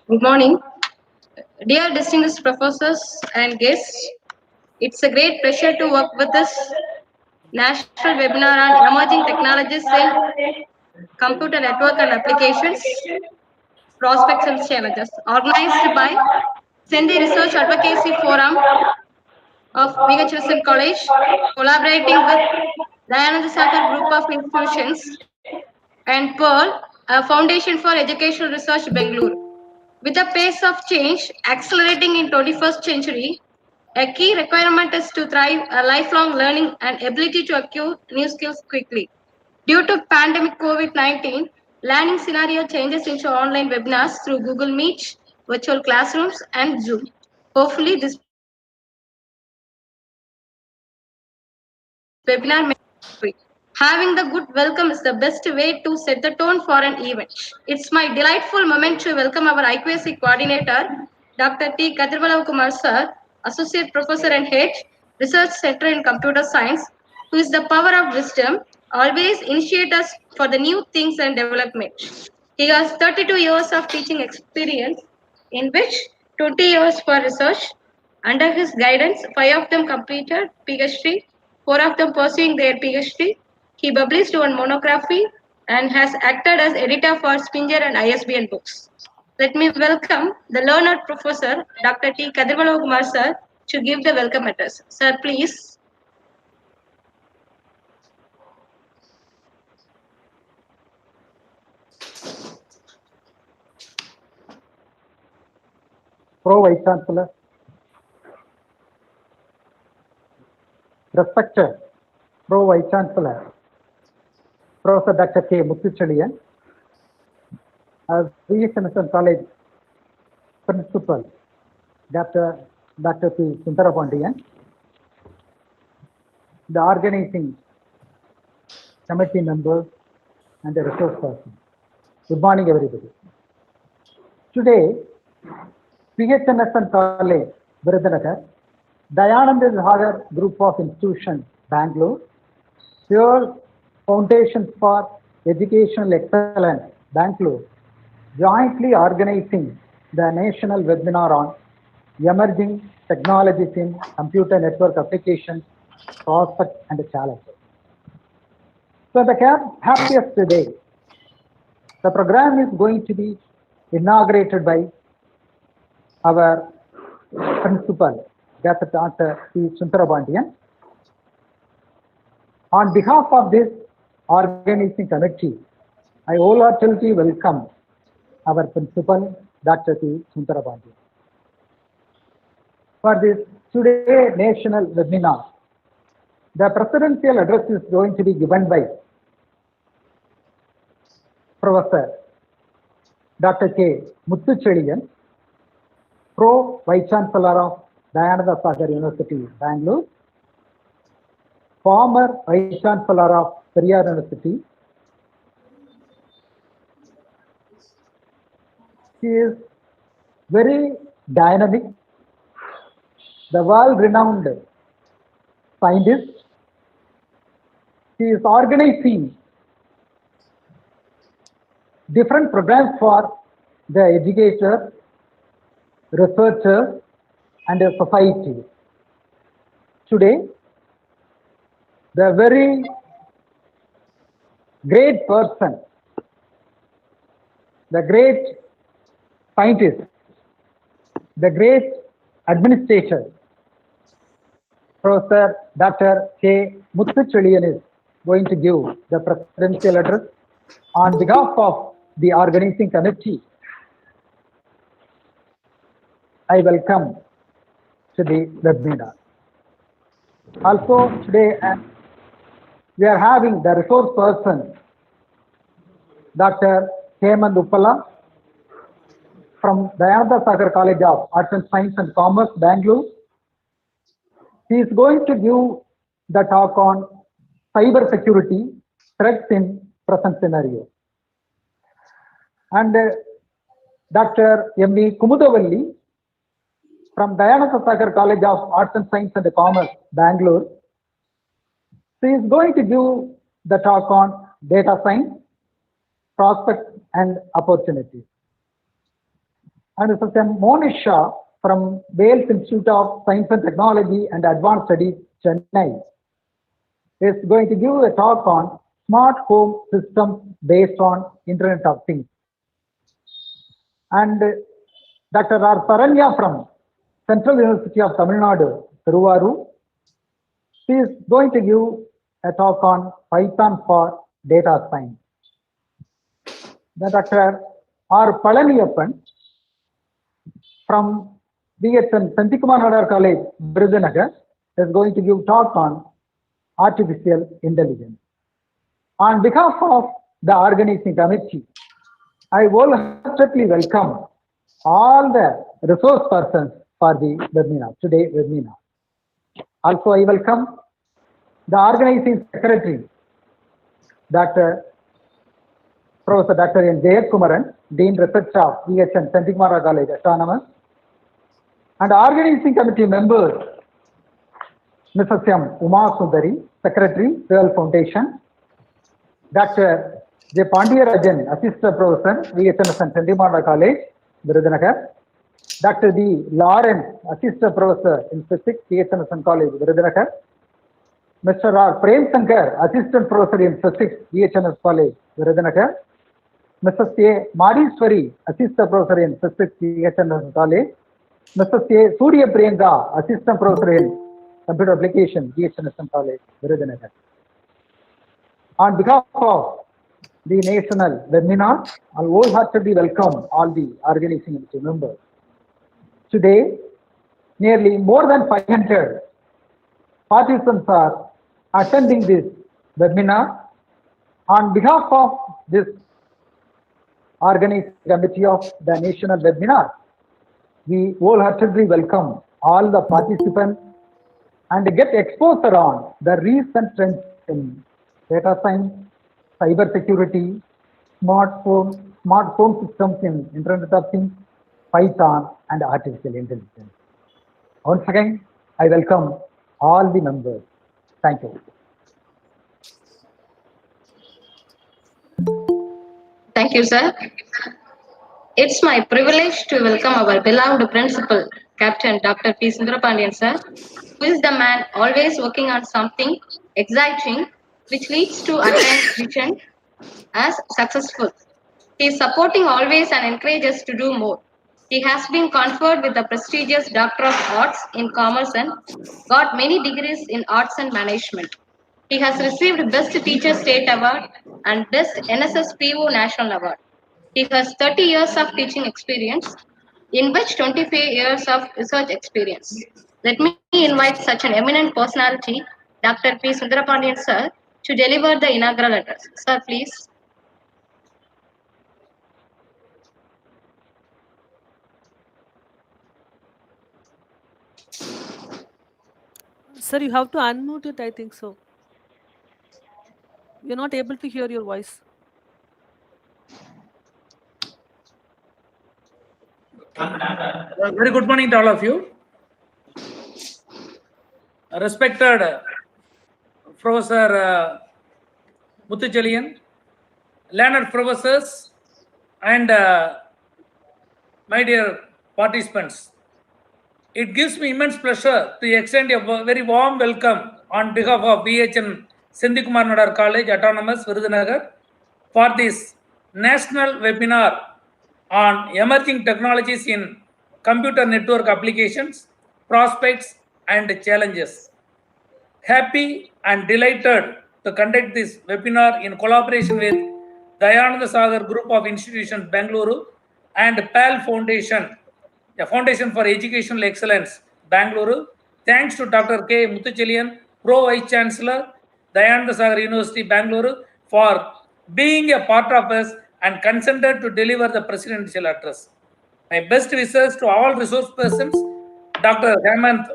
Good morning, dear distinguished professors and guests. It's a great pleasure to work with this national webinar on emerging technologies in computer network and applications, prospects and challenges, organized by Sendhi Research Advocacy Forum of VHSN College, collaborating with Dayananda Sagar Group of Institutions and Pearl, a Foundation for Educational Research, Bangalore. With the pace of change accelerating in 21st century, a key requirement is to thrive a lifelong learning and ability to acquire new skills quickly. Due to pandemic COVID-19, learning scenario changes into online webinars through Google Meet, virtual classrooms, and Zoom. Hopefully, this webinar may having the good welcome is the best way to set the tone for an event. It's my delightful moment to welcome our IQAC coordinator, Dr. T. Kadirvalav Kumar Sir, Associate Professor and Head, Research Center in Computer Science, who is the power of wisdom, always initiate us for the new things and development. He has 32 years of teaching experience, in which 20 years for research. Under his guidance, 5 of them completed PhD, 4 of them pursuing their PhD. He published one monography and has acted as editor for Springer and ISBN books. Let me welcome the learned professor, Dr. T. Kadirvalav Kumar sir, to give the welcome address. Sir, please. Pro Vice Chancellor, respected Pro Vice Chancellor, Professor Dr. K. Muthuchelian, as VHMSN College Principal, Dr. P. Sundarapandian, the organizing committee members, and the resource person. Good morning, everybody. Today, VHMSN College, Virudunagar, Dayananda Sagar Group of Institutions, Bangalore, Pure Foundation for Educational Excellence, Bangalore, jointly organizing the national webinar on emerging technologies in computer network applications, prospects and challenges. So the happiest today, the program is going to be inaugurated by our principal, Dr. P. Sundarapandian. On behalf of this organizing committee, I wholeheartedly welcome our principal, Dr. P. Sundarapandian. For this today national webinar, the presidential address is going to be given by Professor Dr. K. Muthuchelian, Pro Vice Chancellor of Dayananda Sagar University, Bangalore, former Vice Chancellor of Periyar University. He is very dynamic, the world-renowned scientist. He is organizing different programs for the educators, researchers, and the society. Today, the very great person, the great scientist, the great administrator, Professor Dr. K. Muthuchelian is going to give the presidential address on behalf of the organizing committee. I welcome to the webinar. Also today we are having the resource person, Dr. Hemant Uppala from Dayananda Sagar College of Arts and Science and Commerce, Bangalore. He is going to give the talk on cyber security threats in present scenario. And Dr. M.E. Kumudavalli from Dayananda Sagar College of Arts and Science and Commerce, Bangalore. She is going to give the talk on data science, prospects and opportunities. and Mr. M. Monish Shah from Wales Institute of Science and Technology and Advanced Studies, Chennai, is going to give a talk on smart home systems based on Internet of Things. And Dr. R. Saranya from Central University of Tamil Nadu, Tiruvarur, she is going to give a talk on Python for data science. Then Dr. R. Palaniyappan from BHN Santhikumar Nadar College, Virudhunagar, is going to give talk on artificial intelligence. On behalf of the organizing committee, I wholeheartedly welcome all the resource persons for the webinar, today's webinar. Also, I welcome the organizing secretary, Professor Dr. N. Jayakumaran, Dean Research of BHN Santhikumar College, Autonomous, and organizing committee members, Mrs. M. Uma Sundari, Secretary, Pearl Foundation, Dr. J. Pandiyarajan, Assistant Professor, VHNS Santhikumar College, Virudhunagar, Dr. D. Lawrence, Assistant Professor in Physics, VHNS College, Virudhunagar, Mr. R. Prem Shankar, Assistant Professor in Physics, VHNS College, Virudhunagar, Mrs. A. Madiswari, Assistant Professor in Physics, VHNS College, Mrs. A. Surya Priyanka, Assistant Professor in Computer Application, VHNS College, Virudhunagar. On behalf of the national webinar, I wholeheartedly welcome all the organizing committee members. Today, nearly more than 500 participants are attending this webinar. On behalf of this organizing committee of the national webinar, we wholeheartedly welcome all the participants and get exposure on the recent trends in data science, cyber security, smart home systems in Internet of Things, Python, and artificial intelligence. Once again, I welcome all the members. Thank you. Thank you, sir. It's my privilege to welcome our beloved principal, Captain Dr. P. Sundrapandian, sir, who is the man always working on something exciting which leads to attain vision as successful. He is supporting always and encourages to do more. He has been conferred with the prestigious Doctor of Arts in Commerce and got many degrees in Arts and Management. He has received Best Teacher State Award and Best NSS-PO National Award. He has 30 years of teaching experience, in which 25 years of research experience. Let me invite such an eminent personality, Dr. P. Sundrapandian, sir, to deliver the inaugural address. Sir, please. Sir, you have to unmute it, I think so. You're not able to hear your voice. Very good morning to all of you. Respected Professor Muthuchelian, learned professors, and my dear participants. It gives me immense pleasure to extend a very warm welcome on behalf of BHN Santhikumar Nadar College, Autonomous, Virudhunagar, for this national webinar on emerging technologies in computer network applications, prospects, and challenges. Happy and delighted to conduct this webinar in collaboration with Dayananda Sagar Group of Institutions, Bangalore, and PAL Foundation, the Foundation for Educational Excellence, Bangalore. Thanks to Dr. K. Muthuchelian, Pro Vice Chancellor, Dayananda Sagar University, Bangalore, for being a part of us and consented to deliver the presidential address. My best wishes to all resource persons, Dr. Hemant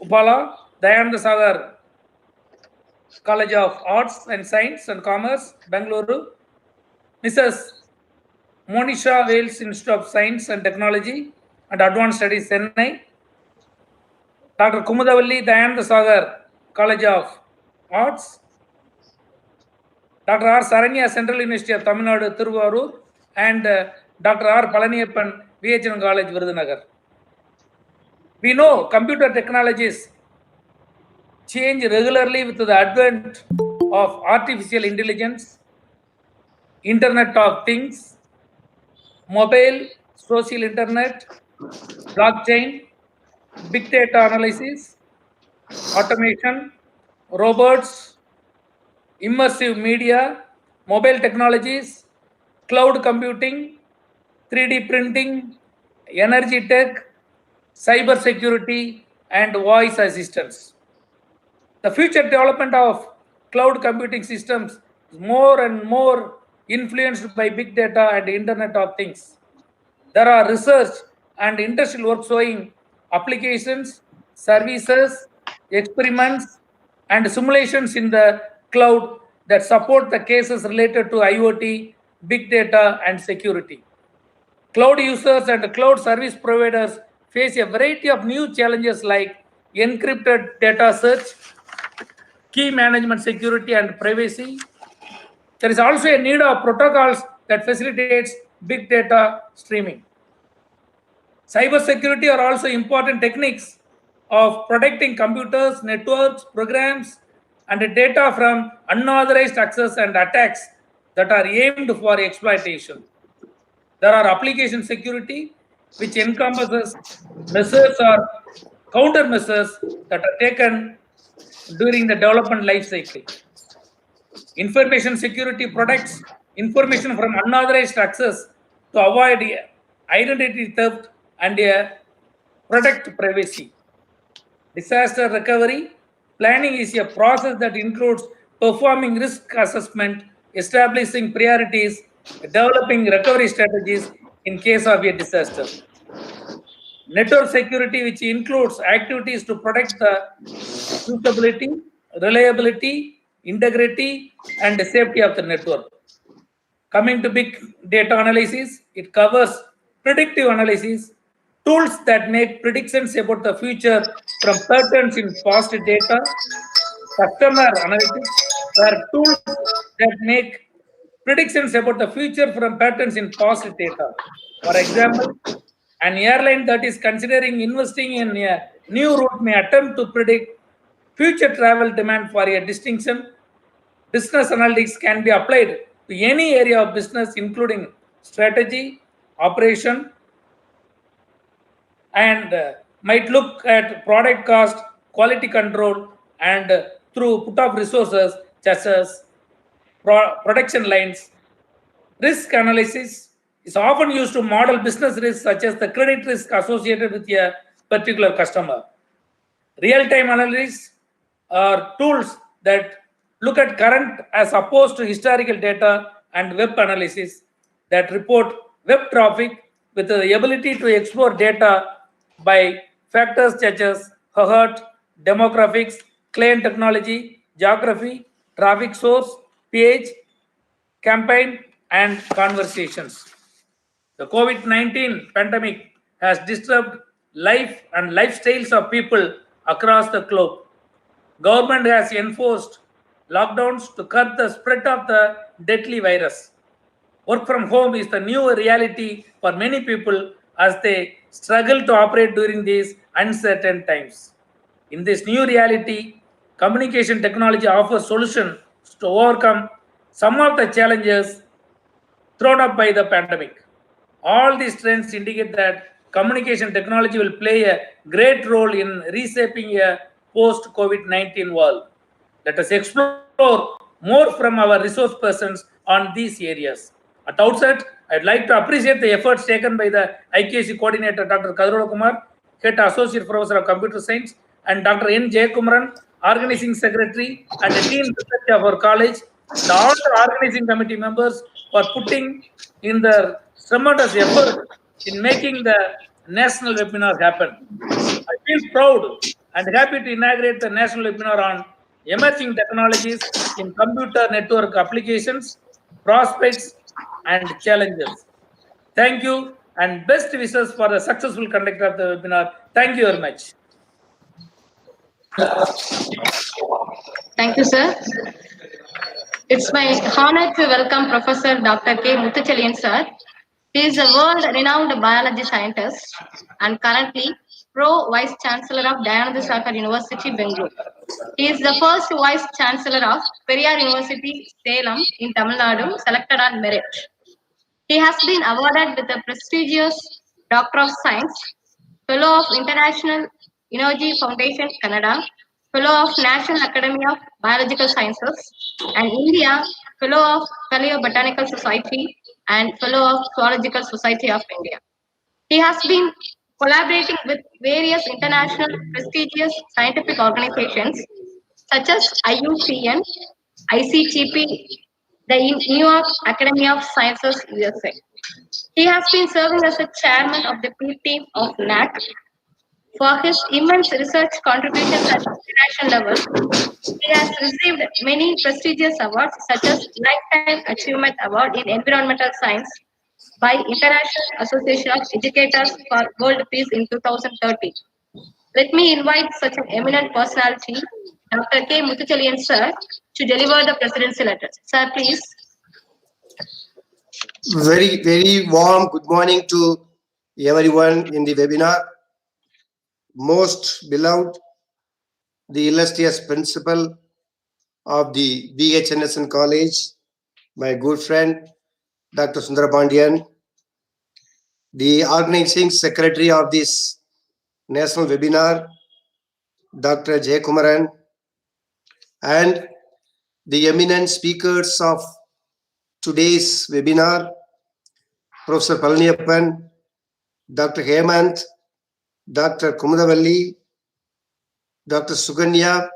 Upala, Dayananda Sagar College of Arts and Science and Commerce, Bangalore, Mrs. Monisha, Wales Institute of Science and Technology and Advanced Studies, Chennai, Dr. Kumudavalli, Dayananda Sagar College of Arts, Dr. R. Saranya, Central University of Tamil Nadu, Tiruvarur, and Dr. R. Palaniyappan, VHN College, Virudhunagar. We know computer technologies change regularly with the advent of artificial intelligence, Internet of Things, mobile, social internet, blockchain, big data analysis, automation, robots, immersive media, mobile technologies, cloud computing, 3D printing, energy tech, cyber security, and voice assistance. The future development of cloud computing systems is more and more influenced by big data and Internet of Things. There are research and industrial work showing applications, services, experiments, and simulations in the cloud that support the cases related to IoT, big data, and security. Cloud users and cloud service providers face a variety of new challenges like encrypted data search, key management security and privacy. There is also a need of protocols that facilitates big data streaming. Cybersecurity are also important techniques of protecting computers, networks, programs, and data from unauthorized access and attacks that are aimed for exploitation. There are application security, which encompasses measures or countermeasures that are taken during the development life cycle. Information security protects information from unauthorized access to avoid identity theft and protect privacy. Disaster recovery planning is a process that includes performing risk assessment, establishing priorities, developing recovery strategies in case of a disaster. Network security, which includes activities to protect the usability, reliability, integrity, and safety of the network. Coming to big data analysis, it covers predictive analysis, tools that make predictions about the future from patterns in past data, customer analytics, where tools that make predictions about the future from patterns in past data. For example, an airline that is considering investing in a new route may attempt to predict future travel demand for a distinction. Business analytics can be applied to any area of business, including strategy, operation, and might look at product cost, quality control, and through put of resources such as production lines. Risk analysis is often used to model business risks such as the credit risk associated with a particular customer. Real-time analysis are tools that look at current as opposed to historical data, and web analysis that report web traffic with the ability to explore data by factors such as cohort, demographics, client technology, geography, traffic source, page, campaign, and conversations. The COVID-19 pandemic has disturbed life and lifestyles of people across the globe. Government has enforced lockdowns to curb the spread of the deadly virus. Work from home is the new reality for many people as they struggle to operate during these uncertain times. In this new reality, communication technology offers solutions to overcome some of the challenges thrown up by the pandemic. All these trends indicate that communication technology will play a great role in reshaping a post-COVID-19 world. Let us explore more from our resource persons on these areas. At outset, I'd like to appreciate the efforts taken by the IKC coordinator, Dr. Kadrola Kumar, Head Associate Professor of Computer Science, and Dr. N. Jayakumaran, Organizing Secretary and the Dean Research of our college, all the organizing committee members for putting in their tremendous effort in making the national webinar happen. I feel proud and happy to inaugurate the national webinar on emerging technologies in computer network applications, prospects, and challenges. Thank you and best wishes for the successful conduct of the webinar. Thank you very much. Thank you, sir. It's my honor to welcome Professor Dr. K. Muthuchalian, sir. He is a world-renowned biology scientist and currently Pro Vice Chancellor of Dayananda Sagar University, Bengaluru. He is the first Vice Chancellor of Periyar University, Salem in Tamil Nadu, selected on merit. He has been awarded with the prestigious Doctor of Science, Fellow of International Energy Foundation, Canada, Fellow of National Academy of Biological Sciences, and India, Fellow of Paleobotanical Society, and Fellow of Zoological Society of India. He has been collaborating with various international prestigious scientific organizations such as IUCN, ICGP, the New York Academy of Sciences, USA. He has been serving as the chairman of the P team of NAC for his immense research contributions at international level. He has received many prestigious awards such as Lifetime Achievement Award in Environmental Science by International Association of Educators for World Peace in 2013. Let me invite such an eminent personality, Dr. K. Muthuchalian sir, to deliver the presidency letter. Sir, please. Very, very warm good morning to everyone in the webinar. Most beloved, the illustrious principal of the BHNSN College, my good friend, Dr. Sundarabandyan, the organizing secretary of this national webinar, Dr. Jay Kumaran, and the eminent speakers of today's webinar, Professor Palaniappan, Dr. Hemant, Dr. Kumudavalli, Dr. Saranya,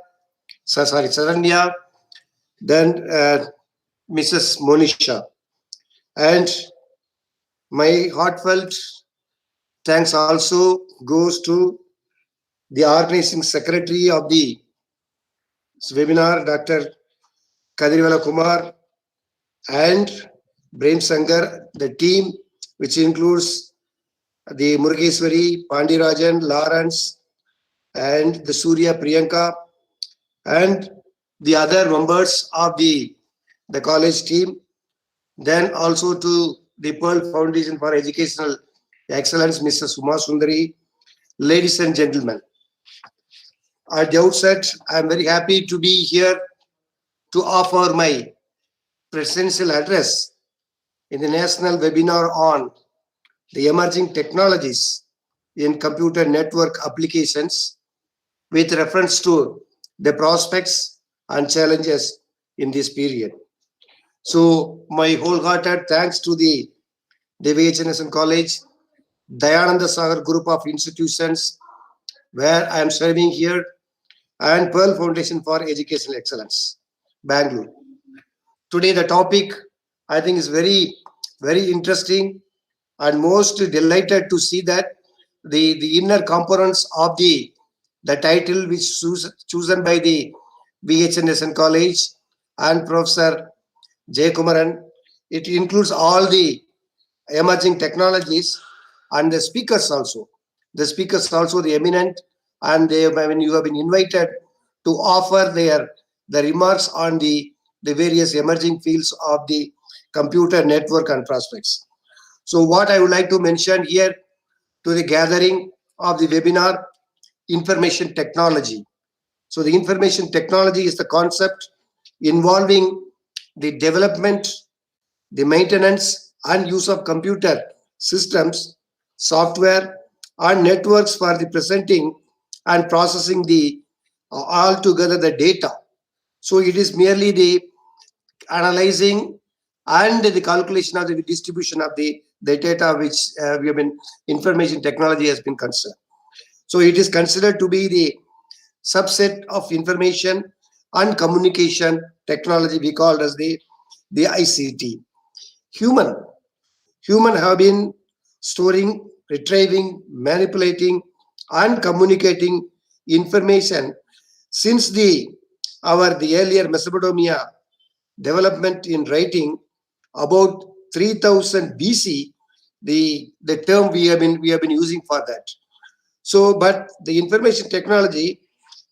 then Mrs. Monisha. And my heartfelt thanks also goes to the organizing secretary of the webinar, Dr. Kadirivala Kumar, and Brain Sankar, the team, which includes the Murugeswari, Pandirajan, Lawrence, and the Surya Priyanka, and the other members of the college team. Then also to the Pearl Foundation for Educational Excellence, Mrs. Uma Sundari. Ladies and gentlemen, at the outset, I am very happy to be here to offer my presidential address in the national webinar on the emerging technologies in computer network applications with reference to the prospects and challenges in this period. So my wholehearted thanks to the BHNSN College, Dayananda Sagar Group of Institutions, where I am serving here, and Pearl Foundation for Educational Excellence, Bangalore. Today the topic I think is very, very interesting, and most delighted to see that the inner components of the title which chosen by the BHNSN College and Professor Jay Kumaran, it includes all the emerging technologies and the speakers also. The speakers also the eminent, and when you have been invited to offer the remarks on the various emerging fields of the computer network and prospects. So what I would like to mention here to the gathering of the webinar, information technology. So the information technology is the concept involving the development, the maintenance and use of computer systems, software and networks for the presenting and processing the altogether the data. So it is merely the analyzing and the calculation of the distribution of the data which we have been information technology has been concerned. So it is considered to be the subset of information and communication technology we call as the ICT. Human have been storing, retrieving, manipulating and communicating information since the earlier Mesopotamia development in writing about 3000 BC, the term we have been using for that. So, but the information technology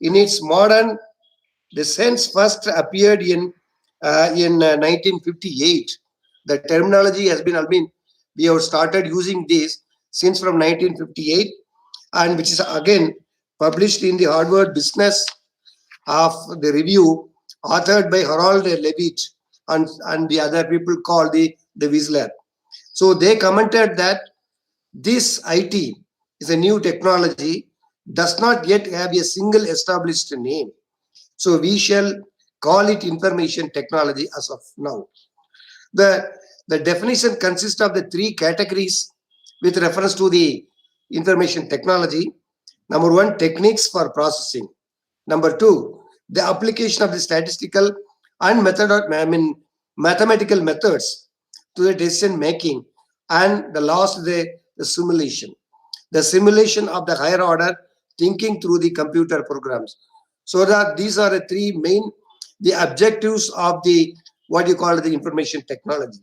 in its modern the sense first appeared in 1958. The terminology has been we have started using this since from 1958, and which is again published in the Harvard Business of the Review, authored by Harold Levitt and the other people called the Whistler. So they commented that this IT is a new technology, does not yet have a single established name. So we shall call it information technology as of now. The definition consists of the three categories with reference to the information technology. Number one, techniques for processing. Number two, the application of the statistical and mathematical methods to the decision making. And the last, the simulation. The simulation of the higher order thinking through the computer programs. So that these are the three main, the objectives of the, what you call the information technology.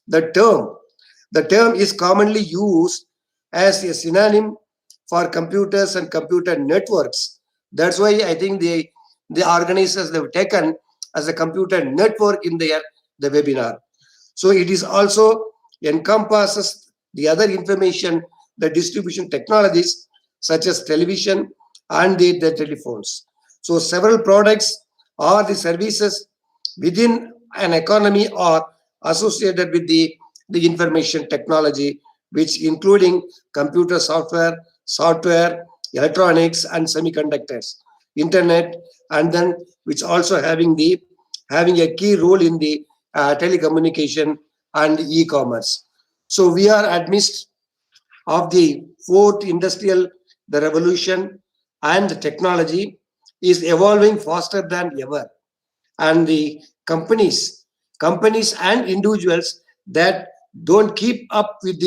The term is commonly used as a synonym for computers and computer networks. That's why I think the organizers they've taken as a computer network in the webinar. So it is also encompasses the other information, the distribution technologies such as television and the telephones. So several products or the services within an economy are associated with the information technology, which including computer software, electronics and semiconductors, internet, and then which also having a key role in the telecommunication and e-commerce. So we are amidst of the fourth industrial revolution, and the technology is evolving faster than ever. And the companies and individuals that don't keep up with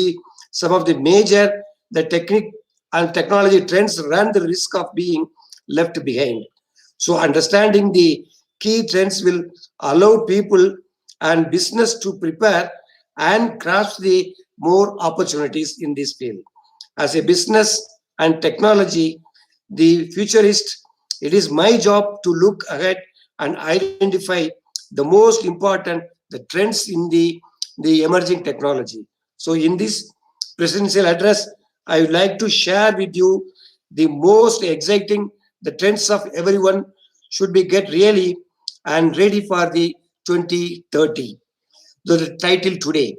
some of the major technique and technology trends run the risk of being left behind. So understanding the key trends will allow people and business to prepare and grasp the more opportunities in this field. As a business and technology, the futurist, it is my job to look ahead and identify the most important trends in the emerging technology. So in this presidential address, I would like to share with you the most exciting trends of everyone should be get really and ready for the 2030. So the title today,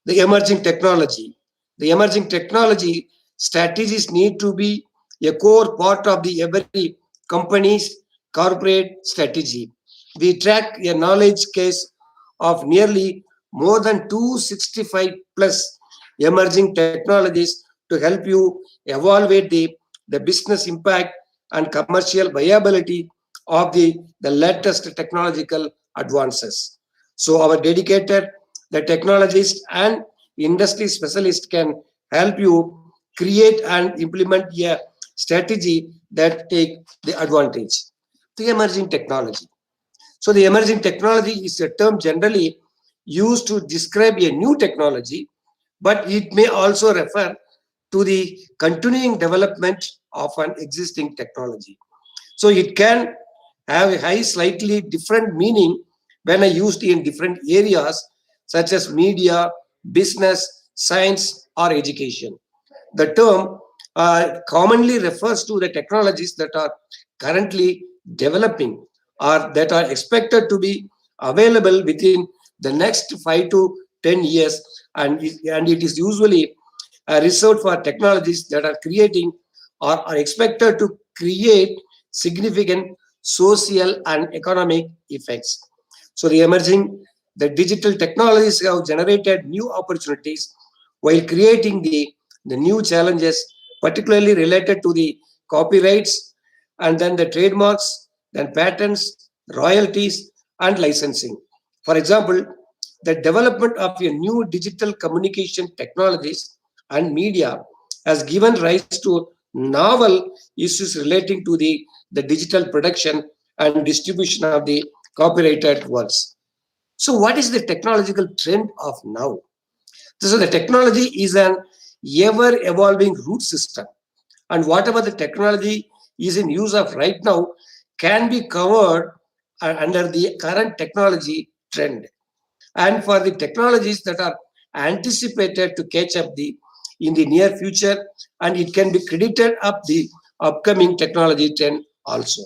the emerging technology. The emerging technology strategies need to be a core part of the every company's corporate strategy. We track a knowledge case of nearly more than 265 plus emerging technologies to help you evaluate the business impact and commercial viability of the latest technological advances. So our dedicated technologists and industry specialists can help you create and implement a strategy that take the advantage. The emerging technology. So the emerging technology is a term generally used to describe a new technology, but it may also refer to the continuing development of an existing technology. So it can have a slightly different meaning when used in different areas such as media, business, science, or education. The term commonly refers to the technologies that are currently developing or that are expected to be available within the next 5 to 10 years, and it is usually reserved for technologies that are creating or are expected to create significant social and economic effects. So the digital technologies have generated new opportunities while creating the new challenges, particularly related to the copyrights and then the trademarks, then patents, royalties, and licensing. For example, the development of a new digital communication technologies and media has given rise to novel issues relating to the digital production and distribution of the copyrighted works. So what is the technological trend of now? So the technology is an ever-evolving root system, and whatever the technology is in use of right now can be covered under the current technology trend. And for the technologies that are anticipated to catch up in the near future, and it can be credited up the upcoming technology trend also.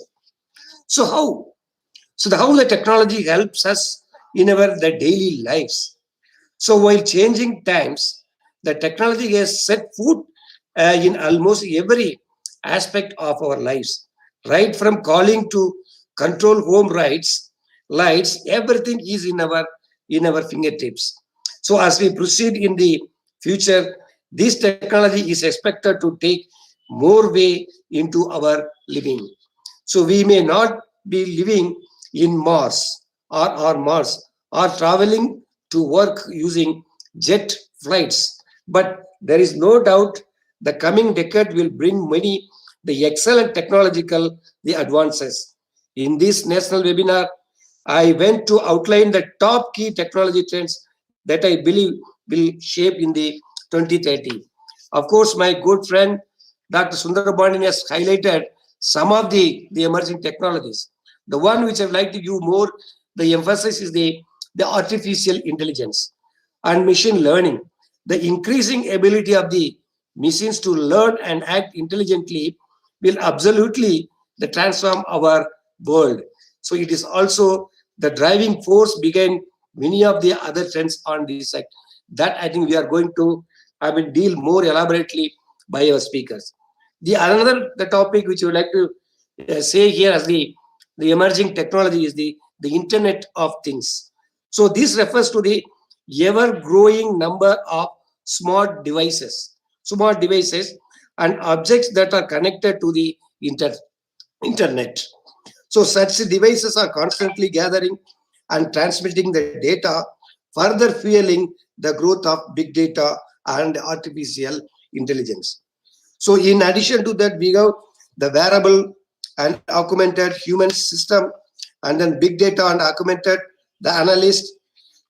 So how the technology helps us in our the daily lives. So while changing times, the technology has set foot in almost every aspect of our lives, right from calling to control home lights, everything is in our fingertips. So as we proceed in the future, this technology is expected to take more way into our living. So we may not be living in Mars or traveling to work using jet flights, but there is no doubt the coming decade will bring many the excellent technological the advances. In this national webinar, I went to outline the top key technology trends that I believe will shape in the 2030. Of course, my good friend Dr. Sundarabani has highlighted some of the emerging technologies. The one which I'd like to give more the emphasis is the artificial intelligence and machine learning. The increasing ability of the machines to learn and act intelligently will absolutely the transform our world. So it is also the driving force behind many of the other trends on this side. That I think we are going to deal more elaborately by our speakers. The another the topic which we would like to say here as the emerging technology is the Internet of Things. So this refers to the ever growing number of smart devices and objects that are connected to the internet. So such devices are constantly gathering and transmitting the data, further fueling the growth of big data and artificial intelligence. So in addition to that, we have the wearable and augmented human system, and then big data and augmented, the analyst,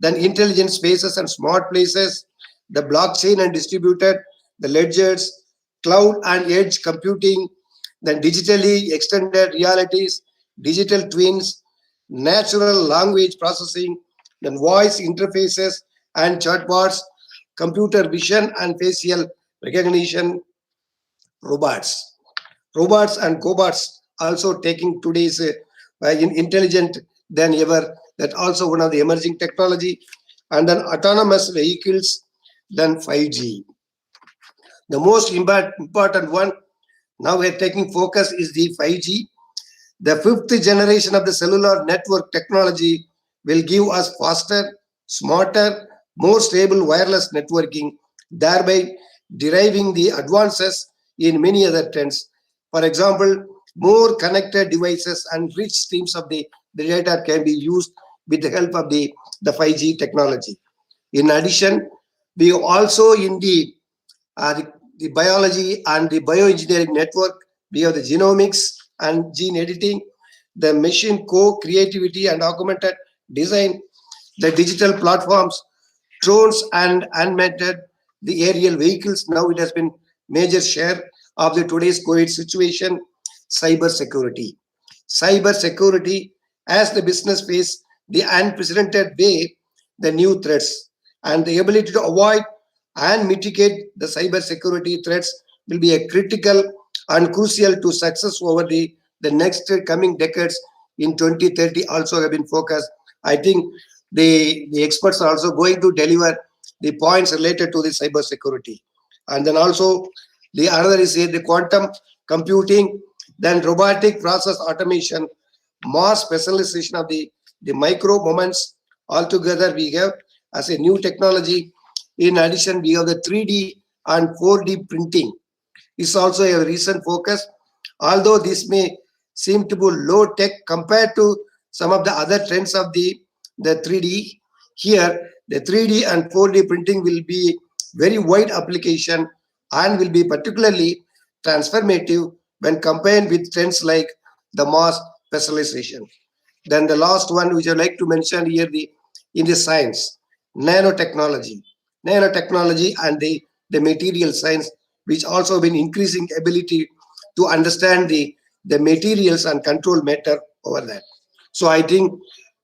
then intelligent spaces and smart places, the blockchain and distributed, the ledgers, cloud and edge computing, then digitally extended realities, digital twins, natural language processing, then voice interfaces and chatbots, computer vision and facial recognition, robots and cobots also taking today's intelligent than ever. That also one of the emerging technology, and then autonomous vehicles, then 5G. The most important one now we're taking focus is the 5G. The fifth generation of the cellular network technology will give us faster, smarter, more stable wireless networking, thereby deriving the advances in many other trends. For example, more connected devices and rich streams of the data can be used with the help of the 5G technology. In addition, we also in the biology and the bioengineering network, we have the genomics and gene editing, the machine co-creativity and augmented design, the digital platforms, drones and unmanned, the aerial vehicles. Now it has been major share of the today's COVID situation. Cyber security as the business face the unprecedented way the new threats, and the ability to avoid and mitigate the cyber security threats will be a critical and crucial to success over the next coming decades. In 2030 also have been focused. I think the experts are also going to deliver the points related to the cyber security. And then also the other is the quantum computing, then robotic process automation, mass specialization of the micro moments. Altogether we have as a new technology. In addition, we have the 3D and 4D printing. It's also a recent focus. Although this may seem to be low tech compared to some of the other trends of the 3D, here the 3D and 4D printing will be very wide application and will be particularly transformative when combined with trends like the mass specialization. Then the last one which I'd like to mention here, in the science, nanotechnology and the material science, which also been increasing ability to understand the materials and control matter over that. So I think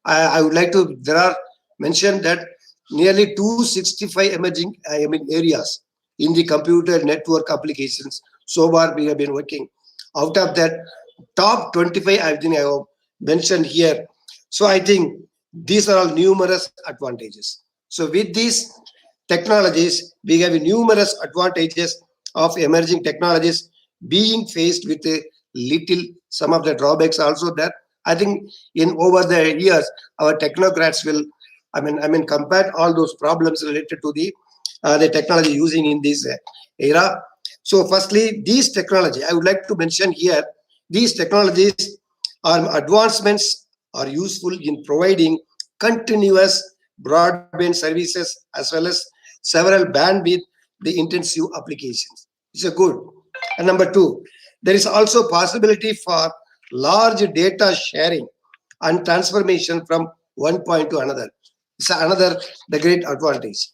I would like to, there are mentioned that nearly 265 emerging areas in the computer network applications. So far, we have been working. Out of that, top 25, I think I have mentioned here. So I think these are all numerous advantages. So with these technologies, we have numerous advantages of emerging technologies being faced with a little some of the drawbacks also there. I think in over the years, our technocrats will, combat all those problems related to the technology using in this era. So firstly, these technology, I would like to mention here, these technologies are advancements are useful in providing continuous broadband services as well as several bandwidth the intensive applications. It's a good. And number two, there is also possibility for large data sharing and transformation from one point to another. It's another the great advantage.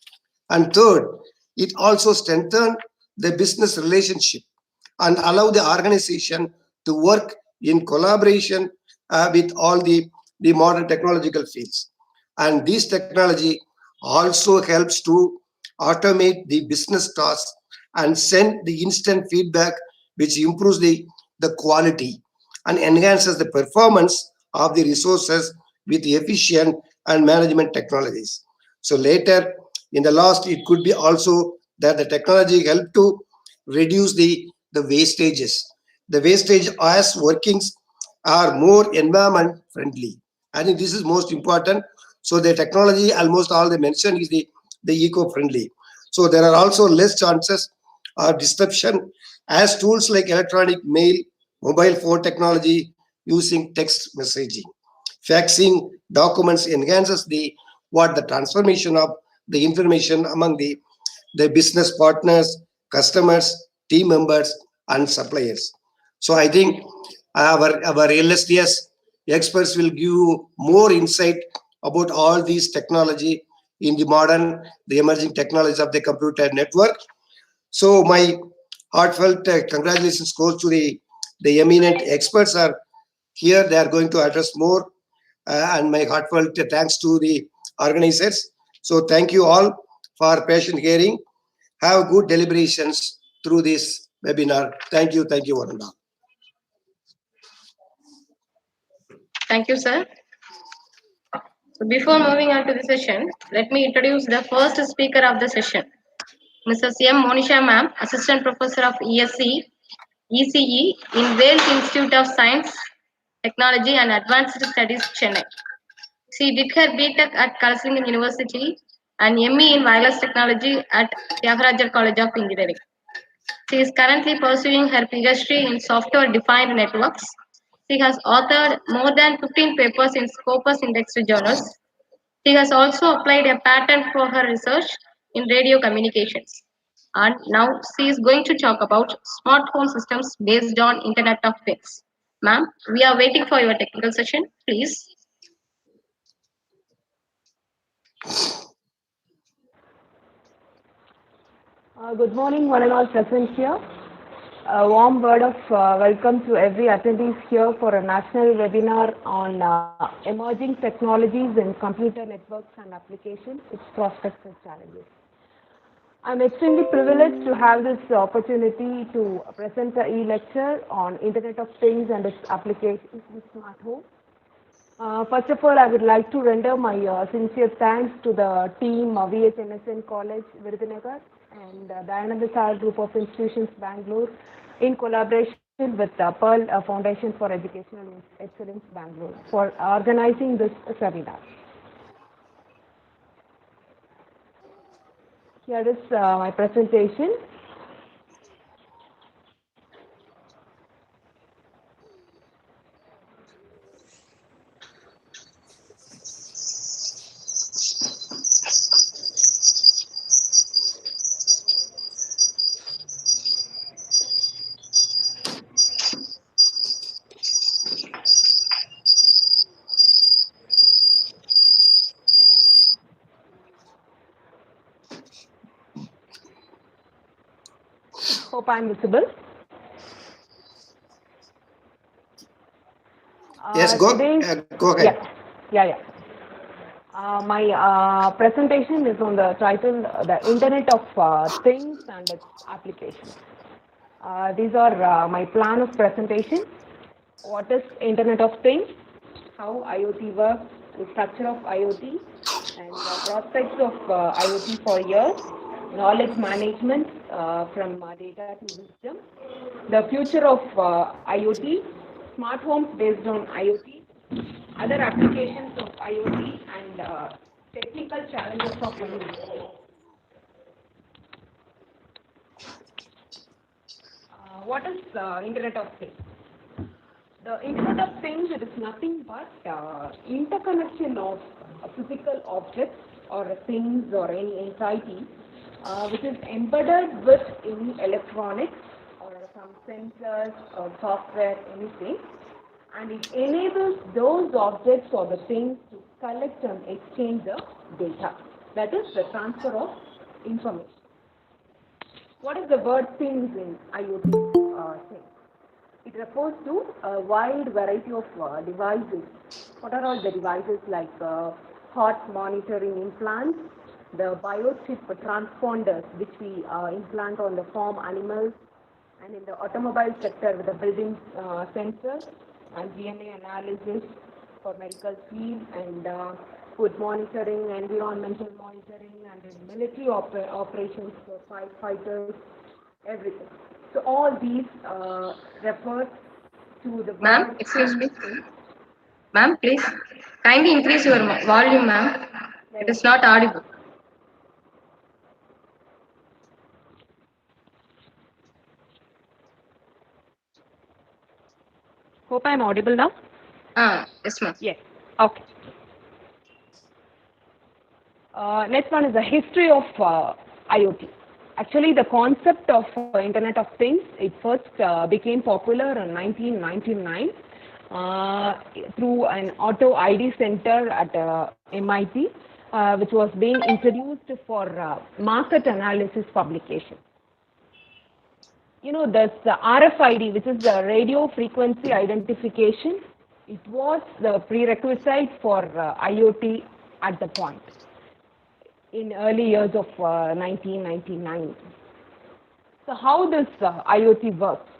And third, it also strengthens the business relationship and allow the organization to work in collaboration with all the modern technological fields. And this technology also helps to automate the business tasks and send the instant feedback, which improves the quality and enhances the performance of the resources with efficient and management technologies. So later in the last, it could be also that the technology help to reduce the wastages. The wastage as workings are more environment friendly. I think this is most important. So the technology, almost all they mention is the eco-friendly. So there are also less chances of disruption as tools like electronic mail, mobile phone technology using text messaging. Faxing documents enhances the transformation of the information among the business partners, customers, team members, and suppliers. So I think our LSTS experts will give you more insight about all these technology in the emerging technologies of the computer network. So my heartfelt congratulations goes to the eminent experts are here. They are going to address more, and my heartfelt thanks to the organizers. So thank you all for patient hearing. Have good deliberations through this webinar. Thank you, one and all. Thank you, sir. So before moving on to the session, let me introduce the first speaker of the session, Mrs. M. Monisha Ma'am, Assistant Professor of ECE in Wales Institute of Science, Technology and Advanced Studies, Chennai. She did her BTech at Kalasingan University and ME in Wireless Technology at Tyagaraja College of Engineering. She is currently pursuing her PhD in software-defined networks. She has authored more than 15 papers in Scopus indexed journals. She has also applied a patent for her research in radio communications. And now she is going to talk about smart home systems based on Internet of Things. Ma'am, we are waiting for your technical session, please. Good morning, one and all present here. A warm word of welcome to every attendees here for a national webinar on emerging technologies in computer networks and applications, its prospects and challenges. I'm extremely privileged to have this opportunity to present the e-lecture on Internet of Things and its applications in smart home. First of all, I would like to render my sincere thanks to the team of VHNSN College, Virudhunagar, and the Dayananda Sar Group of Institutions, Bangalore, in collaboration with the Pearl Foundation for Educational Excellence, Bangalore, for organizing this seminar. Here is my presentation. Hope I'm visible. Yes, go ahead. Yeah. My presentation is on the title The Internet of Things and its Applications. These are my plan of presentation. What is Internet of Things? How IoT works, the structure of IoT, and prospects of IoT for years, knowledge management from data to wisdom, the future of IoT, smart homes based on IoT, other applications of IoT, and technical challenges of IoT. What is Internet of Things? The Internet of Things, it is nothing but interconnection of physical objects or things or any entity which is embedded with any electronics or some sensors or software, anything, and it enables those objects or the things to collect and exchange the data. That is the transfer of information. What is the word things in IoT things? It refers to a wide variety of devices. What are all the devices like heart monitoring implants, the biochip transponders which we implant on the farm animals, and in the automobile sector with the building sensors and DNA analysis for medical field, and food monitoring, environmental monitoring, and in military operations for firefighters, everything. So all these refer to the Ma'am, excuse me. Ma'am, please kindly increase your volume, ma'am. It is not audible. Hope I am audible now. Yes, ma'am. Yes. Okay. Next one is the history of IoT. Actually, the concept of Internet of Things, it first became popular in 1999 through an auto ID center at MIT, which was being introduced for market analysis publication. You know, there's the RFID, which is the radio frequency identification. It was the prerequisite for IoT at the point in early years of 1999. So how does IoT works?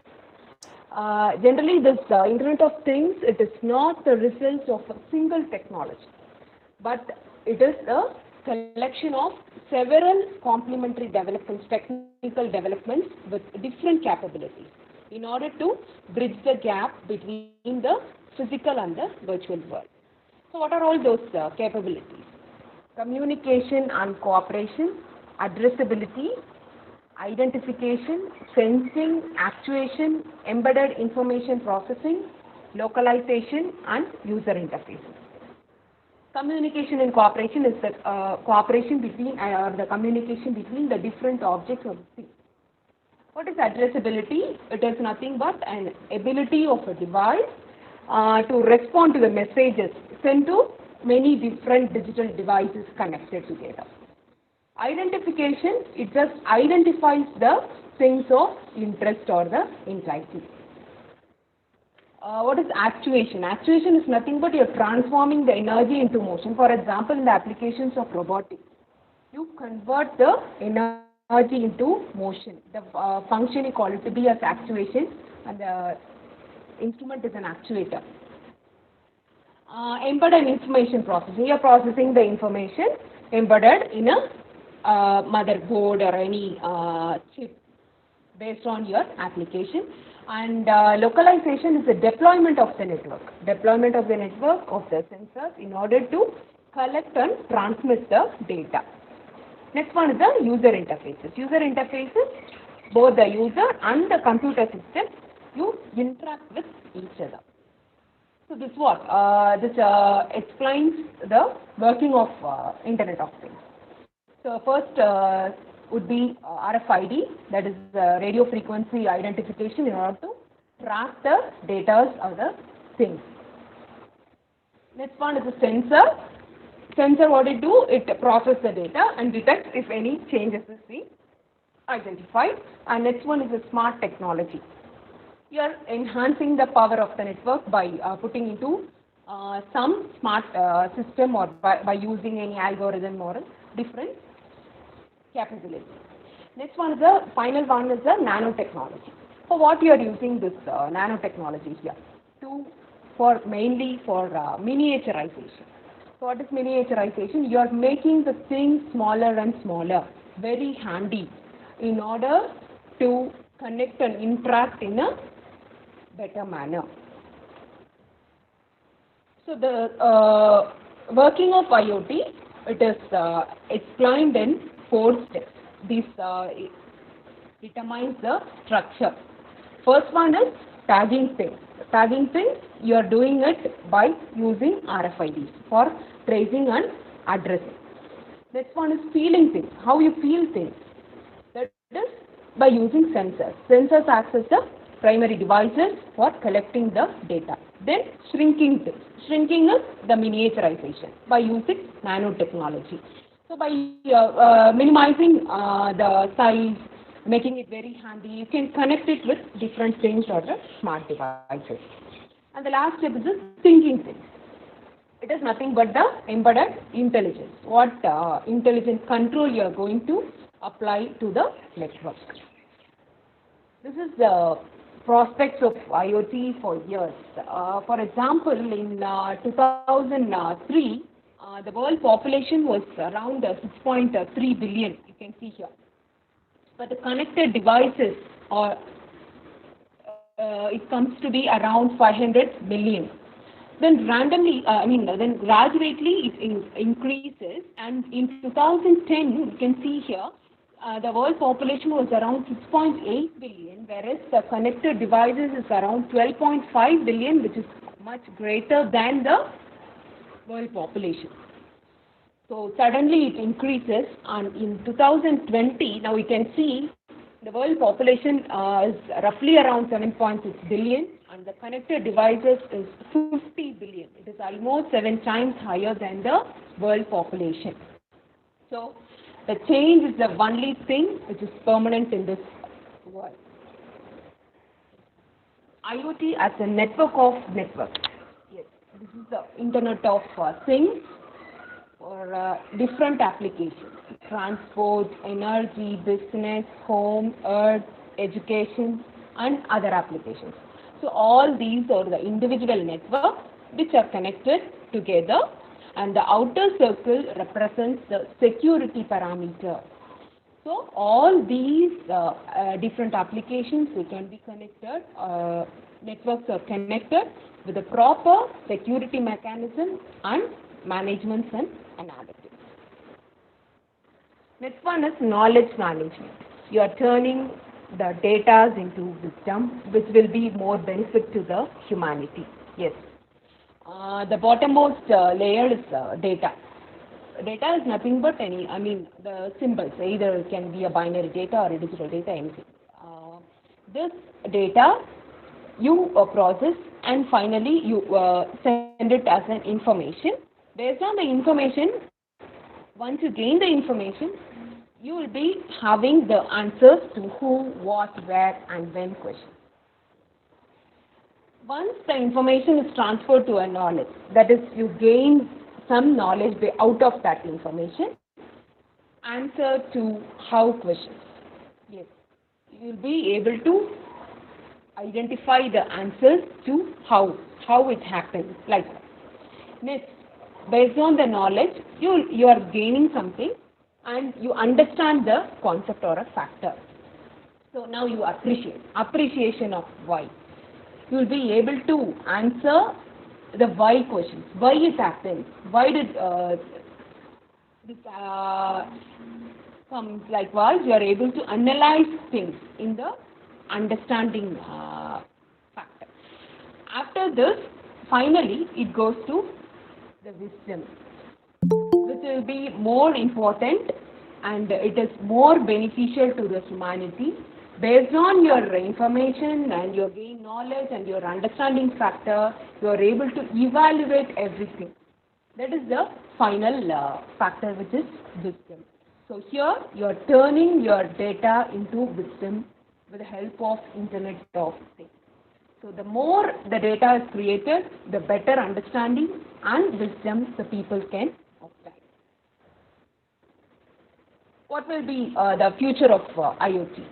Generally, this Internet of Things, it is not the result of a single technology, but it is a collection of several complementary developments, technical developments with different capabilities in order to bridge the gap between the physical and the virtual world. So what are all those capabilities? Communication and cooperation, addressability, identification, sensing, actuation, embedded information processing, localization, and user interfaces. Communication and cooperation is the cooperation between the communication between the different objects or things. What is addressability? It is nothing but an ability of a device to respond to the messages sent to many different digital devices connected together. Identification, it just identifies the things of interest or the entity. What is actuation? Actuation is nothing but you're transforming the energy into motion. For example, in the applications of robotics, you convert the energy into motion. The function you call it to be as actuation, and the instrument is an actuator. Embedded information processing. You are processing the information embedded in a motherboard or any chip based on your application. And localization is the deployment of the network. Deployment of the network of the sensors in order to collect and transmit the data. Next one is the user interfaces. User interfaces, both the user and the computer system, you interact with each other. So this what? This explains the working of Internet of Things. So first would be RFID, that is radio frequency identification in order to track the data of the things. Next one is the sensor. Sensor, what it do? It processes the data and detects if any changes is being identified. And next one is the smart technology. You are enhancing the power of the network by putting into some smart system or by using any algorithm or different capability. Next one is the final one is the nanotechnology. For what you are using this nanotechnology here? Mainly for miniaturization. So what is miniaturization? You are making the thing smaller and smaller, very handy, in order to connect and interact in a better manner. So the working of IoT, it is explained in 4 steps. This determines the structure. First one is tagging things. Tagging things, you are doing it by using RFIDs for tracing and addressing. Next one is feeling things. How you feel things. That is by using sensors. Sensors act as the primary devices for collecting the data. Then shrinking things. Shrinking is the miniaturization by using nanotechnology. So by minimizing the size, making it very handy, you can connect it with different things or the smart devices. And the last step is the thinking things. It is nothing but the embedded intelligence. What intelligent control you are going to apply to the network. This is the prospects of IoT for years. For example, in 2003, the world population was around 6.3 billion. You can see here. But the connected devices are it comes to be around 500 million. Then randomly, then gradually it increases, and in 2010, you can see here, the world population was around 6.8 billion, whereas the connected devices is around 12.5 billion, which is much greater than the world population. So suddenly it increases, and in 2020, now we can see the world population is roughly around 7.6 billion, and the connected devices is 50 billion. It is almost 7 times higher than the world population. So the change is the only thing which is permanent in this world. IoT as a network of networks. Yes, this is the Internet of Things for different applications: transport, energy, business, home, earth, education, and other applications. So all these are the individual networks which are connected together, and the outer circle represents the security parameter. So all these different applications, they can be connected, networks are connected with a proper security mechanism and management and analytics. Next one is knowledge management. You are turning the data into wisdom, which will be more benefit to the humanity. Yes. The bottommost layer is data. Data is nothing but the symbols. Either it can be a binary data or a digital data, anything. This data you process, and finally you send it as an information. Based on the information, once you gain the information, you will be having the answers to who, what, where, and when questions. Once the information is transferred to a knowledge, that is, you gain some knowledge out of that information, answer to how questions. Yes, you will be able to identify the answers to how it happens, like that. Next, based on the knowledge, you are gaining something, and you understand the concept or a factor. So now you appreciation of why. You will be able to answer the why questions. Why it happened? Why did this come? Likewise, you are able to analyze things in the understanding factor. After this, finally, it goes to the wisdom, which will be more important, and it is more beneficial to the humanity. Based on your information and your gain knowledge and your understanding factor, you are able to evaluate everything. That is the final factor, which is wisdom. So here you are turning your data into wisdom with the help of Internet of Things. So the more the data is created, the better understanding and wisdom the people can obtain. What will be the future of IoT?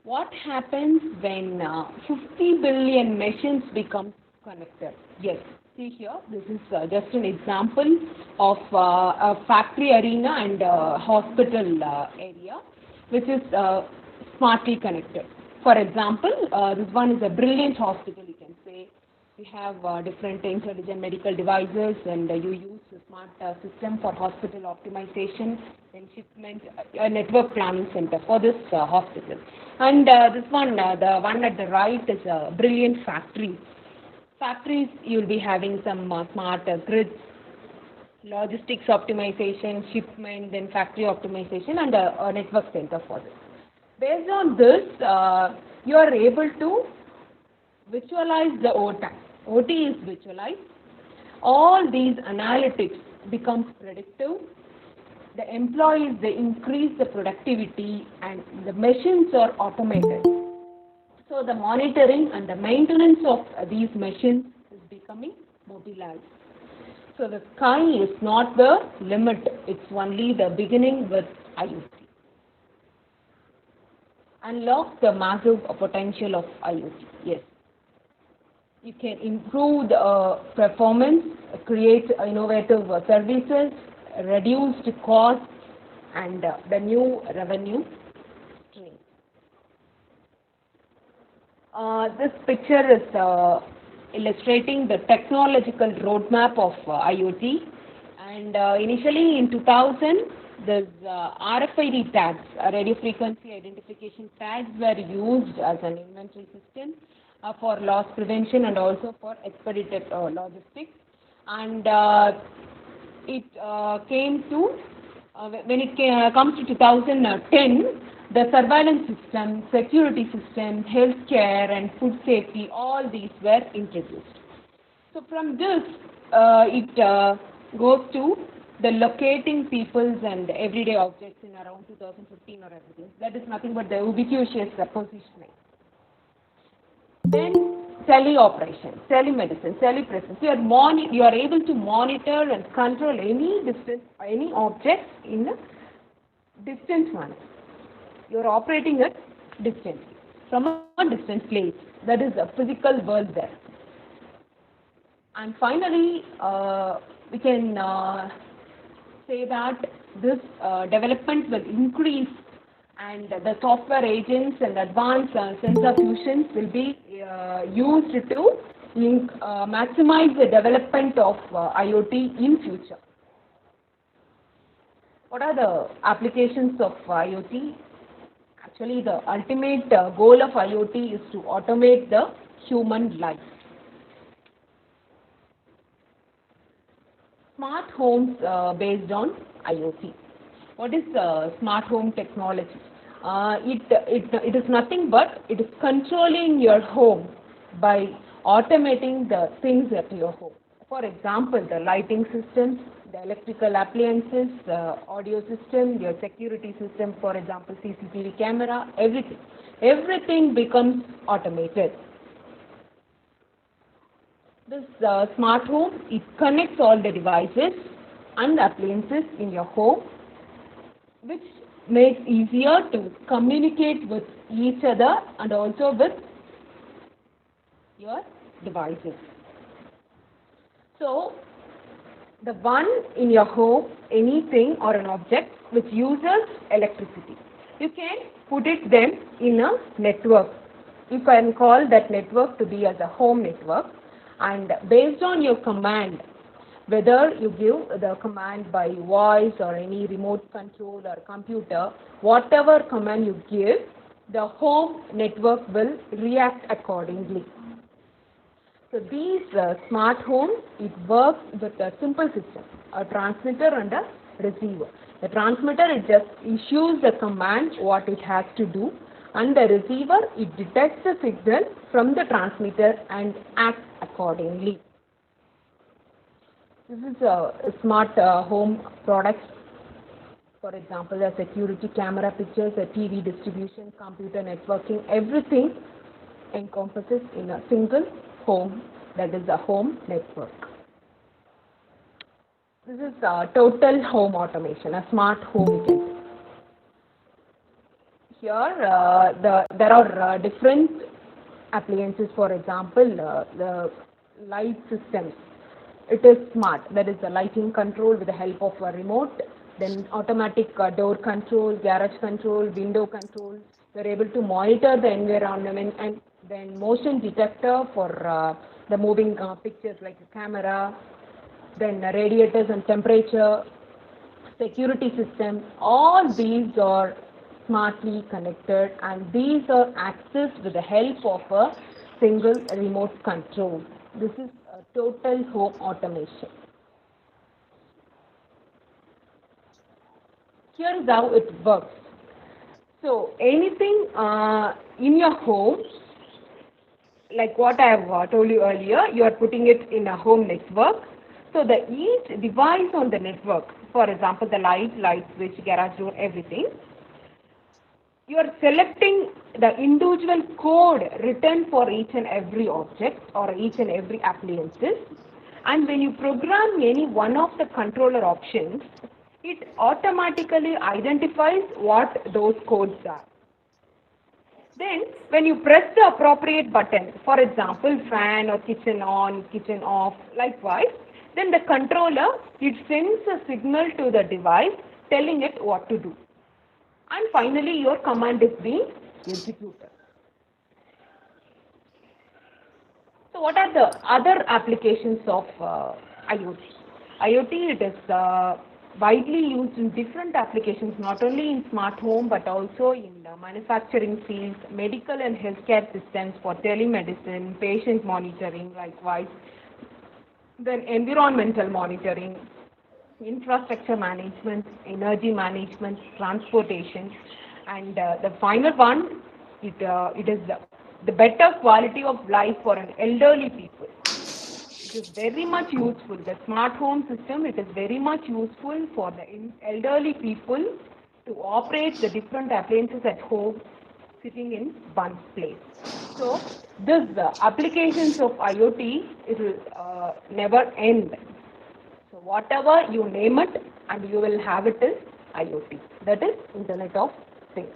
What happens when 50 billion machines become connected? Yes, see here, this is just an example of a factory arena and hospital area, which is smartly connected. For example, this one is a brilliant hospital, you can say. We have different intelligent medical devices, and you use a smart system for hospital optimization and shipment, a network planning center for this hospital. And this one, the one at the right, is a brilliant factory. Factories, you'll be having some smart grids, logistics optimization, shipment, then factory optimization, and a network center for this. Based on this, you are able to visualize the OT. OT is visualized. All these analytics becomes predictive. The employees, they increase the productivity, and the machines are automated. So the monitoring and the maintenance of these machines is becoming mobilized. So the sky is not the limit, it's only the beginning with IoT. Unlock the massive potential of IoT, yes. You can improve the performance, create innovative services, reduce the costs, and the new revenue stream. This picture is illustrating the technological roadmap of IoT. And initially in 2000, these RFID tags, radio frequency identification tags, were used as an inventory system for loss prevention and also for expedited logistics. And it came to, when it comes to 2010, the surveillance system, security system, healthcare, and food safety, all these were introduced. So from this, it goes to the locating peoples and everyday objects in around 2015 or everything. That is nothing but the ubiquitous positioning. Then teleoperation, telemedicine, telepresence. You are able to monitor and control any distance, any object in a distant manner. You are operating at distance, from a distant place. That is a physical world there. And finally, we can say that this development will increase, and the software agents and advanced sensor fusions will be used to maximize the development of IoT in future. What are the applications of IoT? Actually, the ultimate goal of IoT is to automate the human life. Smart homes based on IoT. What is smart home technology? It is nothing but it is controlling your home by automating the things at your home. For example, the lighting systems, the electrical appliances, audio system, your security system, for example, CCTV camera, everything. Everything becomes automated. This smart home, it connects all the devices and appliances in your home, which makes easier to communicate with each other and also with your devices. So, the one in your home, anything or an object which uses electricity, you can put it then in a network. You can call that network to be as a home network, and based on your command, whether you give the command by voice or any remote control or computer, whatever command you give, the home network will react accordingly. So these smart homes, it works with a simple system, a transmitter and a receiver. The transmitter, it just issues the command what it has to do, and the receiver, it detects the signal from the transmitter and acts accordingly. This is a smart home products. For example, a security camera pictures, a TV distribution, computer networking, everything encompasses in a single home, that is a home network. This is total home automation, a smart home we can say. Here, there are different appliances. For example, the light systems. It is smart. That is the lighting control with the help of a remote. Then automatic door control, garage control, window control. We are able to monitor the environment, and then motion detector for the moving pictures like a camera. Then radiators and temperature, security system. All these are smartly connected, and these are accessed with the help of a single remote control. This is a total home automation. Here is how it works. So anything in your home, like what I have told you earlier, you are putting it in a home network. So each device on the network, for example, the light switch, garage door, everything, you are selecting the individual code written for each and every object or each and every appliances. And when you program any one of the controller options, it automatically identifies what those codes are. Then, when you press the appropriate button, for example, fan or kitchen on, kitchen off, likewise, then the controller, it sends a signal to the device telling it what to do. And finally, your command is being executed. So, what are the other applications of IoT? IoT, it is widely used in different applications, not only in smart home but also in manufacturing fields, medical and healthcare systems for telemedicine, patient monitoring, likewise, then environmental monitoring, infrastructure management, energy management, transportation, and the final one, it is the better quality of life for an elderly people. It is very much useful. The smart home system, it is very much useful for the elderly people to operate the different appliances at home sitting in one place. So, this applications of IoT, it will never end. So, whatever you name it and you will have it is IoT. That is Internet of Things.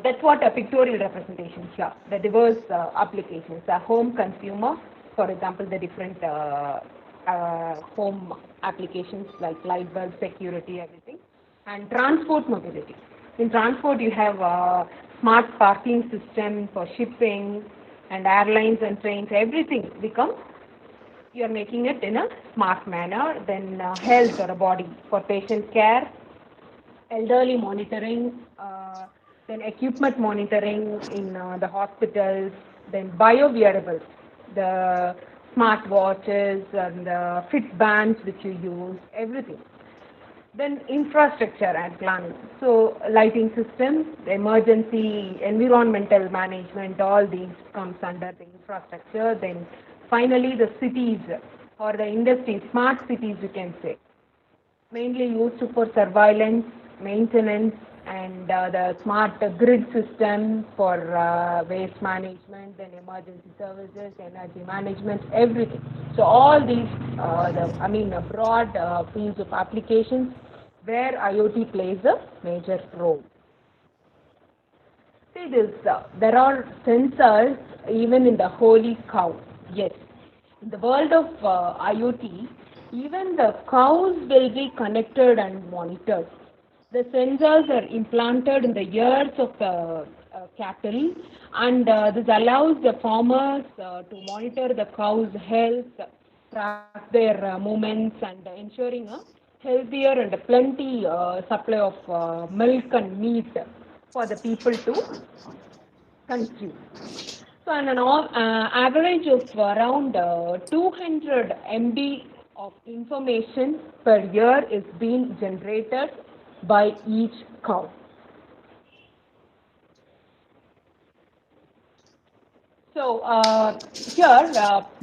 That's what a pictorial representation here. The diverse applications, the home consumer, for example, the different home applications like light bulb, security, everything, and transport mobility. In transport, you have smart parking system for shipping and airlines and trains. Everything becomes, you are making it in a smart manner. Then health or a body for patient care, elderly monitoring, then equipment monitoring in the hospitals, then bio-wearables, the smart watches and the fit bands which you use, everything. Then infrastructure and planning. So lighting systems, the emergency, environmental management, all these comes under the infrastructure. Then finally the cities or the industry, smart cities you can say, mainly used for surveillance, maintenance, and the smart grid system for waste management, then emergency services, energy management, everything. So all these, broad fields of applications where IoT plays a major role. See this, there are sensors even in the holy cow. Yes, in the world of IoT, even the cows will be connected and monitored. The sensors are implanted in the ears of the cattle, and this allows the farmers to monitor the cow's health, track their movements, and ensuring a healthier and plenty supply of milk and meat for the people to consume. So, an average of around 200 MB of information per year is being generated by each cow. So, here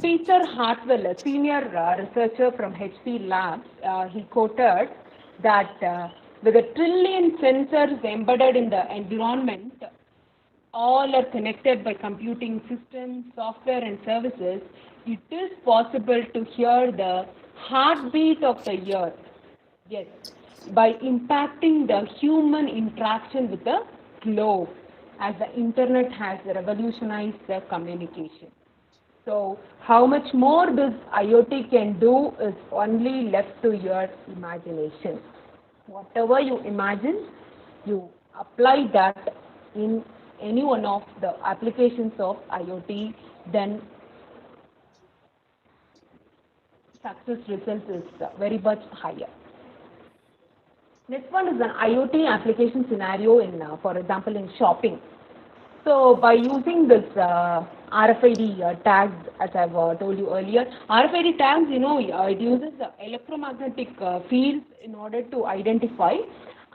Peter Hartwell, a senior researcher from HP Labs, he quoted that with a trillion sensors embedded in the environment, all are connected by computing systems, software and services, it is possible to hear the heartbeat of the earth. Yes, by impacting the human interaction with the globe, as the internet has revolutionized the communication. So, how much more this IoT can do is only left to your imagination. Whatever you imagine, you apply that in any one of the applications of IoT, then success result is very much higher. Next one is an IoT application scenario in, for example, in shopping. So by using this RFID tags, as I've told you earlier, RFID tags, it uses electromagnetic fields in order to identify,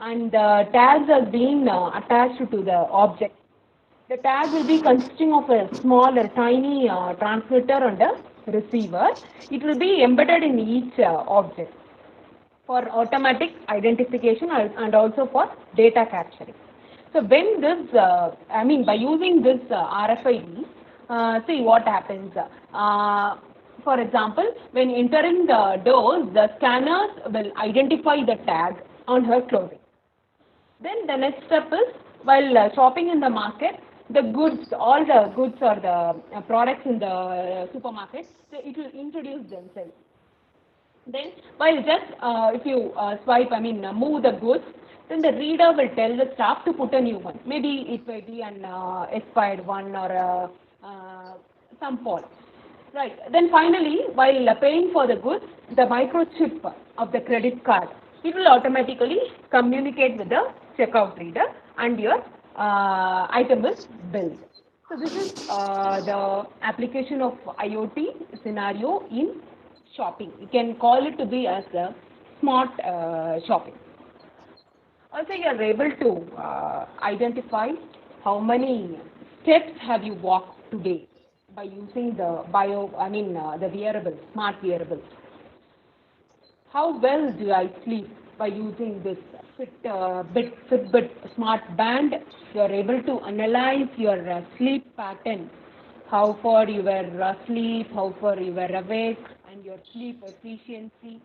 and the tags are being attached to the object. The tag will be consisting of a small or tiny transmitter and a receiver. It will be embedded in each object for automatic identification and also for data capturing. So when this, by using this RFID, see what happens. For example, when entering the doors, the scanners will identify the tag on her clothing. Then the next step is, while shopping in the market, the goods, all the goods or the products in the supermarket, so it will introduce themselves. Then, while just if you swipe, move the goods, then the reader will tell the staff to put a new one. Maybe it may be an expired one or some fault. Right. Then finally, while paying for the goods, the microchip of the credit card, it will automatically communicate with the checkout reader and your item is billed. So this is the application of IoT scenario in shopping. You can call it to be as a smart shopping. Also, you are able to identify how many steps have you walked today by using the the wearables, smart wearables. How well do I sleep by using this Fitbit smart band? You are able to analyze your sleep pattern, how far you were asleep, how far you were awake, and your sleep efficiency,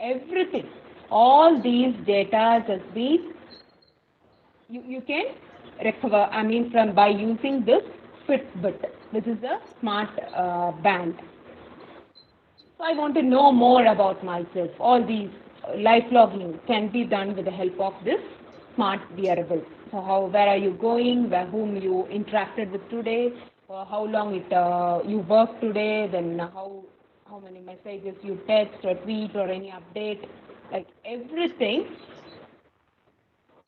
everything. All these data has been, you can recover, from by using this Fitbit. This is a smart band. So I want to know more about myself. All these life logging can be done with the help of this smart wearable. So where are you going, whom you interacted with today, how long you worked today, then how many messages you text or tweet or any update, like everything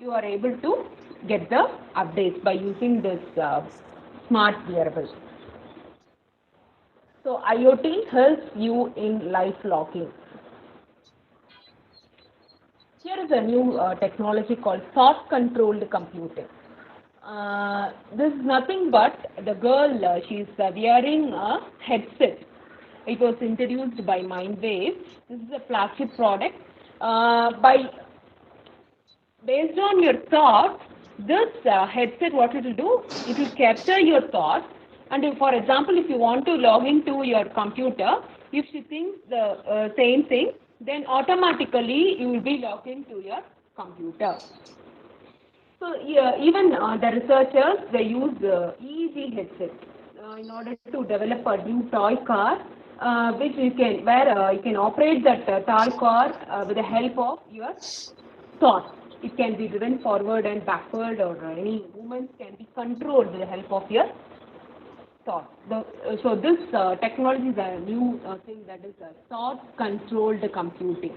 you are able to get the updates by using this smart wearable. So IoT helps you in life logging. Here is a new technology called thought-controlled computing. This is nothing but the girl, she's wearing a headset. It was introduced by Mindwave. This is a flagship product. Based on your thoughts, this headset, what it will do, it will capture your thoughts. And if, for example, if you want to log into your computer, if she thinks the same thing, then automatically you will be logged into your computer. So even the researchers, they use EEG headset in order to develop a new toy car, which you can operate that toy car with the help of your thoughts. It can be driven forward and backward, or any movements can be controlled with the help of your thought. So this technology is a new thing, that is thought-controlled computing.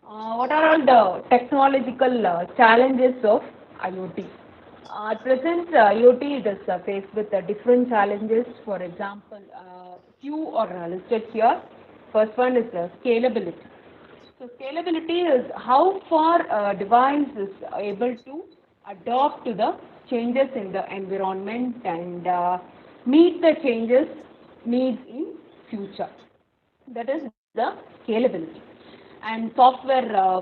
What are all the technological challenges of IoT? At present, IoT is faced with different challenges. For example, few are listed here. First one is scalability. So scalability is how far a device is able to adapt to the changes in the environment and meet the changes needs in future. That is the scalability. And software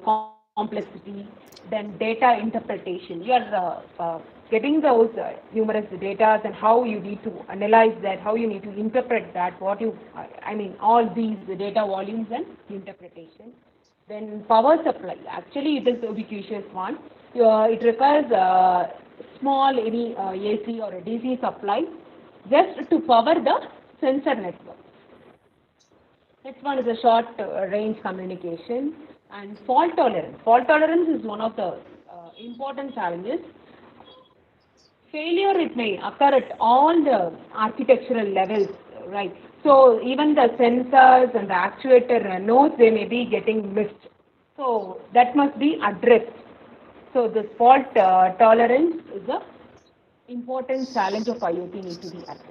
complexity, then data interpretation. You are getting those numerous data and how you need to analyze that, how you need to interpret that, all these data volumes and interpretation. Then power supply, actually it is the ubiquitous one. It requires small any AC or a DC supply just to power the sensor network. Next one is a short range communication and fault tolerance. Fault tolerance is one of the important challenges. Failure, it may occur at all the architectural levels, right? So even the sensors and the actuator nodes, they may be getting missed. So that must be addressed. So this fault tolerance is an important challenge of IoT needs to be addressed.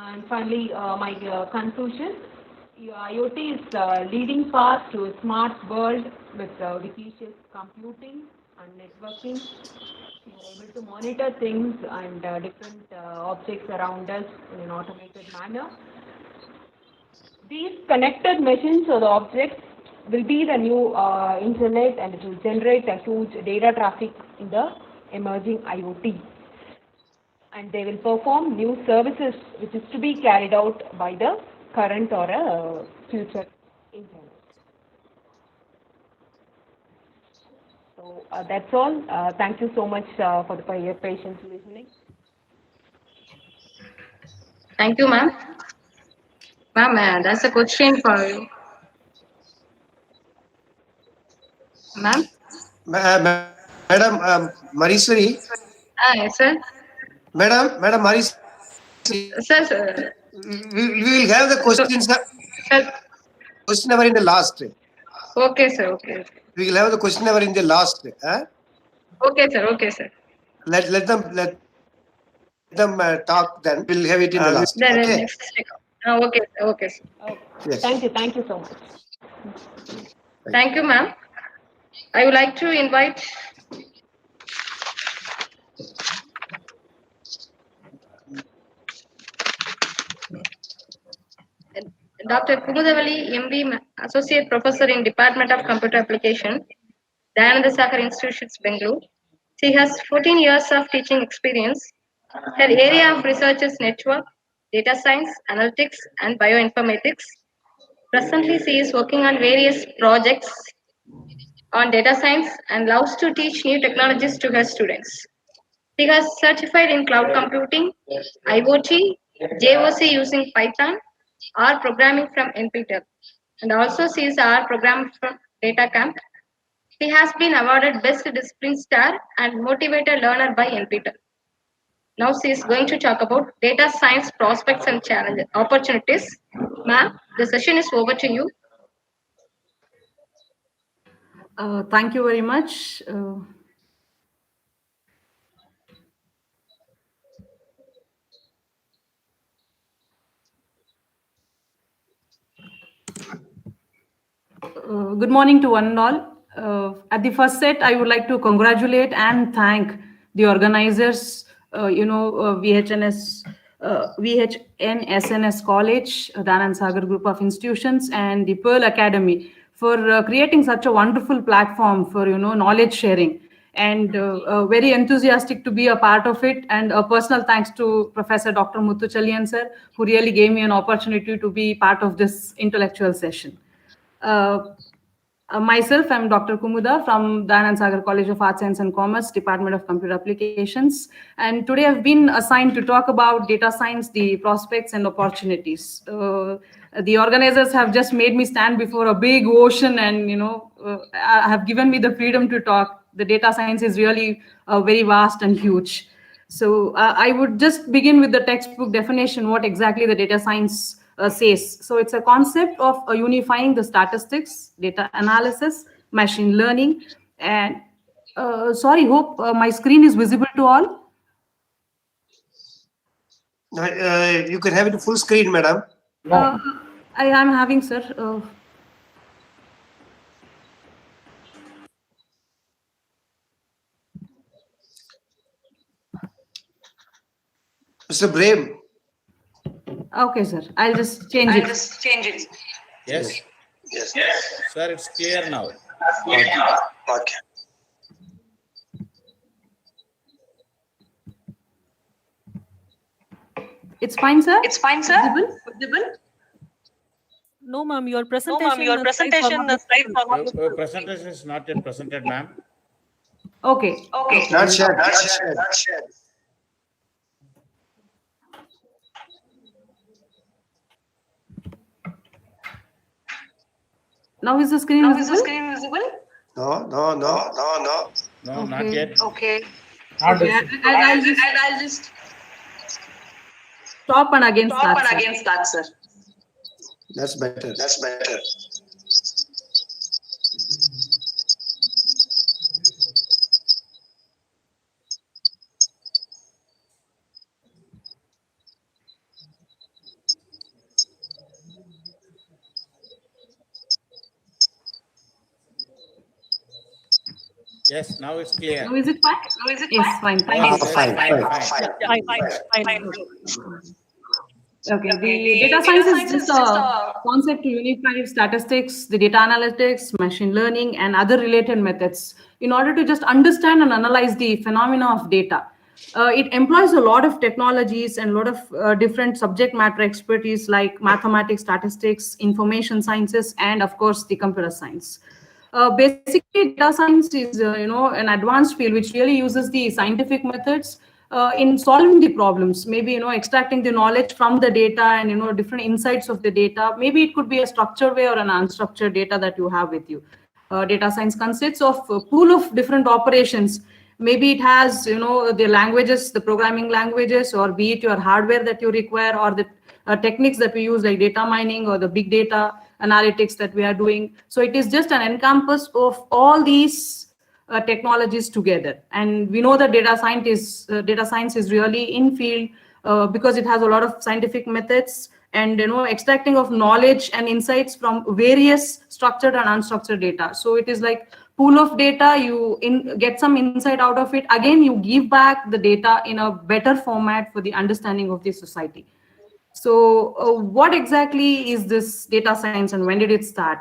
And finally, my conclusion, IoT is leading path to a smart world with ubiquitous computing and networking. We are able to monitor things and different objects around us in an automated manner. These connected machines or the objects will be the new internet, and it will generate a huge data traffic in the emerging IoT. And they will perform new services which is to be carried out by the current or a future internet. So that's all. Thank you so much for your patience listening. Thank you, ma'am. Ma'am, that's a question for you. Ma'am? Madam Mariswari. Yes, sir. Madam Mariswari. Sir, We will have the questions. sir. Question number in the last. Okay, sir. Okay. We will have the question number in the last. Okay, sir. Okay, sir. Let them talk. Then we'll have it in the last. Then Okay. next. Okay, sir. Okay, sir. Yes. Thank you so much. Thank you, ma'am. I would like to invite Dr. Kumudavali, MB, Associate Professor in Department of Computer Application, Dayananda Sagar Institute, Bengaluru. She has 14 years of teaching experience. Her area of research is network, data science, analytics, and bioinformatics. Presently, she is working on various projects on data science and loves to teach new technologies to her students. She has certified in cloud computing, IoT, JOC using Python, R programming from NPTEL, and also she is R programmer from DataCamp. She has been awarded Best Discipline Star and Motivated Learner by NPTEL. Now she is going to talk about data science prospects and challenges, opportunities. Ma'am, the session is over to you. Thank you very much. Good morning to one and all. At the first set, I would like to congratulate and thank the organizers, VHNSNS College, Dayananda Sagar Group of Institutions, and the Pearl Academy for creating such a wonderful platform for knowledge sharing. And very enthusiastic to be a part of it. And a personal thanks to Professor Dr. Muthuchalian sir, who really gave me an opportunity to be part of this intellectual session. Myself, I'm Dr. Kumuda from Dayananda Sagar College of Arts, Science and Commerce, Department of Computer Applications. And today I've been assigned to talk about data science, the prospects and opportunities. The organizers have just made me stand before a big ocean and, have given me the freedom to talk. The data science is really very vast and huge. So I would just begin with the textbook definition, what exactly the data science says. So it's a concept of unifying the statistics, data analysis, machine learning, and hope my screen is visible to all. You can have it full screen, madam. I am having, sir. Mr. Brave. Okay, sir. I'll just change it. Yes. Sir, it's clear now. Okay. It's fine, sir? It's fine, sir. Visible? No, ma'am, your No, presentation. ma'am, your presentation, the slides are not. Your presentation is not yet presented, ma'am. Okay. Okay. Not shared. Not shared. Not shared. Now is the screen Now is the visible? screen visible? No, no, no, no, no. No, not Okay. yet. Okay. Okay. I'll just And I'll just stop and again stop start, and sir. again start, sir. That's better. That's better. Yes, now it's clear. Now is it fine? Now is it Yes, fine. Thank Ah, you. fine, fine. Fine. Okay, the The data science is just a concept to unify statistics, the data analytics, machine learning, and other related methods in order to just understand and analyze the phenomena of data. It employs a lot of technologies and a lot of different subject matter expertise like mathematics, statistics, information sciences, and of course the computer science. Basically, data science is an advanced field which really uses the scientific methods in solving the problems. Maybe extracting the knowledge from the data and different insights of the data. Maybe it could be a structured way or an unstructured data that you have with you. Data science consists of a pool of different operations. Maybe it has the languages, the programming languages, or be it your hardware that you require, or the techniques that we use like data mining or the big data analytics that we are doing. So it is just an encompass of all these technologies together. And we know that data science is really in field because it has a lot of scientific methods and extracting of knowledge and insights from various structured and unstructured data. So it is like pool of data, you get some insight out of it. Again, you give back the data in a better format for the understanding of the society. So what exactly is this data science and when did it start?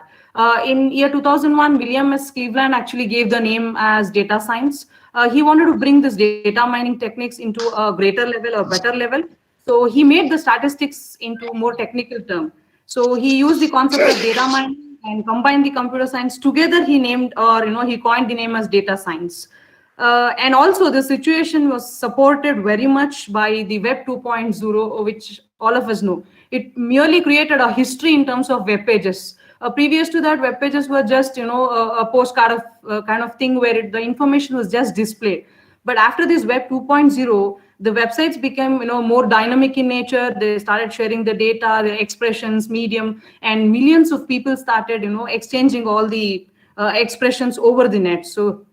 In year 2001, William S. Cleveland actually gave the name as data science. He wanted to bring this data mining techniques into a greater level or better level. So he made the statistics into more technical term. So he used the concept of data mining and combined the computer science together. He named he coined the name as data science. And also the situation was supported very much by the Web 2.0, which all of us know. It merely created a history in terms of web pages. Previous to that, web pages were just a postcard of kind of thing where the information was just displayed. But after this Web 2.0, the websites became more dynamic in nature. They started sharing the data, their expressions, medium, and millions of people started exchanging all the expressions over the net. So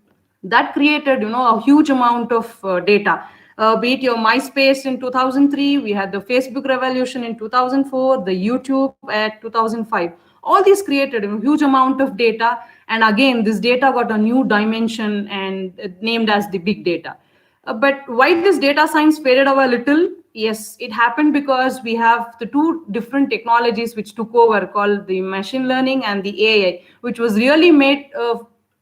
that created a huge amount of data. Be it your MySpace in 2003, we had the Facebook revolution in 2004, the YouTube at 2005. All these created a huge amount of data, and again this data got a new dimension and named as the big data. But why this data science faded away a little? Yes, it happened because we have the two different technologies which took over, called the machine learning and the AI, which was really made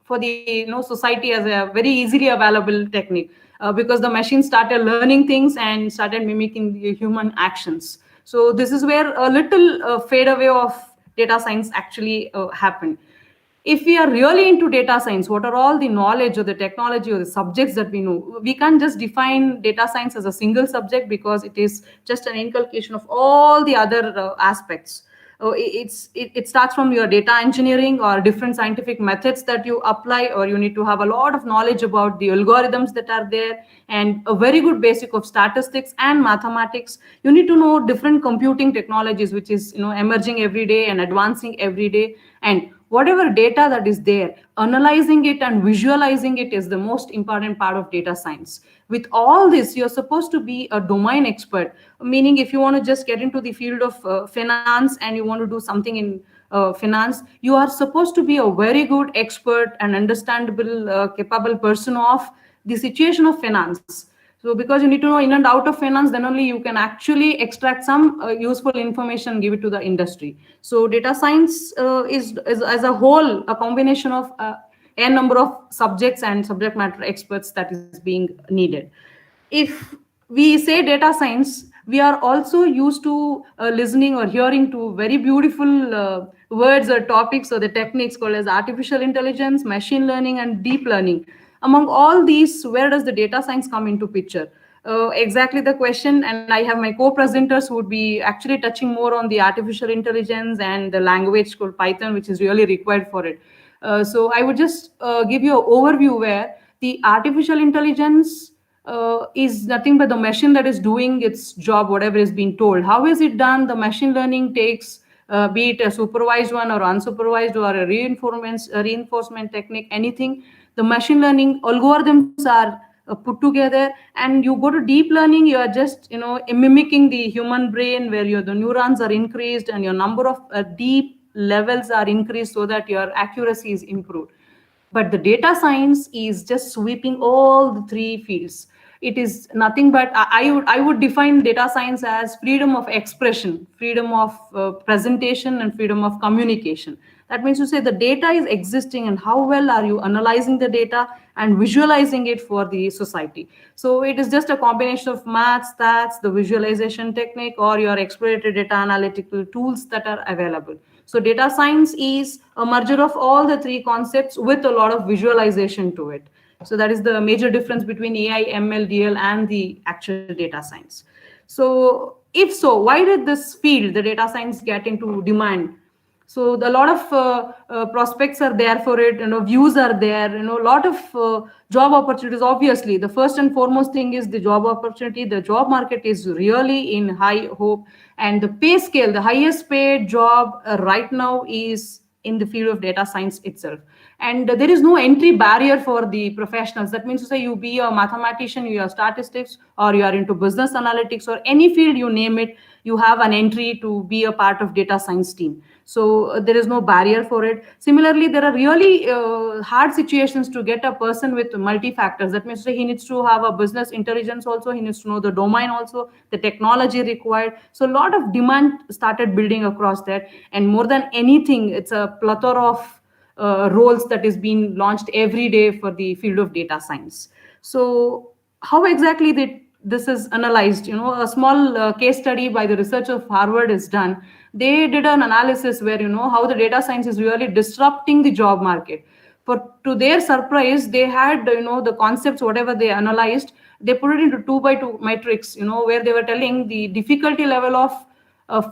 for the society as a very easily available technique because the machine started learning things and started mimicking the human actions. So this is where a little fade away of data science actually happened. If we are really into data science, what are all the knowledge or the technology or the subjects that we know? We can't just define data science as a single subject because it is just an inculcation of all the other aspects. It starts from your data engineering or different scientific methods that you apply, or you need to have a lot of knowledge about the algorithms that are there and a very good basic of statistics and mathematics. You need to know different computing technologies, which is emerging every day and advancing every day. And whatever data that is there, analyzing it and visualizing it is the most important part of data science. With all this, you're supposed to be a domain expert, meaning if you want to just get into the field of finance and you want to do something in finance, you are supposed to be a very good expert and understandable, capable person of the situation of finance. So because you need to know in and out of finance, then only you can actually extract some useful information, give it to the industry. So data science is as a whole a combination of a number of subjects and subject matter experts that is being needed. If we say data science, we are also used to listening or hearing to very beautiful words or topics or the techniques called as artificial intelligence, machine learning, and deep learning. Among all these, where does the data science come into picture? Exactly the question, and I have my co-presenters who would be actually touching more on the artificial intelligence and the language called Python, which is really required for it. So I would just give you an overview where the artificial intelligence is nothing but the machine that is doing its job, whatever is being told. How is it done? The machine learning takes, be it a supervised one or unsupervised or a reinforcement technique, anything. The machine learning algorithms are put together, and you go to deep learning, you are just mimicking the human brain, where the neurons are increased and your number of deep levels are increased so that your accuracy is improved. But the data science is just sweeping all the three fields. It is nothing but I would define data science as freedom of expression, freedom of presentation, and freedom of communication. That means to say the data is existing, and how well are you analyzing the data and visualizing it for the society. So it is just a combination of maths, stats, the visualization technique, or your exploratory data analytical tools that are available. So data science is a merger of all the three concepts with a lot of visualization to it. So that is the major difference between AI, ML, DL, and the actual data science. So if so, why did this field, the data science, get into demand? So a lot of prospects are there for it, views are there, a lot of job opportunities. Obviously, the first and foremost thing is the job opportunity. The job market is really in high hope, and the pay scale, the highest paid job right now is in the field of data science itself. And there is no entry barrier for the professionals. That means to say you be a mathematician, you are statistics, or you are into business analytics, or any field you name it, you have an entry to be a part of data science team. So there is no barrier for it. Similarly, there are really hard situations to get a person with multi-factors. That means he needs to have a business intelligence also, he needs to know the domain also, the technology required. So a lot of demand started building across that. And more than anything, it's a plethora of roles that is being launched every day for the field of data science. So how exactly this is analyzed? A small case study by the researcher of Harvard is done. They did an analysis where how the data science is really disrupting the job market. To their surprise, they had the concepts, whatever they analyzed, they put it into 2x2 matrix, where they were telling the difficulty level of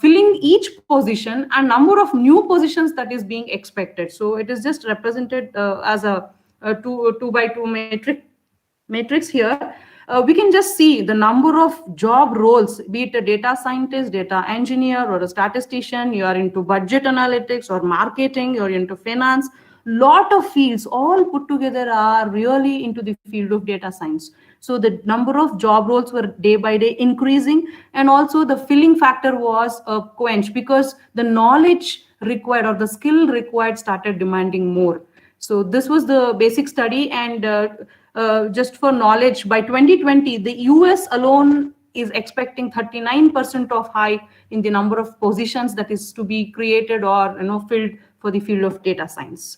filling each position and number of new positions that is being expected. So it is just represented as a 2x2 matrix here. We can just see the number of job roles, be it a data scientist, data engineer, or a statistician, you are into budget analytics or marketing, you're into finance. Lot of fields all put together are really into the field of data science. So the number of job roles were day by day increasing, and also the filling factor was quenched because the knowledge required or the skill required started demanding more. So this was the basic study, and just for knowledge, by 2020, the US alone is expecting 39% of hike in the number of positions that is to be created or filled for the field of data science.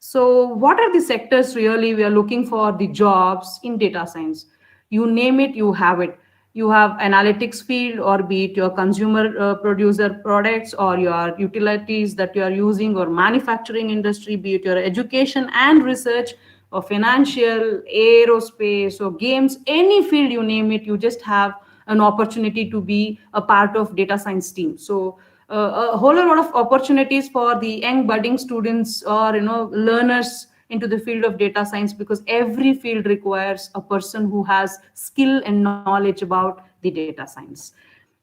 So what are the sectors really we are looking for the jobs in data science? You name it, you have it. You have analytics field, or be it your consumer producer products or your utilities that you are using, or manufacturing industry, be it your education and research, or financial, aerospace, or games, any field you name it, you just have an opportunity to be a part of data science team. So a whole lot of opportunities for the young budding students or learners into the field of data science, because every field requires a person who has skill and knowledge about the data science.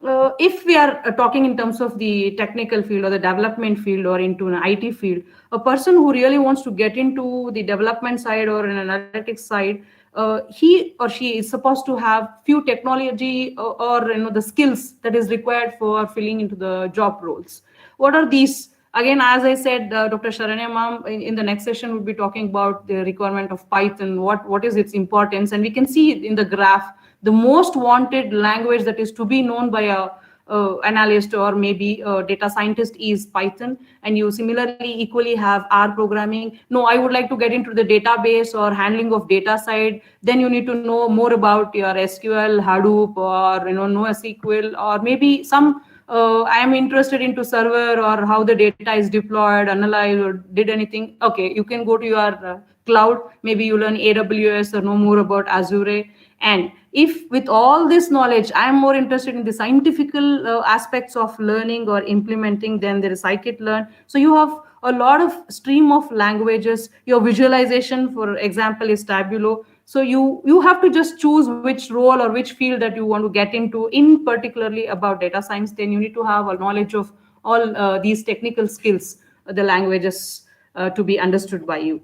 If we are talking in terms of the technical field or the development field or into an IT field, a person who really wants to get into the development side or an analytics side, he or she is supposed to have few technology or the skills that is required for filling into the job roles. What are these? Again, as I said, Dr. Sharanya ma'am, in the next session, we'll be talking about the requirement of Python, what is its importance. And we can see it in the graph, the most wanted language that is to be known by a analyst or maybe a data scientist is Python. And you similarly equally have R programming. No, I would like to get into the database or handling of data side. Then you need to know more about your SQL, Hadoop, or NoSQL, or maybe some I am interested into server or how the data is deployed, analyzed, or did anything. Okay, you can go to your cloud. Maybe you learn AWS or know more about Azure. And if with all this knowledge, I am more interested in the scientific aspects of learning or implementing, then there is scikit-learn. So you have a lot of stream of languages. Your visualization, for example, is Tableau. So you have to just choose which role or which field that you want to get into, in particularly about data science. Then you need to have a knowledge of all these technical skills, the languages to be understood by you.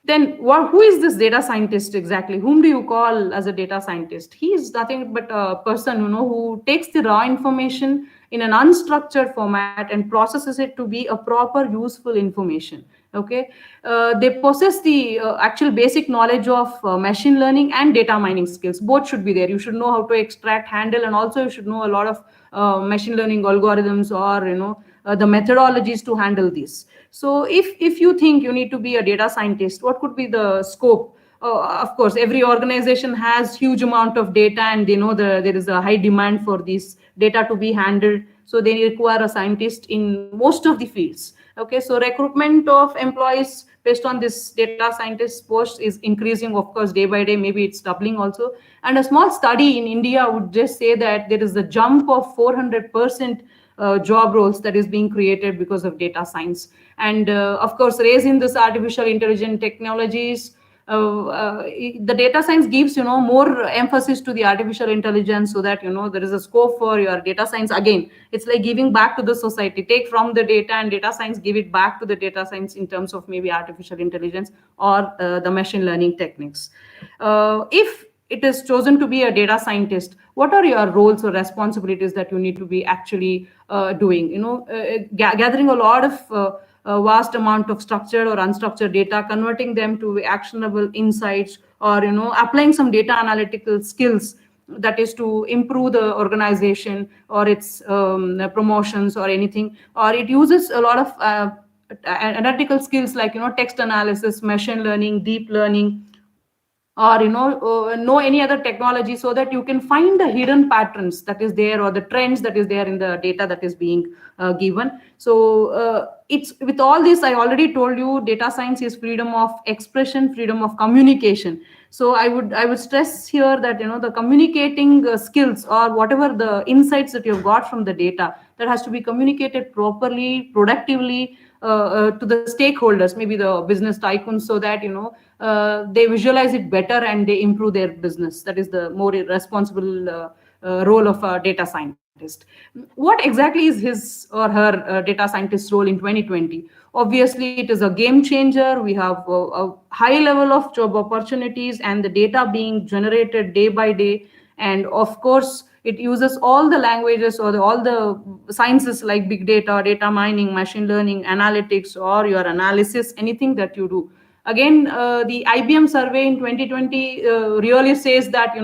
Then who is this data scientist exactly? Whom do you call as a data scientist? He is nothing but a person who takes the raw information in an unstructured format and processes it to be a proper useful information. Okay, they possess the actual basic knowledge of machine learning and data mining skills. Both should be there. You should know how to extract, handle, and also you should know a lot of machine learning algorithms or the methodologies to handle these. So if you think you need to be a data scientist, what could be the scope? Of course, every organization has huge amount of data, and they know there is a high demand for this data to be handled. So they require a scientist in most of the fields. Okay, so recruitment of employees based on this data scientist post is increasing, of course, day by day. Maybe it's doubling also. And a small study in India would just say that there is a jump of 400% job roles that is being created because of data science. And of course, raising this artificial intelligence technologies, the data science gives more emphasis to the artificial intelligence, so that there is a scope for your data science. Again, it's like giving back to the society. Take from the data and data science, give it back to the data science in terms of maybe artificial intelligence or the machine learning techniques. If it is chosen to be a data scientist, what are your roles or responsibilities that you need to be actually doing? Gathering a lot of a vast amount of structured or unstructured data, converting them to actionable insights, or applying some data analytical skills that is to improve the organization or its promotions or anything. Or it uses a lot of analytical skills like text analysis, machine learning, deep learning, or know any other technology, so that you can find the hidden patterns that is there, or the trends that is there in the data that is being given. So it's with all this, I already told you, data science is freedom of expression, freedom of communication. So I would stress here that the communicating skills, or whatever the insights that you've got from the data, that has to be communicated properly, productively to the stakeholders, maybe the business tycoons, so that they visualize it better and they improve their business. That is the more responsible role of a data scientist. What exactly is his or her data scientist role in 2020? Obviously, it is a game changer. We have a high level of job opportunities and the data being generated day by day. And of course, it uses all the languages or all the sciences like big data, data mining, machine learning, analytics, or your analysis, anything that you do. Again, the IBM survey in 2020 really says that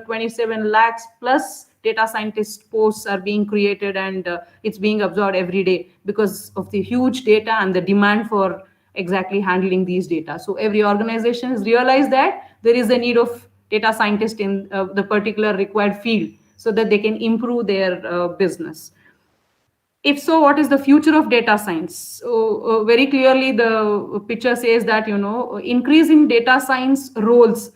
27 lakhs plus data scientist posts are being created, and it's being absorbed every day because of the huge data and the demand for exactly handling these data. So every organization has realized that there is a need of data scientists in the particular required field, so that they can improve their business. If so, what is the future of data science? So very clearly, the picture says that increasing data science roles.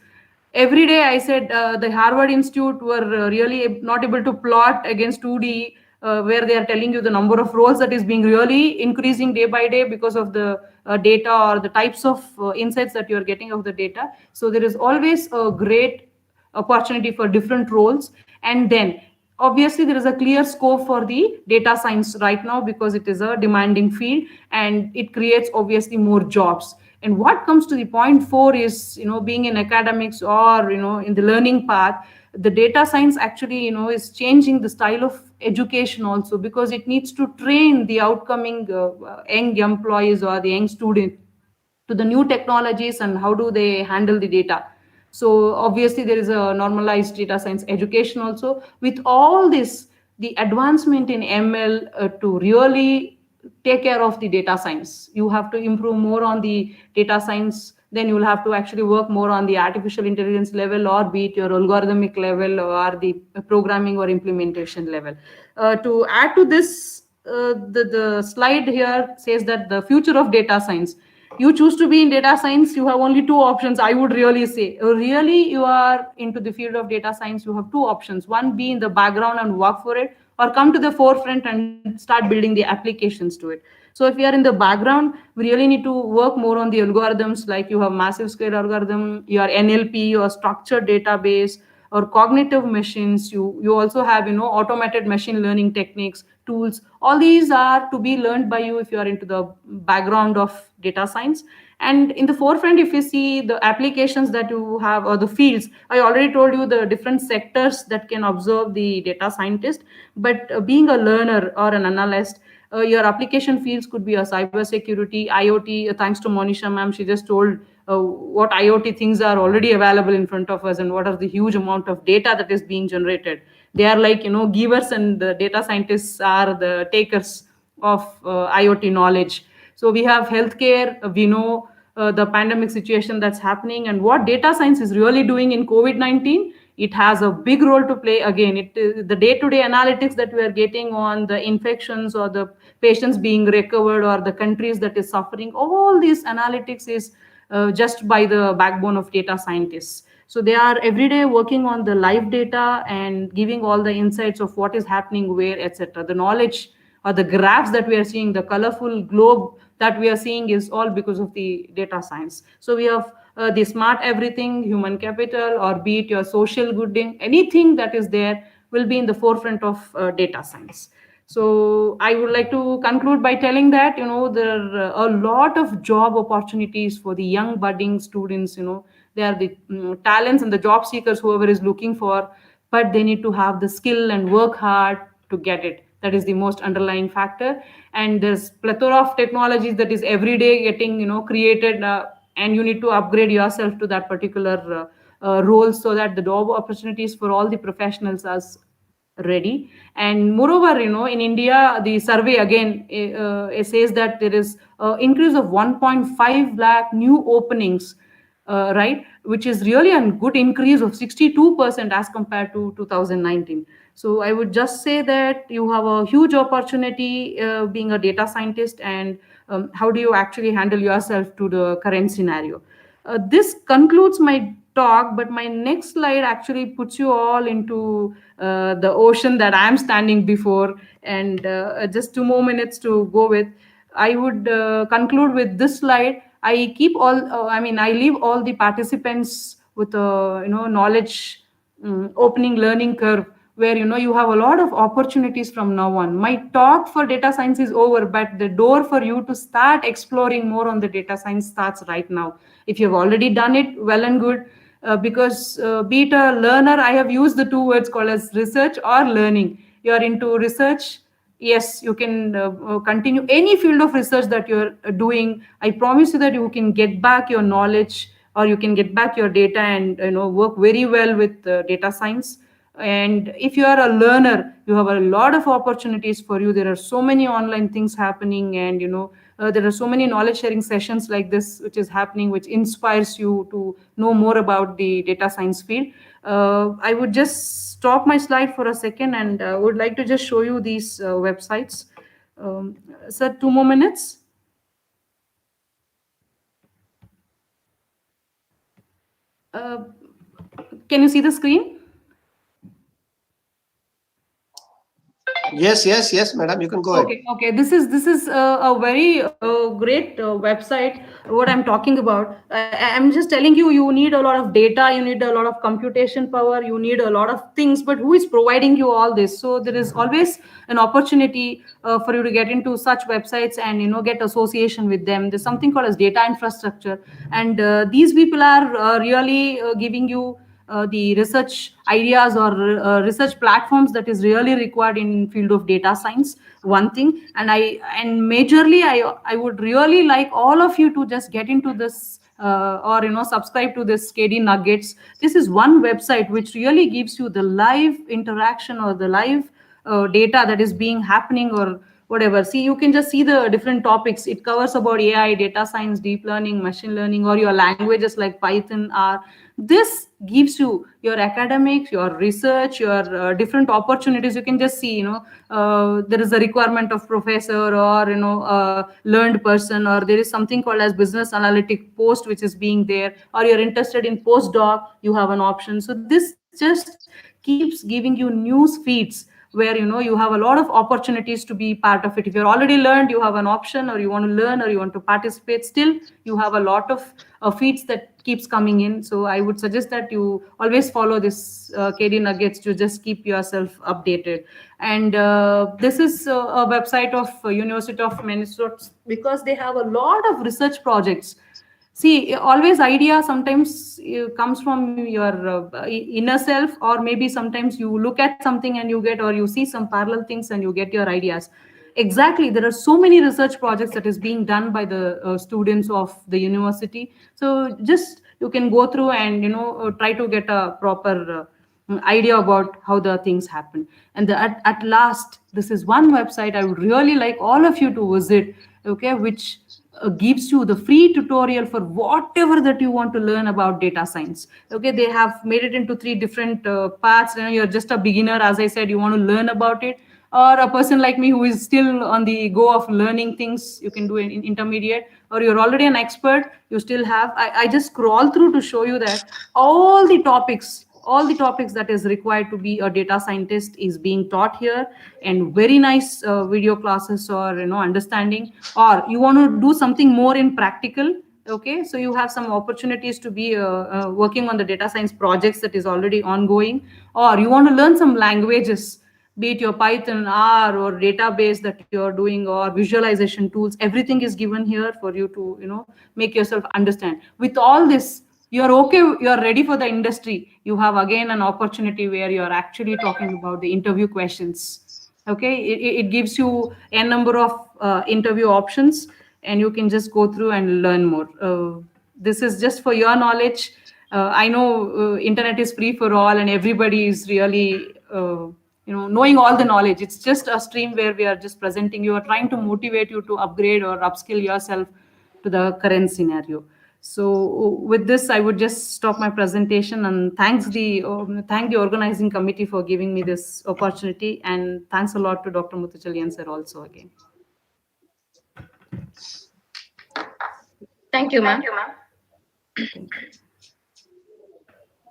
Every day, I said the Harvard Institute were really not able to plot against 2D, where they are telling you the number of roles that is being really increasing day by day because of the data or the types of insights that you are getting of the data. So there is always a great opportunity for different roles. And then obviously there is a clear scope for the data science right now, because it is a demanding field and it creates obviously more jobs. And what comes to the point 4 is, being in academics or, in the learning path, the data science actually, is changing the style of education also, because it needs to train the outcoming young employees or the young student to the new technologies and how do they handle the data. So obviously there is a normalized data science education also. With all this, the advancement in ML to really take care of the data science, you have to improve more on the data science. Then you will have to actually work more on the artificial intelligence level, or be it your algorithmic level or the programming or implementation level. To add to this, the slide here says that the future of data science, you choose to be in data science, you have only two options. I would really say, really you are into the field of data science, you have two options: one, be in the background and work for it, or come to the forefront and start building the applications to it. So if you are in the background, we really need to work more on the algorithms, like you have massive scale algorithm, your NLP or structured database, or cognitive machines. You also have, automated machine learning techniques, tools. All these are to be learned by you if you are into the background of data science. And in the forefront, if you see the applications that you have, or the fields, I already told you the different sectors that can observe the data scientist. But being a learner or an analyst, your application fields could be a cyber security, IoT. Thanks to Monisha ma'am, she just told what IoT things are already available in front of us, and what are the huge amount of data that is being generated. They are like, givers, and the data scientists are the takers of IoT knowledge. So we have healthcare. We know the pandemic situation that's happening, and what data science is really doing in COVID-19. It has a big role to play. Again, the day-to-day analytics that we are getting on the infections, or the patients being recovered, or the countries that is suffering. All these analytics is just by the backbone of data scientists. So they are every day working on the live data and giving all the insights of what is happening where, etc. The knowledge, or the graphs that we are seeing, the colorful globe that we are seeing, is all because of the data science. So we have the smart everything, human capital, or be it your social gooding, anything that is there will be in the forefront of data science. So I would like to conclude by telling that, there are a lot of job opportunities for the young budding students. They are the talents and the job seekers, whoever is looking for, but they need to have the skill and work hard to get it. That is the most underlying factor. And there's plethora of technologies that is every day getting, created, and you need to upgrade yourself to that particular role, so that the job opportunities for all the professionals are ready. And moreover, in India, the survey again it says that there is increase of 1.5 lakh new openings, right, which is really a good increase of 62% as compared to 2019. So I would just say that you have a huge opportunity being a data scientist, and how do you actually handle yourself to the current scenario. This concludes my talk, but my next slide actually puts you all into the ocean that I'm standing before. And just 2 more minutes to go with. I would conclude with this slide. I keep all, I leave all the participants with a, knowledge opening learning curve, where, you have a lot of opportunities from now on. My talk for data science is over, but the door for you to start exploring more on the data science starts right now. If you've already done it, well and good. Because be it a learner, I have used the two words called as research or learning. You're into research, yes, you can continue any field of research that you're doing. I promise you that you can get back your knowledge, or you can get back your data, and work very well with data science. And if you are a learner, you have a lot of opportunities for you. There are so many online things happening, and there are so many knowledge sharing sessions like this which is happening, which inspires you to know more about the data science field. I would just stop my slide for a second, and would like to just show you these websites. Sir, 2 more minutes. Can you see the screen? Yes, madam. You can go ahead. Okay. This is a very great website. What I'm talking about, I'm just telling you, you need a lot of data, you need a lot of computation power, you need a lot of things. But who is providing you all this? So there is always an opportunity for you to get into such websites and get association with them. There's something called as data infrastructure, and these people are really giving you the research ideas or research platforms that is really required in field of data science. One thing, and majorly I would really like all of you to just get into this or subscribe to this KD Nuggets. This is one website which really gives you the live interaction or the live data that is being happening or whatever. See, you can just see the different topics. It covers about AI, data science, deep learning, machine learning, or your languages like Python, R. This gives you your academics, your research, your different opportunities. You can just see, there is a requirement of professor or, learned person, or there is something called as business analytic post, which is being there, or you're interested in postdoc, you have an option. So this just keeps giving you news feeds where you have a lot of opportunities to be part of it. If you're already learned, you have an option, or you want to learn, or you want to participate, still you have a lot of feeds that keeps coming in. So I would suggest that you always follow this KD Nuggets to just keep yourself updated. And this is a website of University of Minnesota, because they have a lot of research projects. See, always idea sometimes comes from your inner self, or maybe sometimes you look at something and you get, or you see some parallel things and you get your ideas. Exactly, there are so many research projects that is being done by the students of the university. So just you can go through and try to get a proper idea about how the things happen. And at last, this is one website I would really like all of you to visit, okay, which gives you the free tutorial for whatever that you want to learn about data science. Okay, they have made it into 3 different parts. You're just a beginner, as I said, you want to learn about it, or a person like me who is still on the go of learning things, you can do an intermediate, or you're already an expert, you still have. I just scroll through to show you that all the topics that is required to be a data scientist is being taught here, and very nice video classes, or understanding. Or you want to do something more in practical, okay, so you have some opportunities to be working on the data science projects that is already ongoing. Or you want to learn some languages, be it your Python, R, or database that you're doing, or visualization tools. Everything is given here for you to make yourself understand. With all this, you're ready for the industry. You have again an opportunity where you're actually talking about the interview questions. Okay, it gives you a number of interview options, and you can just go through and learn more. This is just for your knowledge. I know internet is free for all, and everybody is really knowing all the knowledge. It's just a stream where we are just presenting. You are trying to motivate you to upgrade or upskill yourself to the current scenario. So with this, I would just stop my presentation, and thank the organizing committee for giving me this opportunity, and thanks a lot to Dr. Muthachalian sir also again. Thank you, ma'am.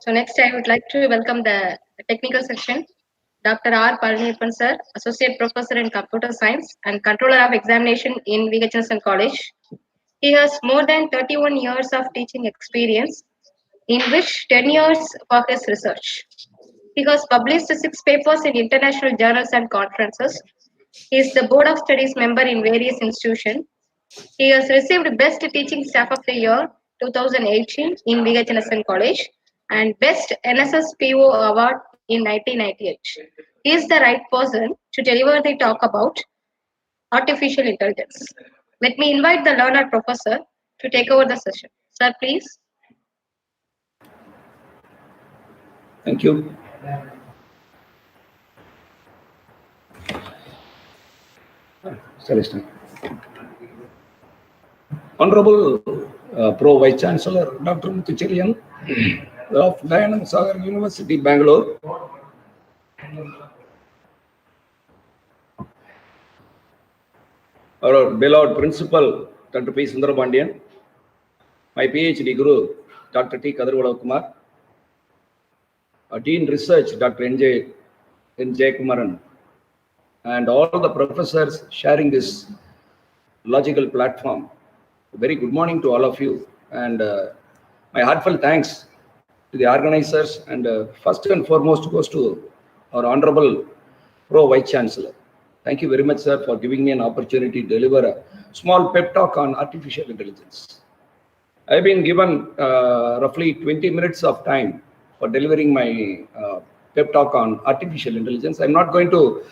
So next, I would like to welcome the technical section, Dr. R. Palaniyappan sir, Associate Professor in Computer Science and Controller of Examination in VHSN College. He has more than 31 years of teaching experience, in which 10 years for his research. He has published 6 papers in international journals and conferences. He is the Board of Studies member in various institutions. He has received Best Teaching Staff of the Year 2018 in VHSN College and Best NSS PO Award in 1998. He is the right person to deliver the talk about artificial intelligence. Let me invite the learned professor to take over the session. Sir, please. Thank you. Celestine. Honorable Pro Vice Chancellor Dr. Muthachalian of Dayananda Sagar University, Bangalore. Our beloved Principal Dr. P. Sundarabandyan, my PhD Guru Dr. T. Kadarwala Kumar, Dean Research Dr. N. J. Kumaran, and all the professors sharing this logical platform. Very good morning to all of you, and my heartfelt thanks to the organizers, and first and foremost goes to our Honorable Pro Vice Chancellor. Thank you very much, sir, for giving me an opportunity to deliver a small pep talk on artificial intelligence. I've been given roughly 20 minutes of time for delivering my pep talk on artificial intelligence. I'm not going to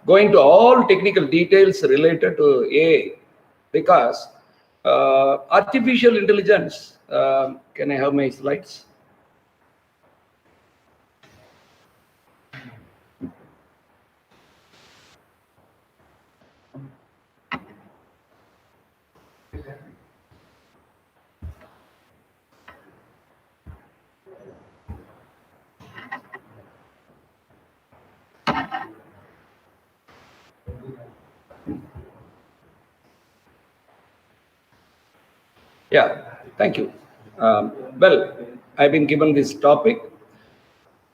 go into all technical details related to AI because artificial intelligence, can I have my slides? Yeah, thank you. Well, I've been given this topic.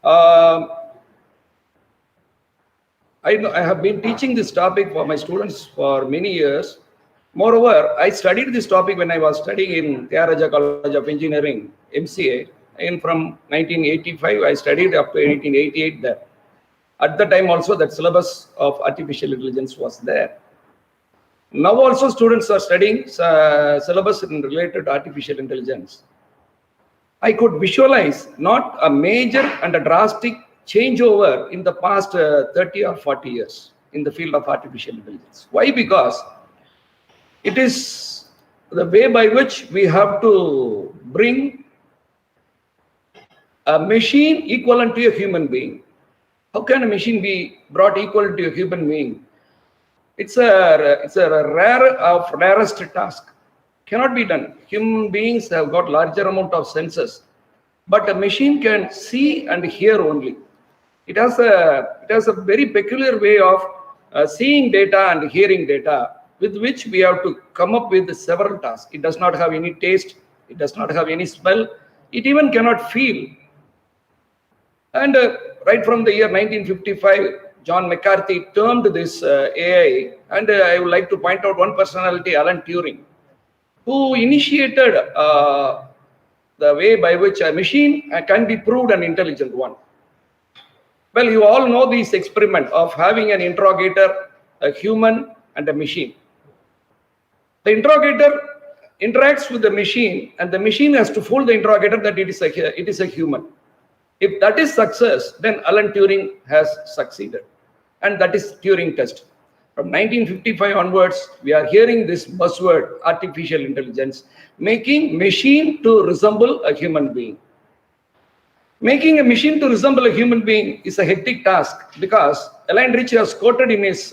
I have been teaching this topic for my students for many years. Moreover, I studied this topic when I was studying in Tyagaraja College of Engineering, MCA, and from 1985, I studied up to 1988 there. At the time also, that syllabus of artificial intelligence was there. Now also students are studying syllabus related to artificial intelligence. I could visualize not a major and a drastic changeover in the past 30 or 40 years in the field of artificial intelligence. Why? Because it is the way by which we have to bring a machine equivalent to a human being. How can a machine be brought equal to a human being? It's a rarest task. Cannot be done. Human beings have got larger amount of senses, but a machine can see and hear only. It has a very peculiar way of seeing data and hearing data, with which we have to come up with several tasks. It does not have any taste. It does not have any smell. It even cannot feel. And right from the year 1955, John McCarthy termed this AI, and I would like to point out one personality, Alan Turing, who initiated the way by which a machine can be proved an intelligent one. Well, you all know this experiment of having an interrogator, a human, and a machine. The interrogator interacts with the machine, and the machine has to fool the interrogator that it is a human. If that is success, then Alan Turing has succeeded. And that is Turing test. From 1955 onwards, we are hearing this buzzword, artificial intelligence, making machine to resemble a human being. Making a machine to resemble a human being is a hectic task because Alan Rich has quoted in his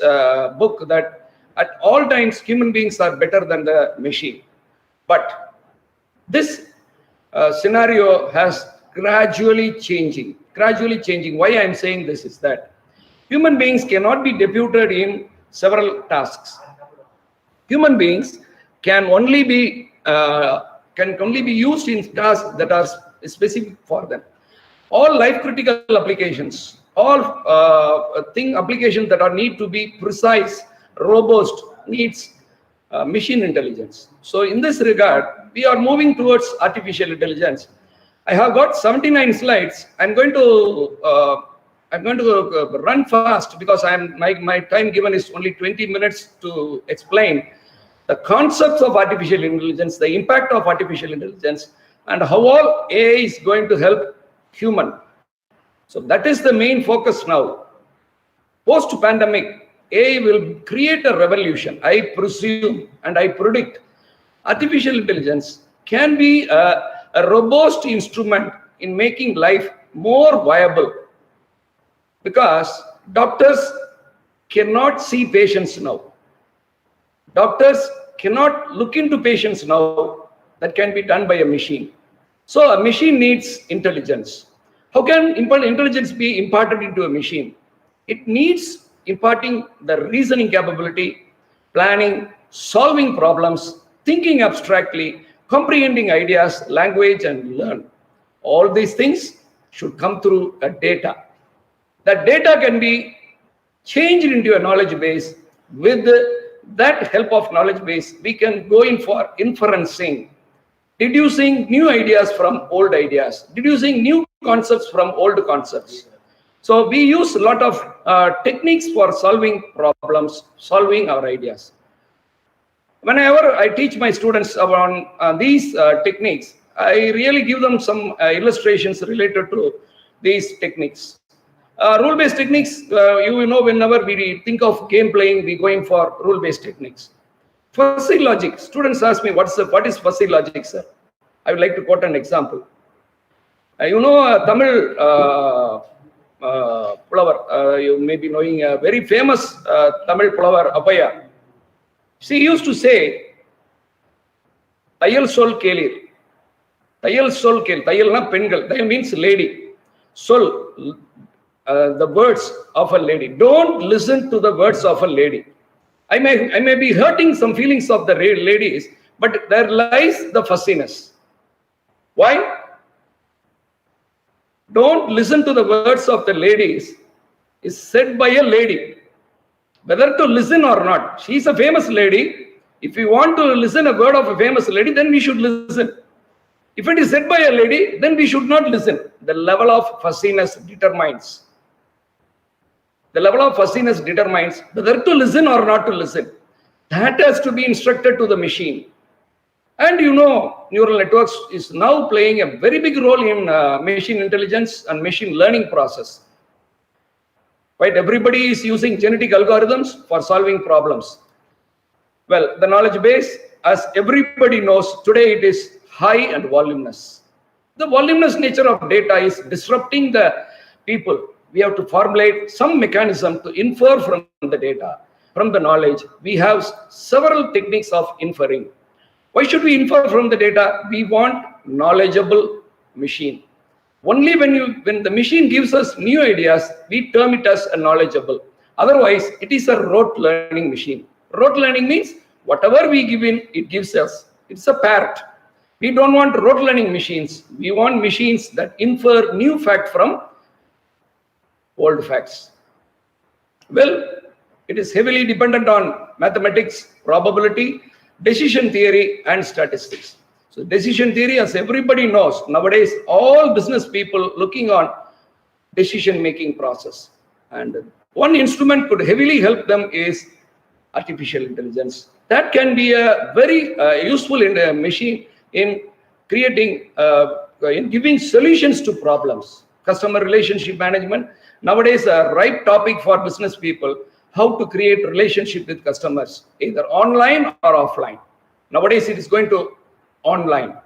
book that at all times human beings are better than the machine. But this scenario has gradually changing. Why I am saying this is that human beings cannot be deputed in several tasks. Human beings can only be used in tasks that are specific for them. All life critical applications, all applications that need to be precise, robust, needs machine intelligence. So in this regard, we are moving towards artificial intelligence. I have got 79 slides. I'm going to run fast because my time given is only 20 minutes to explain the concepts of artificial intelligence, the impact of artificial intelligence, and how all AI is going to help human. So that is the main focus now. Post-pandemic, AI will create a revolution. I presume and I predict artificial intelligence can be a robust instrument in making life more viable, because doctors cannot see patients now. Doctors cannot look into patients now. That can be done by a machine. So a machine needs intelligence. How can intelligence be imparted into a machine? It needs imparting the reasoning capability, planning, solving problems, thinking abstractly, comprehending ideas, language, and learn. All these things should come through a data. That data can be change it into a knowledge base. With that help of knowledge base, we can go in for inferencing, deducing new ideas from old ideas, deducing new concepts from old concepts. So we use a lot of techniques for solving problems, solving our ideas. Whenever I teach my students about these techniques, I really give them some illustrations related to these techniques. Rule-based techniques, you know, whenever we think of game playing, we going for rule-based techniques. Fuzzy logic. Students ask me, what is fuzzy logic, sir? I would like to quote an example. You know, Tamil Pullavar, you may be knowing a very famous Tamil Pullavar, Appaya. She used to say, Tayal sol kelir. Tayal sol kel. Tayal na pengal. Tayal means lady. Sol, the words of a lady. Don't listen to the words of a lady. I may be hurting some feelings of the ladies, but there lies the fussiness. Why? Don't listen to the words of the ladies is said by a lady. Whether to listen or not, she is a famous lady. If we want to listen a word of a famous lady, then we should listen. If it is said by a lady, then we should not listen. The level of fussiness determines. The level of fussiness determines whether to listen or not to listen. That has to be instructed to the machine. And you know, neural networks is now playing a very big role in machine intelligence and machine learning process. Right? Everybody is using genetic algorithms for solving problems. Well, the knowledge base, as everybody knows, today it is high and voluminous. The voluminous nature of data is disrupting the people. We have to formulate some mechanism to infer from the data, from the knowledge. We have several techniques of inferring. Why should we infer from the data? We want knowledgeable machine. Only when the machine gives us new ideas, we term it as a knowledgeable. Otherwise, it is a rote learning machine. Rote learning means whatever we give in, it gives us. It's a parrot. We don't want rote learning machines. We want machines that infer new fact from old facts. Well, it is heavily dependent on mathematics, probability, decision theory, and statistics. So decision theory, as everybody knows, nowadays all business people looking on decision-making process. And one instrument could heavily help them is artificial intelligence. That can be a very useful in a machine in creating, in giving solutions to problems. Customer relationship management, nowadays a ripe topic for business people, how to create relationship with customers, either online or offline. Nowadays it is going to online.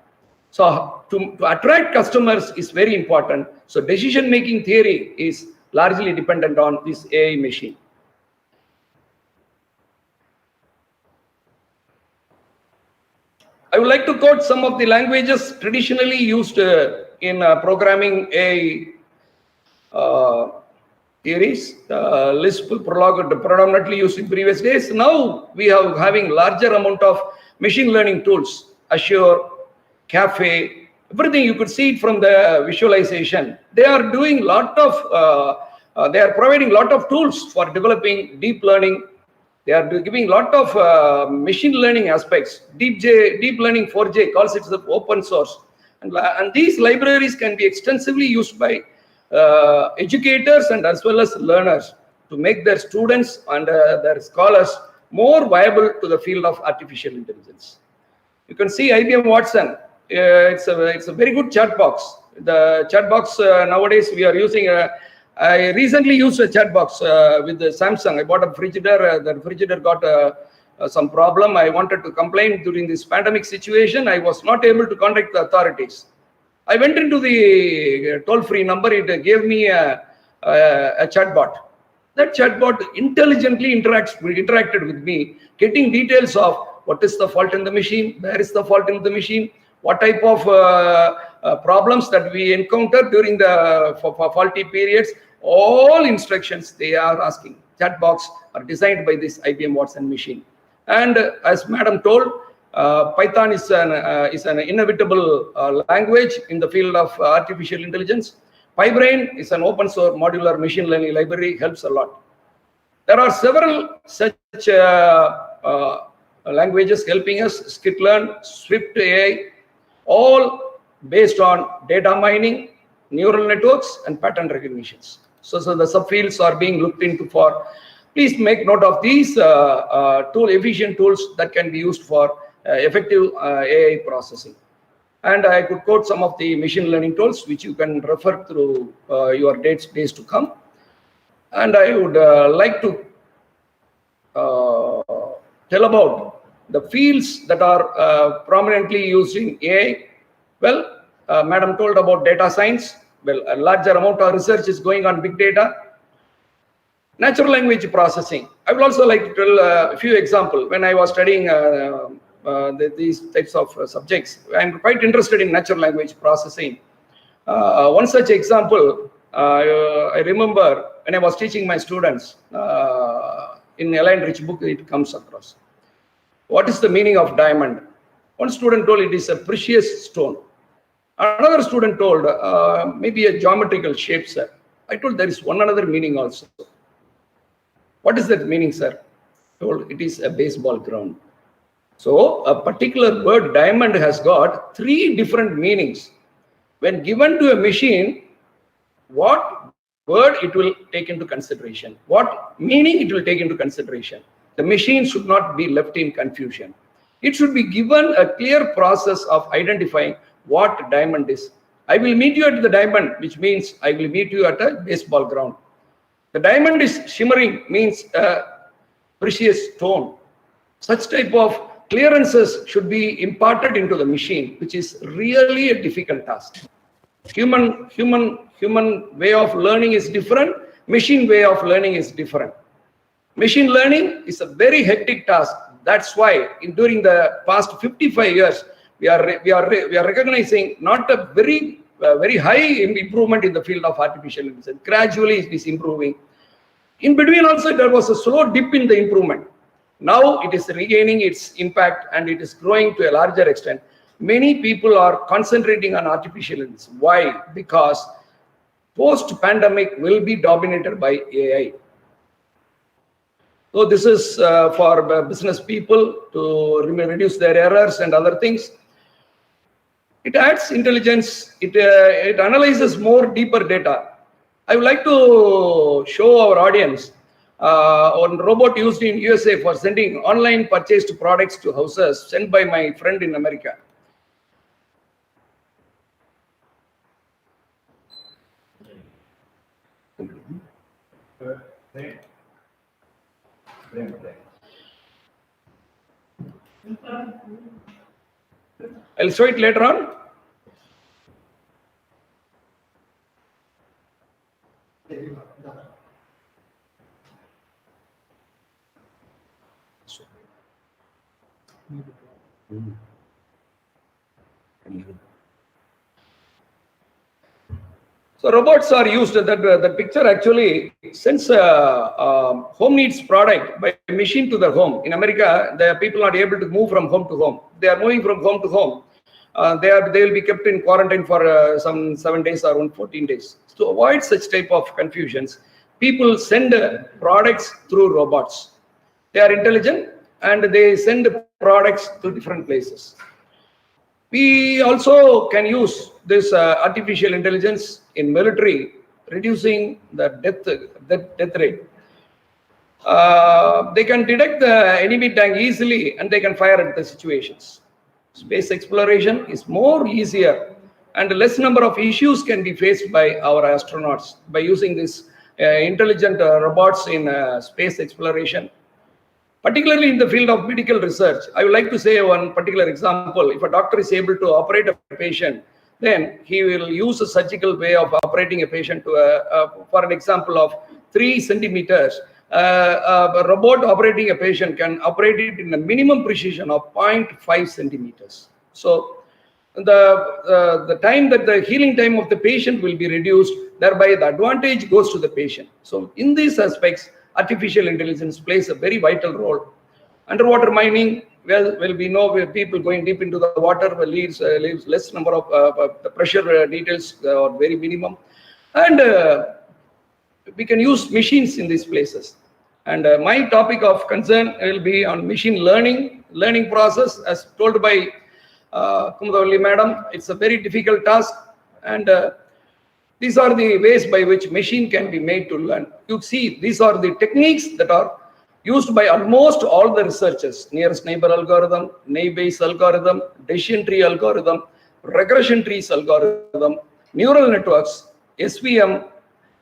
So to attract customers is very important. So decision-making theory is largely dependent on this AI machine. I would like to quote some of the languages traditionally used in programming AI theories. Lisp, Prolog, predominantly used in previous days. Now we are having larger amount of machine learning tools, Azure, Caffe, everything. You could see it from the visualization. They are doing lot of, they are providing lot of tools for developing deep learning. They are giving lot of machine learning aspects. Deep Learning 4J calls it the open source. And these libraries can be extensively used by educators and as well as learners to make their students and their scholars more viable to the field of artificial intelligence. You can see IBM Watson. It's a very good chat box. The chat box nowadays we are using. I recently used a chat box with the Samsung. I bought a Frigidaire. The Frigidaire got some problem. I wanted to complain during this pandemic situation. I was not able to contact the authorities. I went into the toll-free number. It gave me a chatbot. That chatbot intelligently interacted with me, getting details of what is the fault in the machine, where is the fault in the machine, what type of problems that we encountered during the faulty periods. All instructions they are asking. Chatbots are designed by this IBM Watson machine. And as Madam told, Python is an inevitable language in the field of artificial intelligence. PyBrain is an open source modular machine learning library, helps a lot. There are several such languages helping us: Skitlearn, Swift AI, all based on data mining, neural networks, and pattern recognitions. So the subfields are being looked into for. Please make note of these efficient tools that can be used for effective AI processing. And I could quote some of the machine learning tools, which you can refer through your days to come. And I would like to tell about the fields that are prominently used in AI. Well, Madam told about data science. Well, a larger amount of research is going on big data. Natural language processing. I would also like to tell a few examples. When I was studying these types of subjects, I'm quite interested in natural language processing. One such example, I remember when I was teaching my students in Ellen Rich book, it comes across. What is the meaning of diamond? One student told it is a precious stone. Another student told maybe a geometrical shape, sir. I told there is one another meaning also. What is that meaning, sir? Told it is a baseball ground. So a particular word diamond has got 3 different meanings. When given to a machine, what word it will take into consideration, what meaning it will take into consideration. The machine should not be left in confusion. It should be given a clear process of identifying what diamond is. I will meet you at the diamond, which means I will meet you at a baseball ground. The diamond is shimmering means a precious stone. Such type of clearances should be imparted into the machine, which is really a difficult task. Human way of learning is different. Machine way of learning is different. Machine learning is a very hectic task. That's why during the past 55 years, we are recognizing not a very high improvement in the field of artificial intelligence. Gradually it is improving. In between also there was a slow dip in the improvement. Now it is regaining its impact and it is growing to a larger extent. Many people are concentrating on artificial intelligence. Why? Because post-pandemic will be dominated by AI. So this is for business people to reduce their errors and other things. It adds intelligence. It analyzes more deeper data. I would like to show our audience one robot used in USA for sending online purchased products to houses sent by my friend in America. I'll show it later on. So robots are used. That picture actually sends a home needs product by machine to the home. In America, the people are not able to move from home to home. They are moving from home to home. They will be kept in quarantine for some 7 days or 14 days. To avoid such type of confusions, people send products through robots. They are intelligent and they send products to different places. We also can use this artificial intelligence in military, reducing the death rate. They can detect the enemy tank easily and they can fire at the situations. Space exploration is more easier and less number of issues can be faced by our astronauts by using this intelligent robots in space exploration. Particularly in the field of medical research, I would like to say one particular example. If a doctor is able to operate a patient, then he will use a surgical way of operating a patient to, for an example of 3 centimeters. A robot operating a patient can operate it in a minimum precision of 0.5 centimeters. So the time that the healing time of the patient will be reduced, thereby the advantage goes to the patient. So in these aspects, artificial intelligence plays a very vital role. Underwater mining, well, we know where people going deep into the water leaves less number of the pressure details are very minimum, and we can use machines in these places. And my topic of concern will be on machine learning process, as told by Kumudavalli madam. It's a very difficult task, and these are the ways by which machine can be made to learn. You see, these are the techniques that are used by almost all the researchers: nearest neighbor algorithm, naive-Bayes algorithm, decision tree algorithm, regression trees algorithm, neural networks, SVM,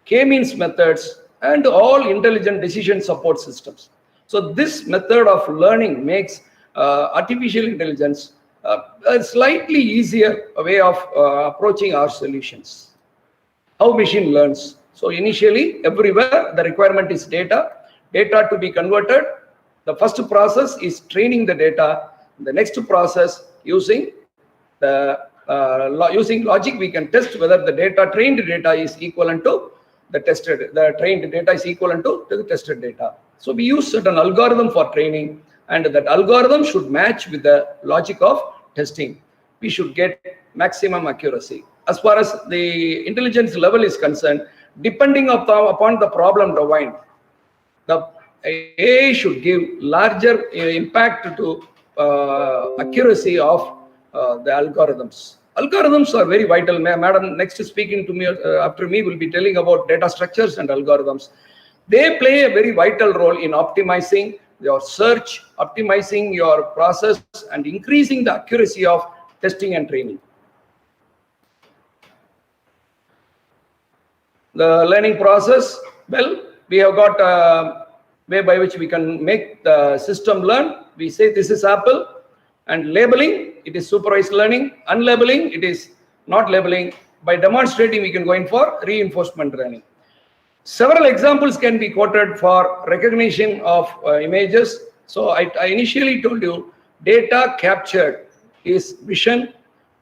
k-means methods, and all intelligent decision support systems. So this method of learning makes artificial intelligence a slightly easier way of approaching our solutions. How machine learns? So initially, everywhere the requirement is data to be converted. The first process is training the data. The next process, using logic, we can test whether the trained data is equivalent to the trained data is equivalent to the tested data. So we use certain algorithm for training, and that algorithm should match with the logic of testing. We should get maximum accuracy. As far as the intelligence level is concerned, depending upon the problem domain, the AI should give larger impact to accuracy of the algorithms. Algorithms are very vital. Madam, next speaking to me after me will be telling about data structures and algorithms. They play a very vital role in optimizing your search, optimizing your process, and increasing the accuracy of testing and training. The learning process, well, we have got a way by which we can make the system learn. We say this is apple, and labeling, it is supervised learning. Unlabeling, it is not labeling. By demonstrating, we can go in for reinforcement learning. Several examples can be quoted for recognition of images. So I initially told you, data captured is vision,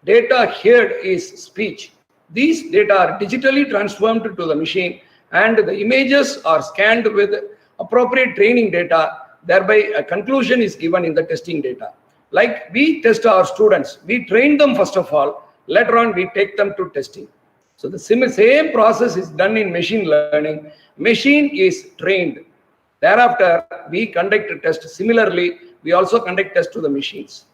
data heard is speech. These data are digitally transformed to the machine, and the images are scanned with appropriate training data. Thereby, a conclusion is given in the testing data. Like we test our students, we train them first of all, later on we take them to testing. So the same process is done in machine learning. Machine is trained. Thereafter, we conduct a test. Similarly, we also conduct tests to the machines.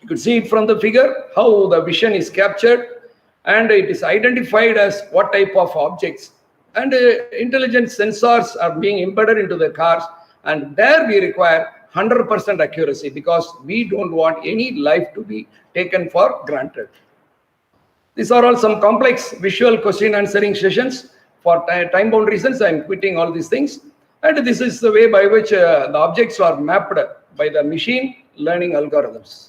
You could see it from the figure, how the vision is captured, and it is identified as what type of objects. And intelligent sensors are being embedded into the cars, and there we require 100% accuracy, because we don't want any life to be taken for granted. These are all some complex visual question answering sessions. For time-bound reasons, I'm quitting all these things. And this is the way by which the objects are mapped by the machine learning algorithms.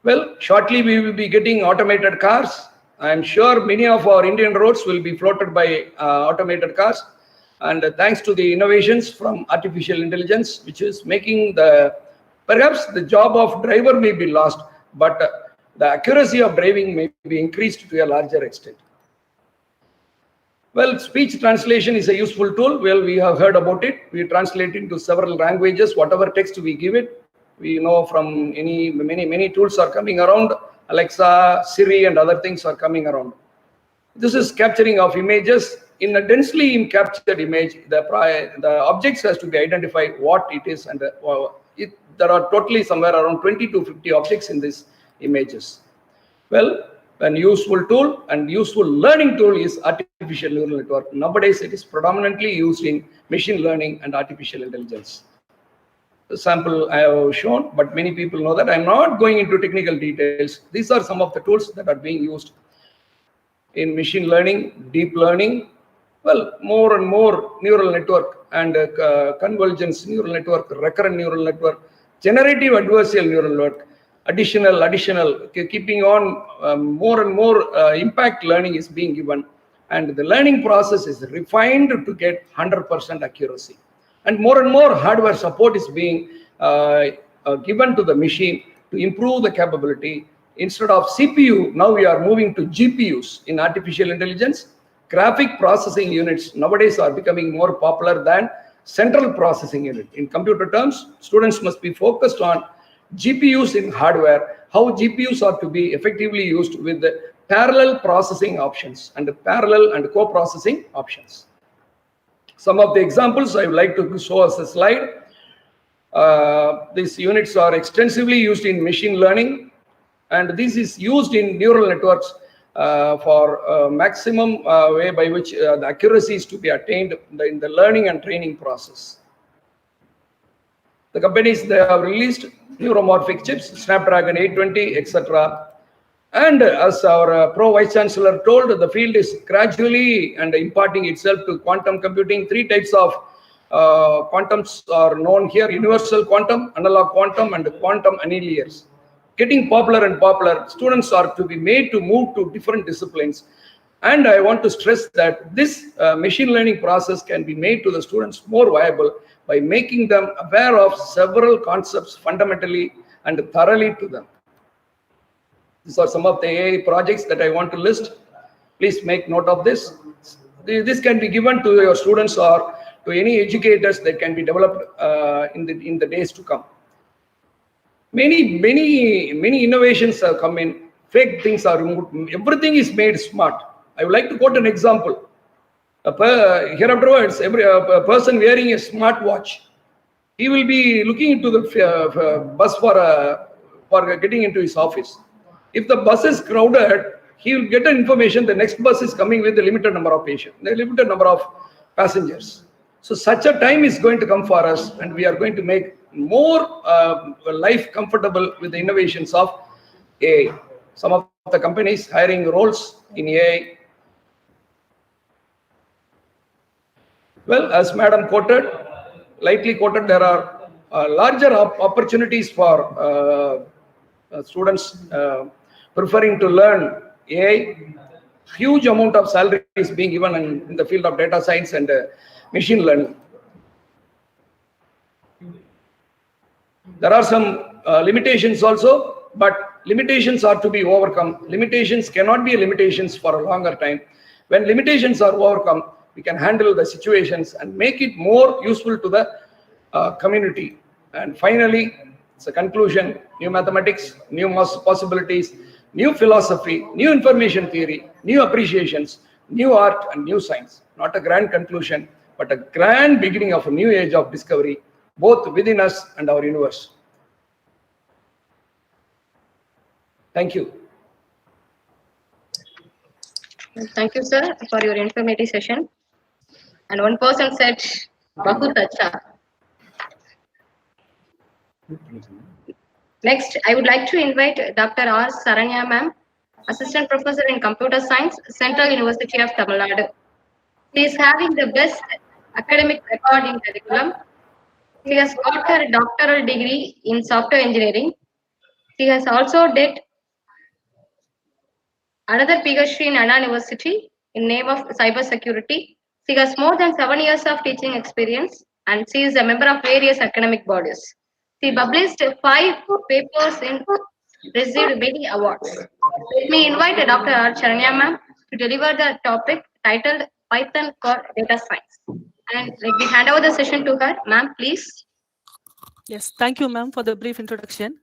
Well, shortly we will be getting automated cars. I'm sure many of our Indian roads will be floated by automated cars. And thanks to the innovations from artificial intelligence, which is making perhaps the job of driver may be lost, but the accuracy of driving may be increased to a larger extent. Well, speech translation is a useful tool. Well, we have heard about it. We translate into several languages, whatever text we give it. We know from many tools are coming around. Alexa, Siri, and other things are coming around. This is capturing of images. In a densely captured image, the objects has to be identified what it is, and there are totally somewhere around 20 to 50 objects in these images. Well, an useful tool and useful learning tool is artificial neural network. Nowadays, it is predominantly used in machine learning and artificial intelligence. The sample I have shown, but many people know that. I'm not going into technical details. These are some of the tools that are being used in machine learning, deep learning. Well, more and more neural network and convergence neural network, recurrent neural network, generative adversarial neural network, additional, keeping on more and more impact learning is being given. And the learning process is refined to get 100% accuracy. And more hardware support is being given to the machine to improve the capability. Instead of CPU, now we are moving to GPUs in artificial intelligence. Graphic processing units nowadays are becoming more popular than central processing unit. In computer terms, students must be focused on GPUs in hardware, how GPUs are to be effectively used with the parallel processing options and the parallel and co-processing options. Some of the examples I would like to show us a slide. These units are extensively used in machine learning, and this is used in neural networks for maximum way by which the accuracy is to be attained in the learning and training process. The companies, they have released neuromorphic chips, Snapdragon 820, etc. And as our Pro Vice Chancellor told, the field is gradually and imparting itself to quantum computing. 3 types of quantums are known here: universal quantum, analog quantum, and quantum annealers. Getting popular and popular. Students are to be made to move to different disciplines. And I want to stress that this machine learning process can be made to the students more viable by making them aware of several concepts fundamentally and thoroughly to them. These are some of the AI projects that I want to list. Please make note of this. This can be given to your students or to any educators that can be developed in the days to come. Many innovations have come in. Fake things are removed. Everything is made smart. I would like to quote an example. Here afterwards, a person wearing a smartwatch, he will be looking into the bus for getting into his office. If the bus is crowded, he will get an information the next bus is coming with a limited number of patients, a limited number of passengers. So such a time is going to come for us, and we are going to make more life comfortable with the innovations of AI. Some of the companies hiring roles in AI. Well, as Madam quoted, lightly quoted, there are larger opportunities for students preferring to learn AI. Huge amount of salary is being given in the field of data science and machine learning. There are some limitations also, but limitations are to be overcome. Limitations cannot be limitations for a longer time. When limitations are overcome, we can handle the situations and make it more useful to the community. And finally, it's a conclusion: new mathematics, new possibilities, new philosophy, new information theory, new appreciations, new art, and new science. Not a grand conclusion, but a grand beginning of a new age of discovery, both within us and our universe. Thank you. Thank you, sir, for your informative session. And one person said, Bahut acha. Next, I would like to invite Dr. R. Saranya ma'am, Assistant Professor in Computer Science, Central University of Tamil Nadu. She is having the best academic record in curriculum. She has got her doctoral degree in software engineering. She has also did another PhD in Anna University in name of cybersecurity. She has more than 7 years of teaching experience, and she is a member of various academic bodies. She published 5 papers and received many awards. Let me invite Dr. R. Charanya ma'am to deliver the topic titled Python for Data Science. And let me hand over the session to her. Ma'am, please. Yes, thank you, ma'am, for the brief introduction.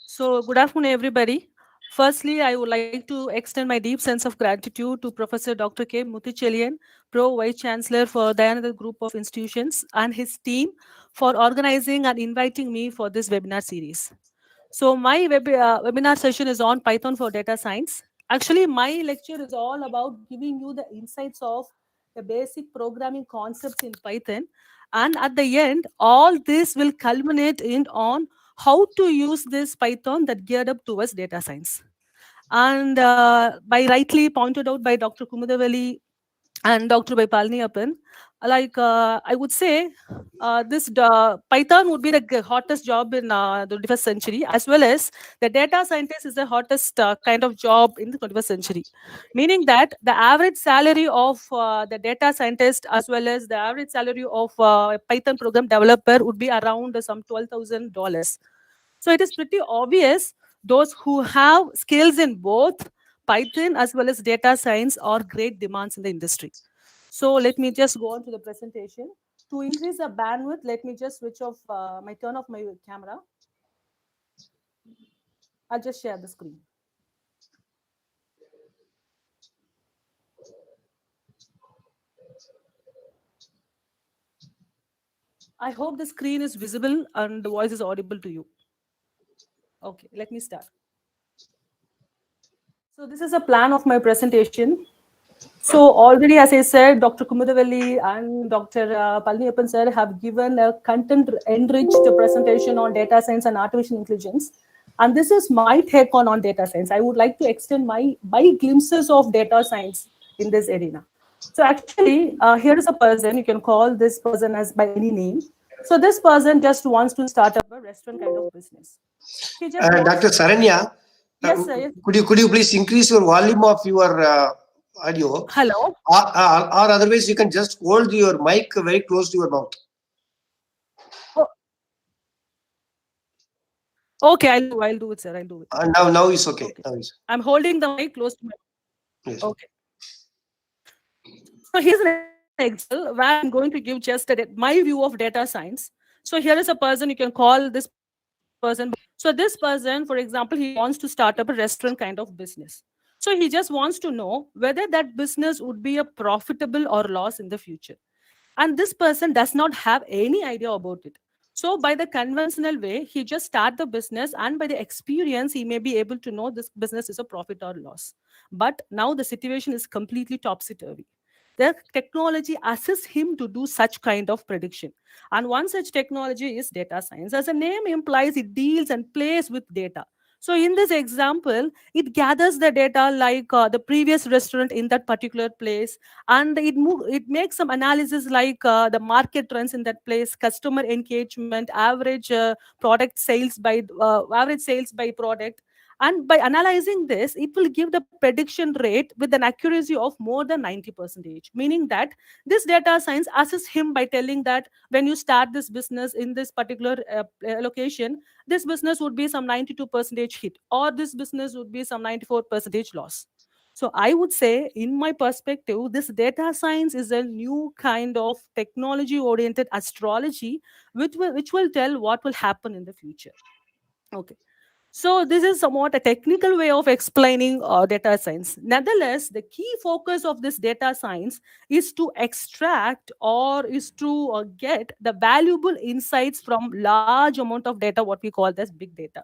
So, good afternoon, everybody. Firstly, I would like to extend my deep sense of gratitude to Professor Dr. K. Muthichelian, Pro Vice Chancellor for Dayananda Group of Institutions, and his team for organizing and inviting me for this webinar series. So, my webinar session is on Python for Data Science. Actually, my lecture is all about giving you the insights of the basic programming concepts in Python. And at the end, all this will culminate on how to use this Python that geared up towards data science. And by rightly pointed out by Dr. Kumudaveli and Dr. Palniappan, like I would say, this Python would be the hottest job in the 21st century, as well as the data scientist is the hottest kind of job in the 21st century. Meaning that the average salary of the data scientist as well as the average salary of a Python program developer would be around some $12,000. So it is pretty obvious those who have skills in both Python as well as data science are great demands in the industry. So let me just go on to the presentation. To increase the bandwidth, let me just switch off turn off my camera. I'll just share the screen. I hope the screen is visible and the voice is audible to you. Okay, let me start. So this is a plan of my presentation. So already, as I said, Dr. Kumudavelli and Dr. Palniyappan sir have given a content-enriched presentation on data science and artificial intelligence. And this is my take on data science. I would like to extend my glimpses of data science in this arena. So actually, here is a person, you can call this person as by any name. So this person just wants to start up a restaurant kind of business. He just wants- Dr. Saranya, Yes, sir. Yes. could you please increase your volume of your audio? Hello. Or otherwise you can just hold your mic very close to your mouth. Okay, I'll do it, sir. I'll do it. Now it's okay. Okay. Now it's I'm holding the mic close to my. yes. Okay. So here's an example where I'm going to give just my view of data science. So here is a person, you can call this person. So this person, for example, he wants to start up a restaurant kind of business. So he just wants to know whether that business would be a profitable or loss in the future. And this person does not have any idea about it. So by the conventional way, he just start the business, and by the experience, he may be able to know this business is a profit or loss. But now the situation is completely topsy-turvy. The technology assists him to do such kind of prediction. And one such technology is data science. As the name implies, it deals and plays with data. So in this example, it gathers the data like the previous restaurant in that particular place, and it makes some analysis like the market trends in that place, customer engagement, average sales by product. And by analyzing this, it will give the prediction rate with an accuracy of more than 90%, meaning that this data science assists him by telling that when you start this business in this particular location, this business would be some 92% hit, or this business would be some 94% loss. So I would say, in my perspective, this data science is a new kind of technology-oriented astrology, which will tell what will happen in the future. Okay. So this is somewhat a technical way of explaining data science. Nevertheless, the key focus of this data science is to extract or is to get the valuable insights from large amount of data, what we call as big data.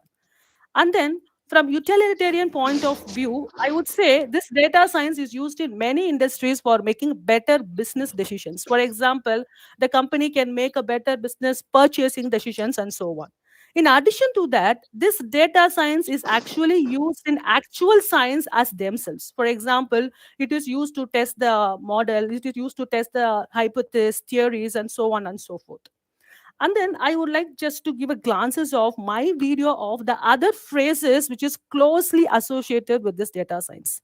And then from utilitarian point of view, I would say this data science is used in many industries for making better business decisions. For example, the company can make a better business purchasing decisions and so on. In addition to that, this data science is actually used in actual science as themselves. For example, it is used to test the model, it is used to test the hypothesis, theories, and so on and so forth. And then I would like just to give a glances of my video of the other phrases which is closely associated with this data science.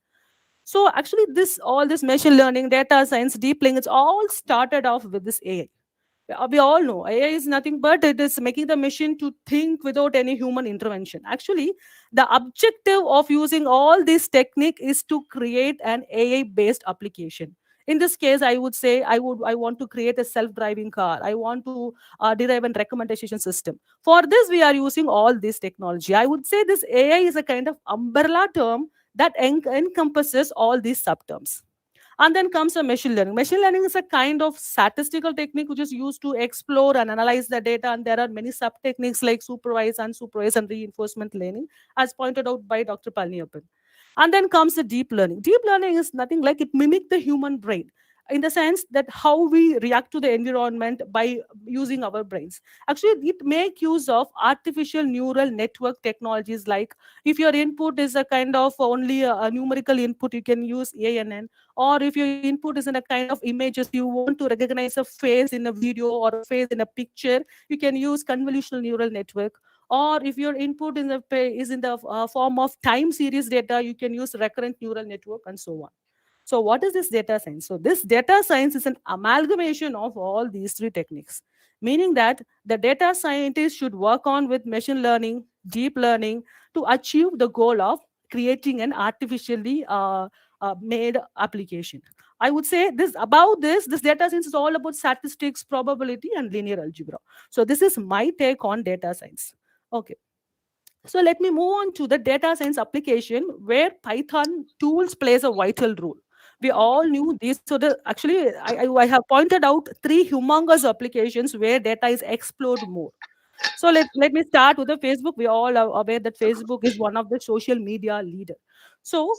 So actually all this machine learning, data science, deep learning, it's all started off with this AI. We all know AI is nothing but it is making the machine to think without any human intervention. Actually, the objective of using all this technique is to create an AI-based application. In this case, I would say I want to create a self-driving car. I want to derive a recommendation system. For this, we are using all this technology. I would say this AI is a kind of umbrella term that encompasses all these subterms. And then comes a machine learning. Machine learning is a kind of statistical technique which is used to explore and analyze the data. And there are many sub-techniques like supervised, unsupervised, and reinforcement learning, as pointed out by Dr. Palniyappan. And then comes the deep learning. Deep learning is nothing like it mimics the human brain in the sense that how we react to the environment by using our brains. Actually, it make use of artificial neural network technologies like if your input is a kind of only a numerical input, you can use ANN. Or if your input is in a kind of images, you want to recognize a face in a video or a face in a picture, you can use convolutional neural network. Or if your input is in the form of time series data, you can use recurrent neural network and so on. So what is this data science? So this data science is an amalgamation of all these three techniques, meaning that the data scientist should work on with machine learning, deep learning to achieve the goal of creating an artificially made application. I would say this data science is all about statistics, probability, and linear algebra. So this is my take on data science. Okay. So let me move on to the data science application where Python tools plays a vital role. We all knew these. So actually, I have pointed out three humongous applications where data is explored more. So let me start with the Facebook. We all are aware that Facebook is one of the social media leader. So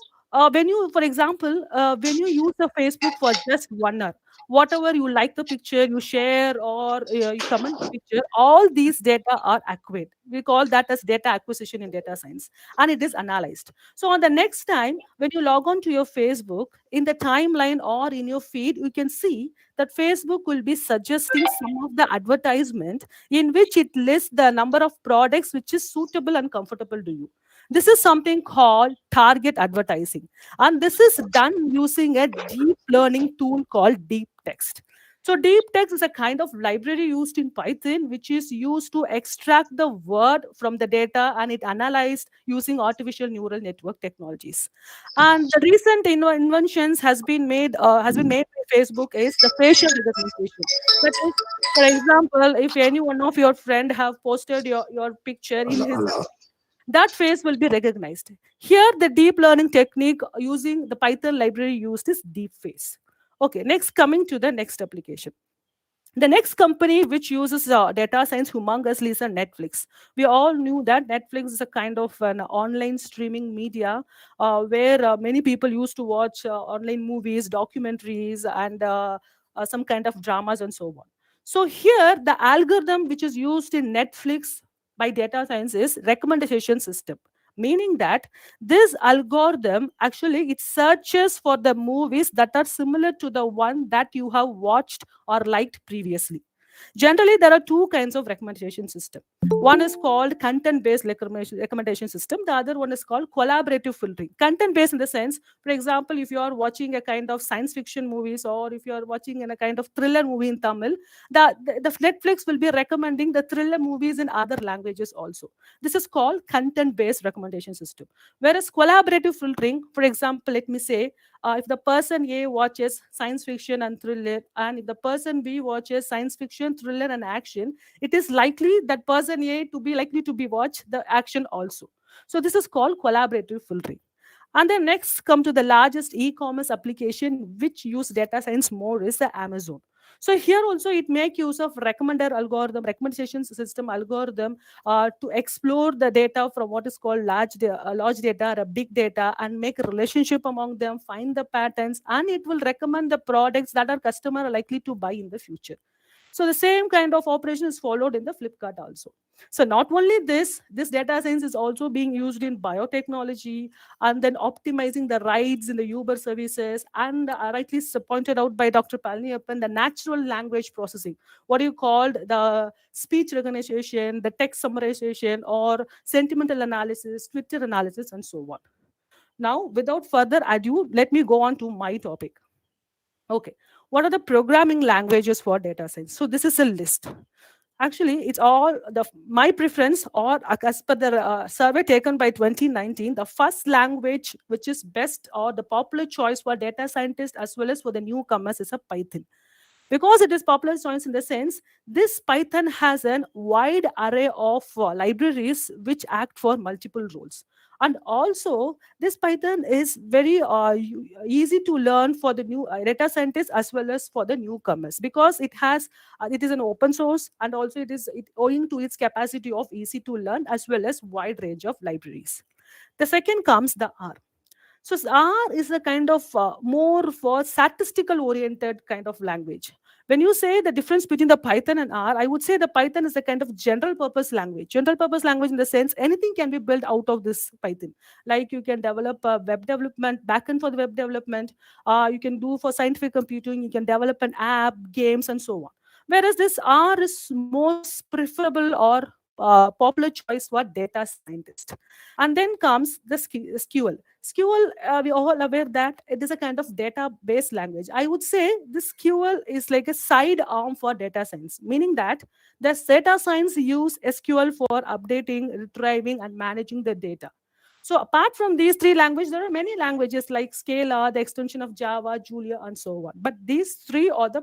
when you, for example, when you use the Facebook for just 1 hour, whatever you like the picture, you share or you comment the picture, all these data are acquired. We call that as data acquisition in data science, and it is analyzed. So on the next time when you log on to your Facebook, in the timeline or in your feed, you can see that Facebook will be suggesting some of the advertisement in which it lists the number of products which is suitable and comfortable to you. This is something called target advertising. And this is done using a deep learning tool called deep text. So deep text is a kind of library used in Python, which is used to extract the word from the data and it analyzed using artificial neural network technologies. And the recent inventions has been made by Facebook is the facial recognition. That is, for example, if any one of your friend have posted your picture in his, that face will be recognized. Here, the deep learning technique using the Python library used is deep face. Okay, next, coming to the next application. The next company which uses data science humongously is Netflix. We all knew that Netflix is a kind of an online streaming media where many people used to watch online movies, documentaries, and some kind of dramas and so on. So here, the algorithm which is used in Netflix by data science is recommendation system, meaning that this algorithm actually it searches for the movies that are similar to the one that you have watched or liked previously. Generally, there are two kinds of recommendation system. One is called content-based recommendation system. The other one is called collaborative filtering. Content-based in the sense, for example, if you are watching a kind of science fiction movies or if you are watching in a kind of thriller movie in Tamil, the Netflix will be recommending the thriller movies in other languages also. This is called content-based recommendation system. Whereas collaborative filtering, for example, let me say, if the person A watches science fiction and thriller, and if the person B watches science fiction, thriller, and action, it is likely that person A to be likely to be watch the action also. So this is called collaborative filtering. And then next come to the largest e-commerce application which use data science more is the Amazon. So here also it make use of recommendation system algorithm to explore the data from what is called large data or big data and make a relationship among them, find the patterns, and it will recommend the products that our customer are likely to buy in the future. So the same kind of operation is followed in the Flipkart also. So not only this data science is also being used in biotechnology and then optimizing the rides in the Uber services and rightly pointed out by Dr. Palniappan, the natural language processing, what you called the speech recognition, the text summarization or sentimental analysis, Twitter analysis and so on. Now, without further ado, let me go on to my topic. Okay, what are the programming languages for data science? So this is a list. Actually, it's all my preference, or as per the survey taken by 2019, the first language which is best or the popular choice for data scientists as well as for the newcomers is a Python. Because it is popular choice in the sense, this Python has a wide array of libraries which act for multiple roles. And also, this Python is very easy to learn for the new data scientists as well as for the newcomers because it is an open source and also it owing to its capacity of easy to learn as well as wide range of libraries. The second comes the R. So R is a kind of more for statistical oriented kind of language. When you say the difference between the Python and R, I would say the Python is a kind of general purpose language. General purpose language in the sense anything can be built out of this Python. Like you can develop web development, backend for the web development. You can do for scientific computing. You can develop an app, games, and so on. Whereas this R is most preferable or popular choice for data scientists. And then comes the SQL. SQL, we all aware that it is a kind of database language. I would say this SQL is like a side arm for data science, meaning that the data science use SQL for updating, retrieving, and managing the data. So apart from these three languages, there are many languages like Scala, the extension of Java, Julia, and so on. But these three are the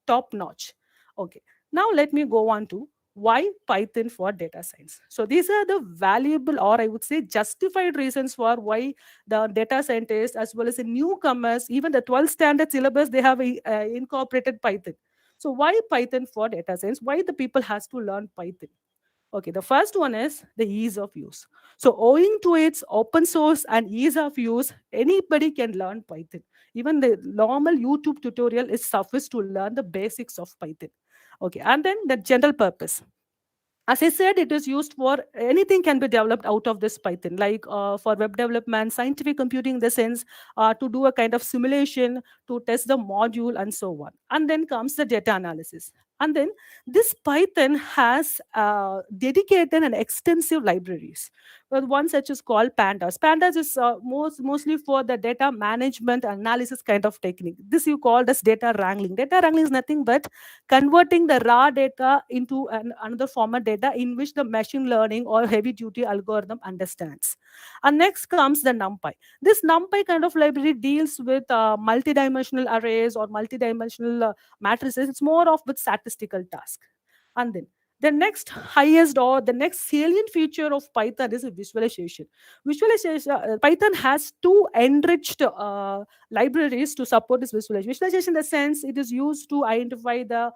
top notch. Okay. Now let me go on to Why Python for data science? So these are the valuable, or I would say justified reasons for why the data scientists as well as the newcomers, even the 12th standard syllabus, they have incorporated Python. So why Python for data science? Why the people has to learn Python? Okay, the first one is the ease of use. So owing to its open source and ease of use, anybody can learn Python. Even the normal YouTube tutorial is suffice to learn the basics of Python. Okay, and then the general purpose. As I said, it is used for anything can be developed out of this Python, like for web development, scientific computing in the sense to do a kind of simulation, to test the module and so on. And then comes the data analysis. And then this Python has dedicated and extensive libraries. Well, one such is called Pandas. Pandas is mostly for the data management analysis kind of technique. This you call as data wrangling. Data wrangling is nothing but converting the raw data into another format data in which the machine learning or heavy duty algorithm understands. And next comes the NumPy. This NumPy kind of library deals with multidimensional arrays or multidimensional matrices. It's more of with statistical task. And then the next highest or the next salient feature of Python is visualization. Python has two enriched libraries to support this visualization. Visualization in the sense it is used to identify the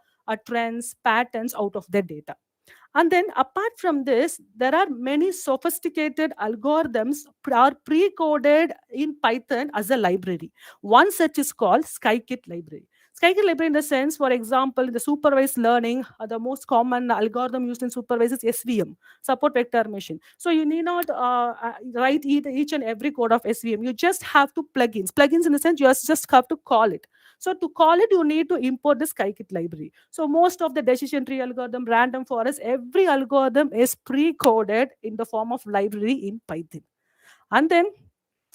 trends, patterns out of the data. And then apart from this, there are many sophisticated algorithms are pre-coded in Python as a library. One such is called Scikit library. Scikit library in the sense, for example, in the supervised learning, the most common algorithm used in supervised is SVM, support vector machine. So you need not write each and every code of SVM. You just have to plugins. Plugins in the sense you just have to call it. So to call it, you need to import the Scikit library. So most of the decision tree algorithm, random forest, every algorithm is pre-coded in the form of library in Python. And then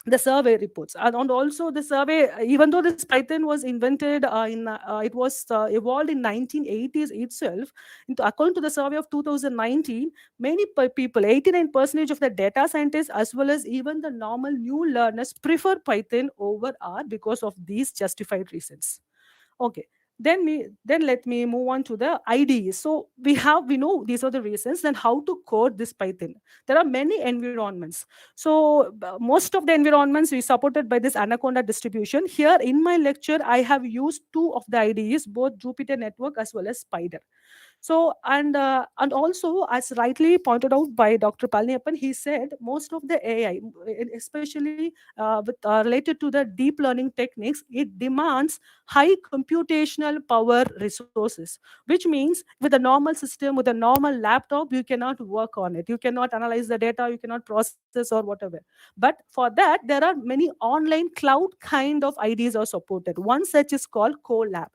the survey reports, and also the survey, even though this Python was invented it was evolved in 1980s itself, according to the survey of 2019, many people, 89% of the data scientists as well as even the normal new learners prefer Python over R because of these justified reasons. Okay, then let me move on to the IDEs. So we know these are the reasons. Then how to code this Python? There are many environments. So most of the environments is supported by this Anaconda distribution. Here in my lecture, I have used two of the IDEs, both Jupyter Network as well as Spider. So, and also, as rightly pointed out by Dr. Palniappan, he said most of the AI, especially related to the deep learning techniques, it demands high computational power resources, which means with a normal system, with a normal laptop, you cannot work on it. You cannot analyze the data, you cannot process or whatever. But for that, there are many online cloud kind of IDs are supported. One such is called Colab.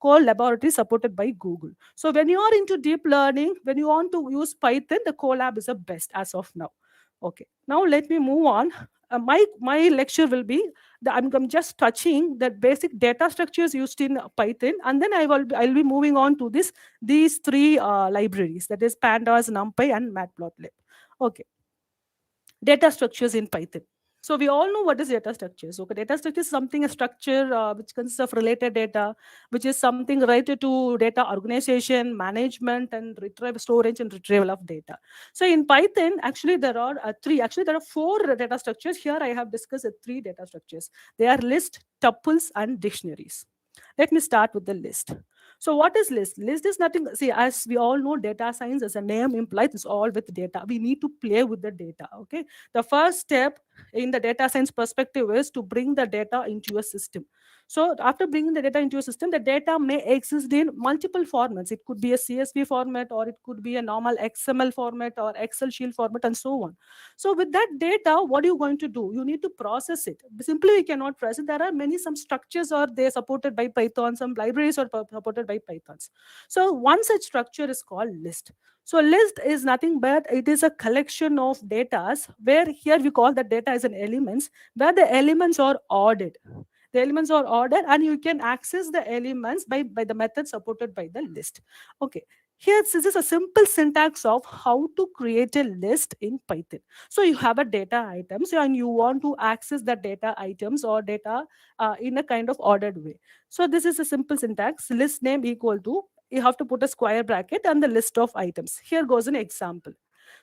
Core laboratory supported by Google. So when you are into deep learning, when you want to use Python, the Colab is the best as of now. Okay, now let me move on. My lecture will be, I'm just touching the basic data structures used in Python, and then I'll be moving on to these three libraries, that is Pandas, NumPy, and Matplotlib. Okay, data structures in Python. So we all know what is data structure. So data structure is something, a structure which consists of related data, which is something related to data organization, management, and storage and retrieval of data. So in Python, actually there are four data structures. Here I have discussed three data structures. They are list, tuples, and dictionaries. Let me start with the list. So what is list? List is nothing. See, as we all know, data science, as a name implies, is all with data. We need to play with the data. Okay. The first step in the data science perspective is to bring the data into a system. So after bringing the data into a system, the data may exist in multiple formats. It could be a CSV format, or it could be a normal XML format or Excel sheet format, and so on. So with that data, what are you going to do? You need to process it. Simply, we cannot process it. There are some structures are they supported by Python, some libraries are supported by Pythons. So one such structure is called list. So list is nothing but it is a collection of data, where here we call the data as an elements, where the elements are ordered. The elements are ordered, and you can access the elements by the method supported by the list. Okay. Here, this is a simple syntax of how to create a list in Python. So you have a data items, and you want to access the data items or data in a kind of ordered way. So this is a simple syntax. List name equal to you have to put a square bracket and the list of items. Here goes an example.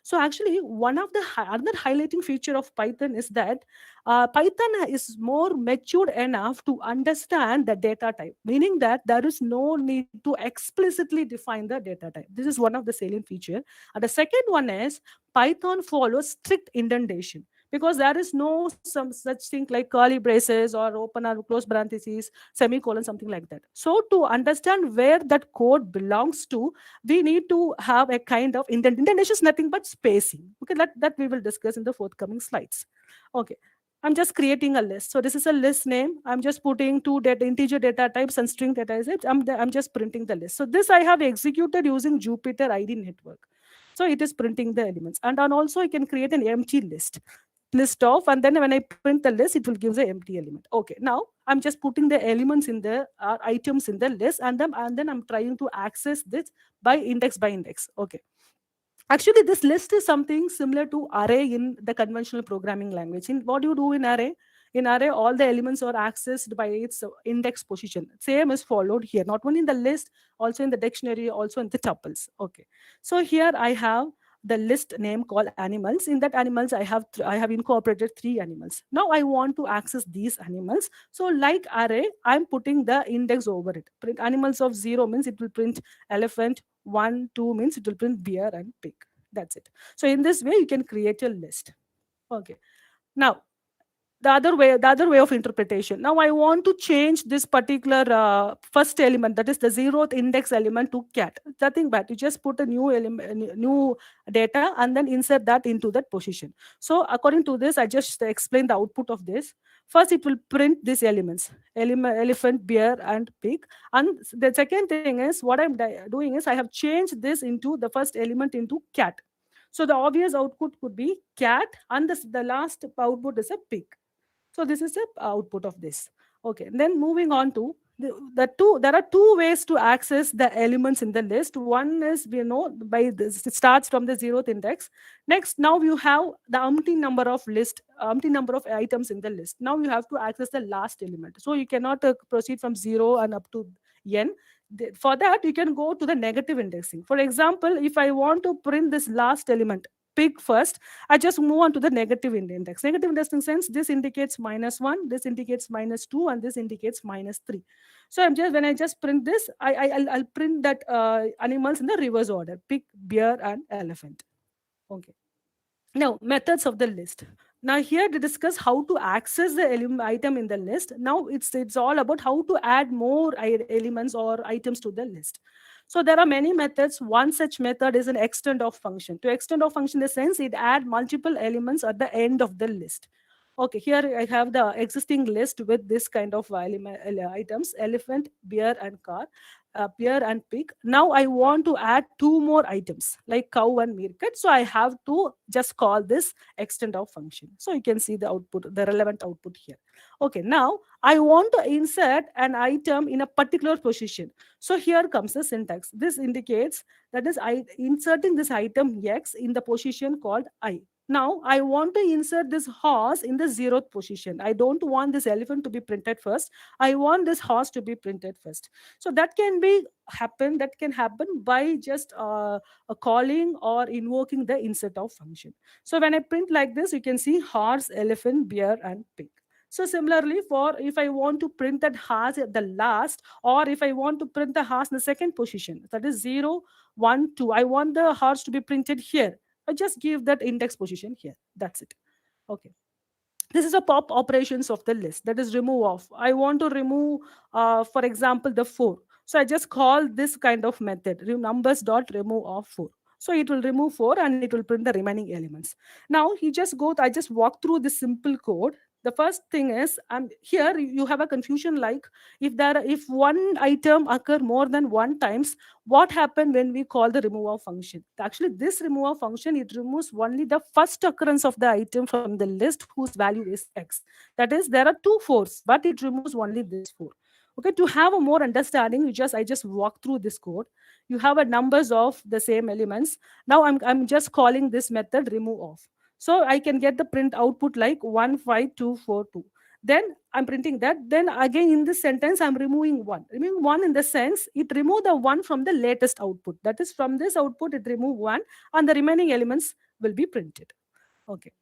So actually, one of the other highlighting feature of Python is that Python is more matured enough to understand the data type, meaning that there is no need to explicitly define the data type. This is one of the salient feature. And the second one is Python follows strict indentation, because there is no some such thing like curly braces or open or close parentheses, semicolon, something like that. So to understand where that code belongs to, we need to have a kind of indentation is nothing but spacing. Okay, that we will discuss in the forthcoming slides. Okay. I'm just creating a list. So this is a list name. I'm just putting two integer data types and string data types. I'm just printing the list. So this I have executed using Jupyter ID network. So it is printing the elements. And also I can create an empty list of, and then when I print the list, it will give the empty element. Okay, now I'm just putting the elements in the items in the list, and then I'm trying to access this by index. Okay. Actually, this list is something similar to array in the conventional programming language. In what do you do in array? In array, all the elements are accessed by its index position. Same is followed here, not only in the list, also in the dictionary, also in the tuples. Okay. So here I have the list name called animals. In that animals, I have incorporated 3 animals. Now I want to access these animals. So like array, I'm putting the index over it. Print animals of 0 means it will print elephant. 1, 2 means it will print bear and pig. That's it. So in this way, you can create a list. Okay. Now, the other way of interpretation. Now I want to change this particular first element, that is the 0th index element, to cat. Nothing bad. You just put a new element, new data, and then insert that into that position. So according to this, I just explain the output of this. First, it will print these elements: elephant, bear, and pig. And the second thing is, what I'm doing is I have changed this into the first element into cat. So the obvious output could be cat, and the last output is a pig. So this is the output of this. Okay, then moving on to there are 2 ways to access the elements in the list. One is, we know by this, it starts from the 0th index. Next, now you have the empty number of items in the list. Now you have to access the last element. So you cannot proceed from 0 and up to n. For that, you can go to the negative indexing. For example, if I want to print this last element, pig, first, I just move on to the negative index. Negative indexing sense, this indicates -1, this indicates -2, and this indicates -3. So when I just print this, I'll print that animals in the reverse order: pig, bear, and elephant. Okay. Now, methods of the list. Now here to discuss how to access the item in the list. Now it's all about how to add more elements or items to the list. So there are many methods. One such method is an extend of function. To extend of function in the sense, it add multiple elements at the end of the list. Okay, here I have the existing list with this kind of items: elephant, bear, and car, bear and pig. Now I want to add 2 more items like cow and meerkat. So I have to just call this extend of function. So you can see the output, the relevant output here. Okay, now I want to insert an item in a particular position. So here comes the syntax. This indicates that is inserting this item X in the position called I. Now I want to insert this horse in the 0th position. I don't want this elephant to be printed first. I want this horse to be printed first. So that can happen by just calling or invoking the insert of function. So when I print like this, you can see horse, elephant, bear, and pig. So similarly, if I want to print that horse at the last, or if I want to print the horse in the second position, that is 0, 1, 2, I want the horse to be printed here. I just give that index position here. That's it. Okay. This is a pop operations of the list. That is remove of. I want to remove, for example, the 4. So I just call this kind of method, numbers.remove of 4. So it will remove 4 and it will print the remaining elements. Now I just walk through this simple code. The first thing is, here you have a confusion like if one item occur more than 1 times, what happened when we call the remove of function? Actually, this remove of function, it removes only the first occurrence of the item from the list whose value is X. That is, there are 2 4s, but it removes only this 4. Okay, to have a more understanding, I just walk through this code. You have a numbers of the same elements. Now I'm just calling this method remove of. So I can get the print output like 15242. Then I'm printing that. Then again in this sentence, I'm removing one. Removing one in the sense, it remove the one from the latest output. That is, from this output, it remove one, and the remaining elements will be printed. Okay.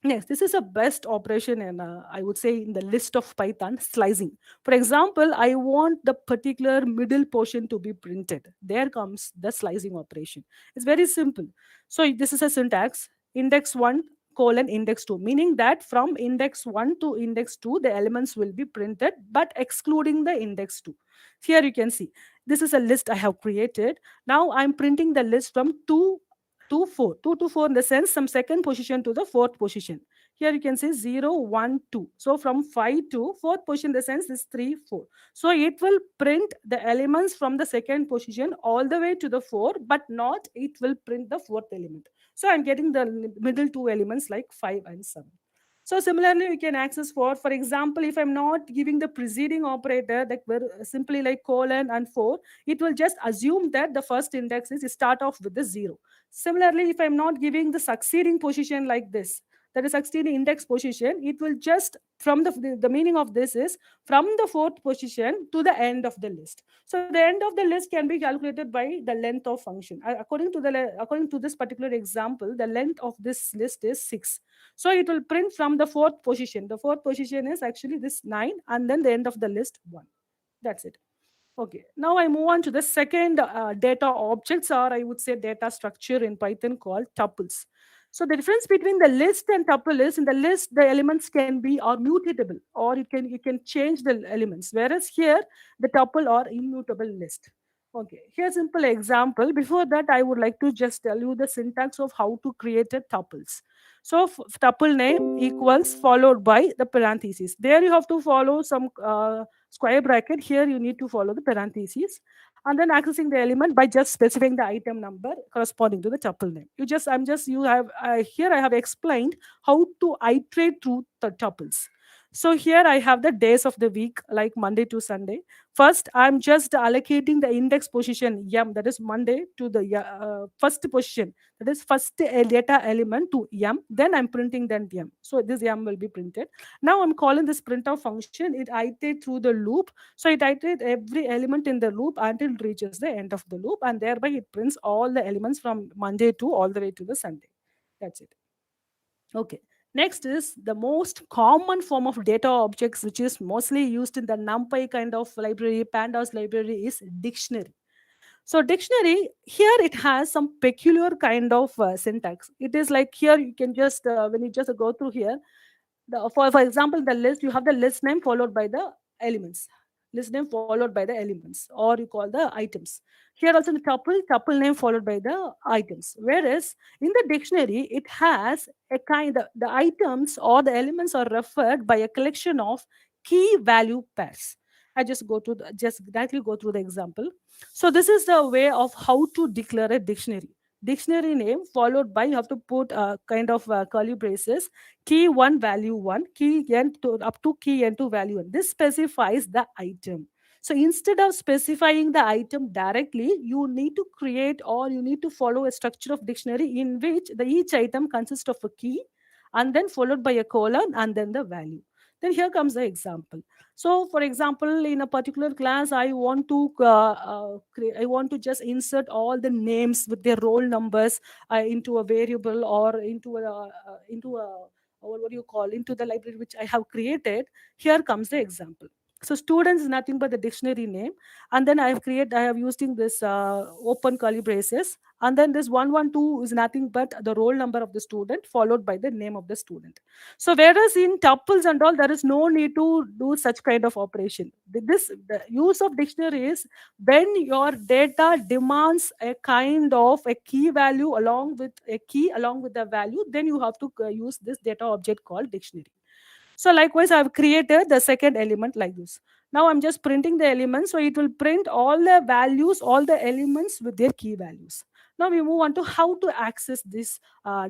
Next, this is a best operation in, I would say, in the list of Python, slicing. For example, I want the particular middle portion to be printed. There comes the slicing operation. It's very simple. So this is a syntax, index 1 colon index 2, meaning that from index 1 to index 2, the elements will be printed, but excluding the index 2. Here you can see, this is a list I have created. Now I'm printing the list from 2 to 4. 2 to 4 in the sense some second position to the fourth position. Here you can say 0, 1, 2. So from 5 to fourth position in the sense is 3, 4. So it will print the elements from the second position all the way to the 4, but not it will print the fourth element. So I'm getting the middle two elements like 5 and 7. So similarly, we can access for example, if I'm not giving the preceding operator, like simply like colon and 4, it will just assume that the first index is start off with the 0. Similarly, if I'm not giving the succeeding position like this, that is succeeding index position, it will just, from the meaning of this is from the fourth position to the end of the list. So the end of the list can be calculated by the length of function. According to this particular example, the length of this list is 6. So it will print from the fourth position. The fourth position is actually this 9, and then the end of the list 1. That's it. Okay, now I move on to the second data objects, or I would say data structure in Python called tuples. So the difference between the list and tuple is in the list, the elements can be or mutatable, or you can change the elements. Whereas here, the tuple or immutable list. Okay, here's a simple example. Before that, I would like to just tell you the syntax of how to create a tuples. So tuple name equals followed by the parentheses. There you have to follow some square bracket. Here you need to follow the parentheses, and then accessing the element by just specifying the item number corresponding to the tuple name. Here I have explained how to iterate through the tuples. So here I have the days of the week, like Monday to Sunday. First, I'm just allocating the index position m, that is Monday, to the first position, that is first data element to m. Then I'm printing that m. So this m will be printed. Now I'm calling this printf function. It iterates through the loop. So it iterates every element in the loop until it reaches the end of the loop, and thereby it prints all the elements from Monday to all the way to the Sunday. That's it. Okay. Next is the most common form of data objects, which is mostly used in the NumPy kind of library, Pandas library, is dictionary. So dictionary, here it has some peculiar kind of syntax. It is like here you can just, when you just go through here, for example, the list, you have the list name followed by the elements. List name followed by the elements, or you call the items. Here also the tuple name followed by the items. Whereas in the dictionary, it has a the items or the elements are referred by a collection of key value pairs. I just directly go through the example. So this is the way of how to declare a dictionary. Dictionary name followed by, you have to put a kind of curly braces, key 1 value 1, key n to up to key n2 value 1. This specifies the item. So instead of specifying the item directly, you need to create or you need to follow a structure of dictionary in which each item consists of a key and then followed by a colon and then the value. Then here comes the example. So for example, in a particular class, I want to just insert all the names with their roll numbers into a variable or into a what do you call, into the library which I have created. Here comes the example. So students is nothing but the dictionary name, and then I have using this open curly braces, and then this 112 is nothing but the roll number of the student followed by the name of the student. So whereas in tuples and all, there is no need to do such kind of operation. The use of dictionary is when your data demands a kind of a key value along with a key along with the value, then you have to use this data object called dictionary. So likewise, I've created the second element like this. Now I'm just printing the elements. So it will print all the values, all the elements with their key values. Now we move on to how to access these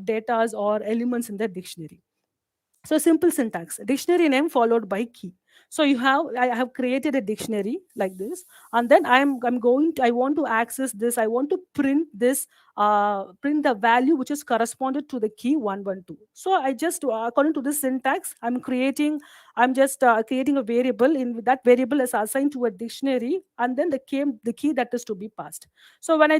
data or elements in the dictionary. So simple syntax, dictionary name followed by key. So I have created a dictionary like this, and then I want to access this. I want to print this, print the value which is corresponded to the key 112. So I just, according to this syntax, I'm just creating a variable. In that variable is assigned to a dictionary, and then the key that is to be passed. So when I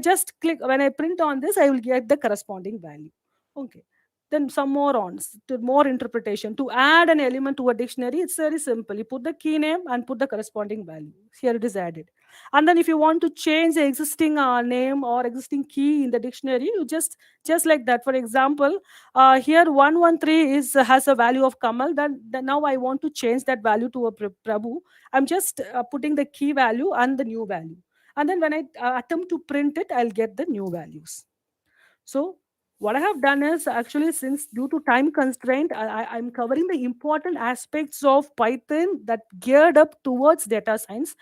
print on this, I will get the corresponding value. Okay. Then some more to more interpretation. To add an element to a dictionary, it's very simple. You put the key name and put the corresponding value. Here it is added. And then if you want to change the existing name or existing key in the dictionary, you just like that. For example, here 113 has a value of Kamal. Then now I want to change that value to a Prabhu. I'm just putting the key value and the new value. And then when I attempt to print it, I'll get the new values. So what I have done is, actually, since due to time constraint, I'm covering the important aspects of Python that geared up towards data science.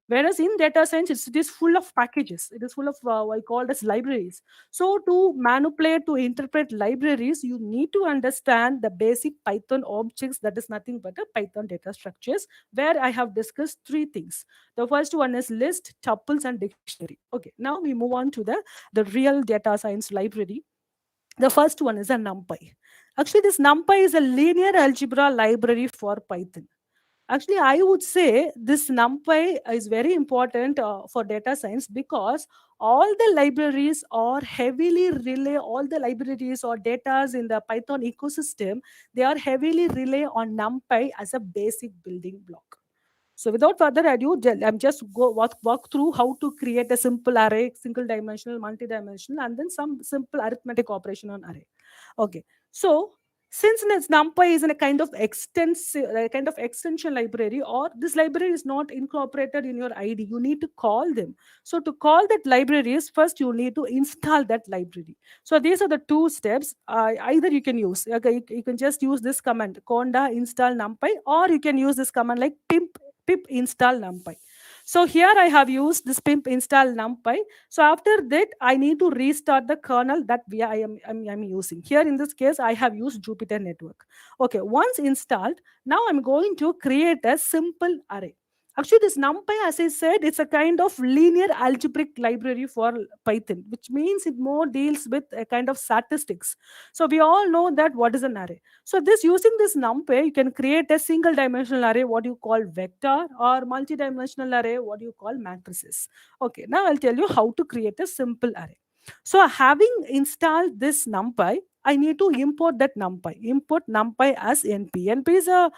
Whereas in data science, it is full of packages. It is full of what I call as libraries. So to manipulate, to interpret libraries, you need to understand the basic Python objects. That is nothing but a Python data structures, where I have discussed three things. The first one is list, tuples, and dictionary. Okay, now we move on to the real data science library. The first one is a NumPy. Actually, this NumPy is a linear algebra library for Python. Actually, I would say this NumPy is very important for data science, because all the libraries or datas in the Python ecosystem, they are heavily rely on NumPy as a basic building block. So without further ado, I'm just walk through how to create a simple array, single dimensional, multi-dimensional, and then some simple arithmetic operation on array. Okay. So since this NumPy is in a kind of extension library, or this library is not incorporated in your IDE, you need to call them. So to call that libraries, first you need to install that library. So these are the two steps. Either you can use, you can just use this command, conda install NumPy, or you can use this command like pip install NumPy. So here I have used this pip install NumPy. So after that, I need to restart the kernel that I'm using. Here in this case, I have used Jupyter Network. Okay, once installed, now I'm going to create a simple array. Actually, this NumPy, as I said, it's a kind of linear algebraic library for Python, which means it more deals with a kind of statistics. So we all know that what is an array. So using this NumPy, you can create a single dimensional array, what you call vector, or multi-dimensional array, what you call matrices. Okay, now I'll tell you how to create a simple array. So having installed this NumPy, I need to import that NumPy. Import NumPy as NP. NP is a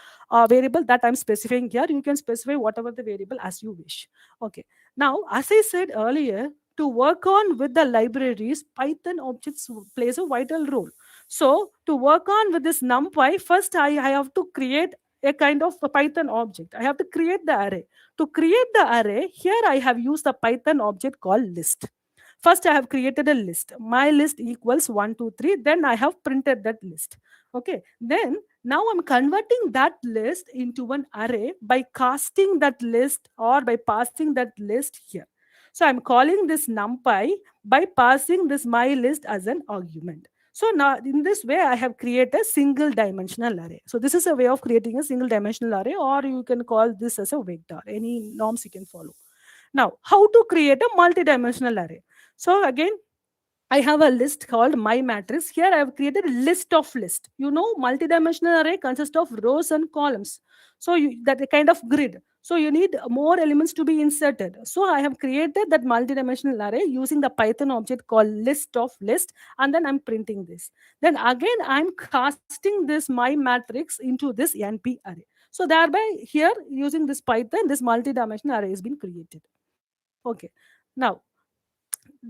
variable that I'm specifying here. You can specify whatever the variable as you wish. Okay. Now, as I said earlier, to work on with the libraries, Python objects plays a vital role. So to work on with this NumPy, first I have to create a kind of a Python object. I have to create the array. To create the array, here I have used a Python object called list. First, I have created a list. My list equals 1, 2, 3. Then I have printed that list. Okay. Then now I'm converting that list into an array by casting that list or by passing that list here. So I'm calling this NumPy by passing this my list as an argument. So now in this way, I have created a single dimensional array. So this is a way of creating a single dimensional array, or you can call this as a vector. Any norms you can follow. Now, how to create a multi-dimensional array? So again, I have a list called my matrix. Here I have created a list of list. You know, multi-dimensional array consists of rows and columns. So that a kind of grid. So you need more elements to be inserted. So I have created that multi-dimensional array using the Python object called list of list, and then I'm printing this. Then again, I'm casting this my matrix into this NP array. So thereby here using this Python, this multi-dimensional array has been created. Okay. Now,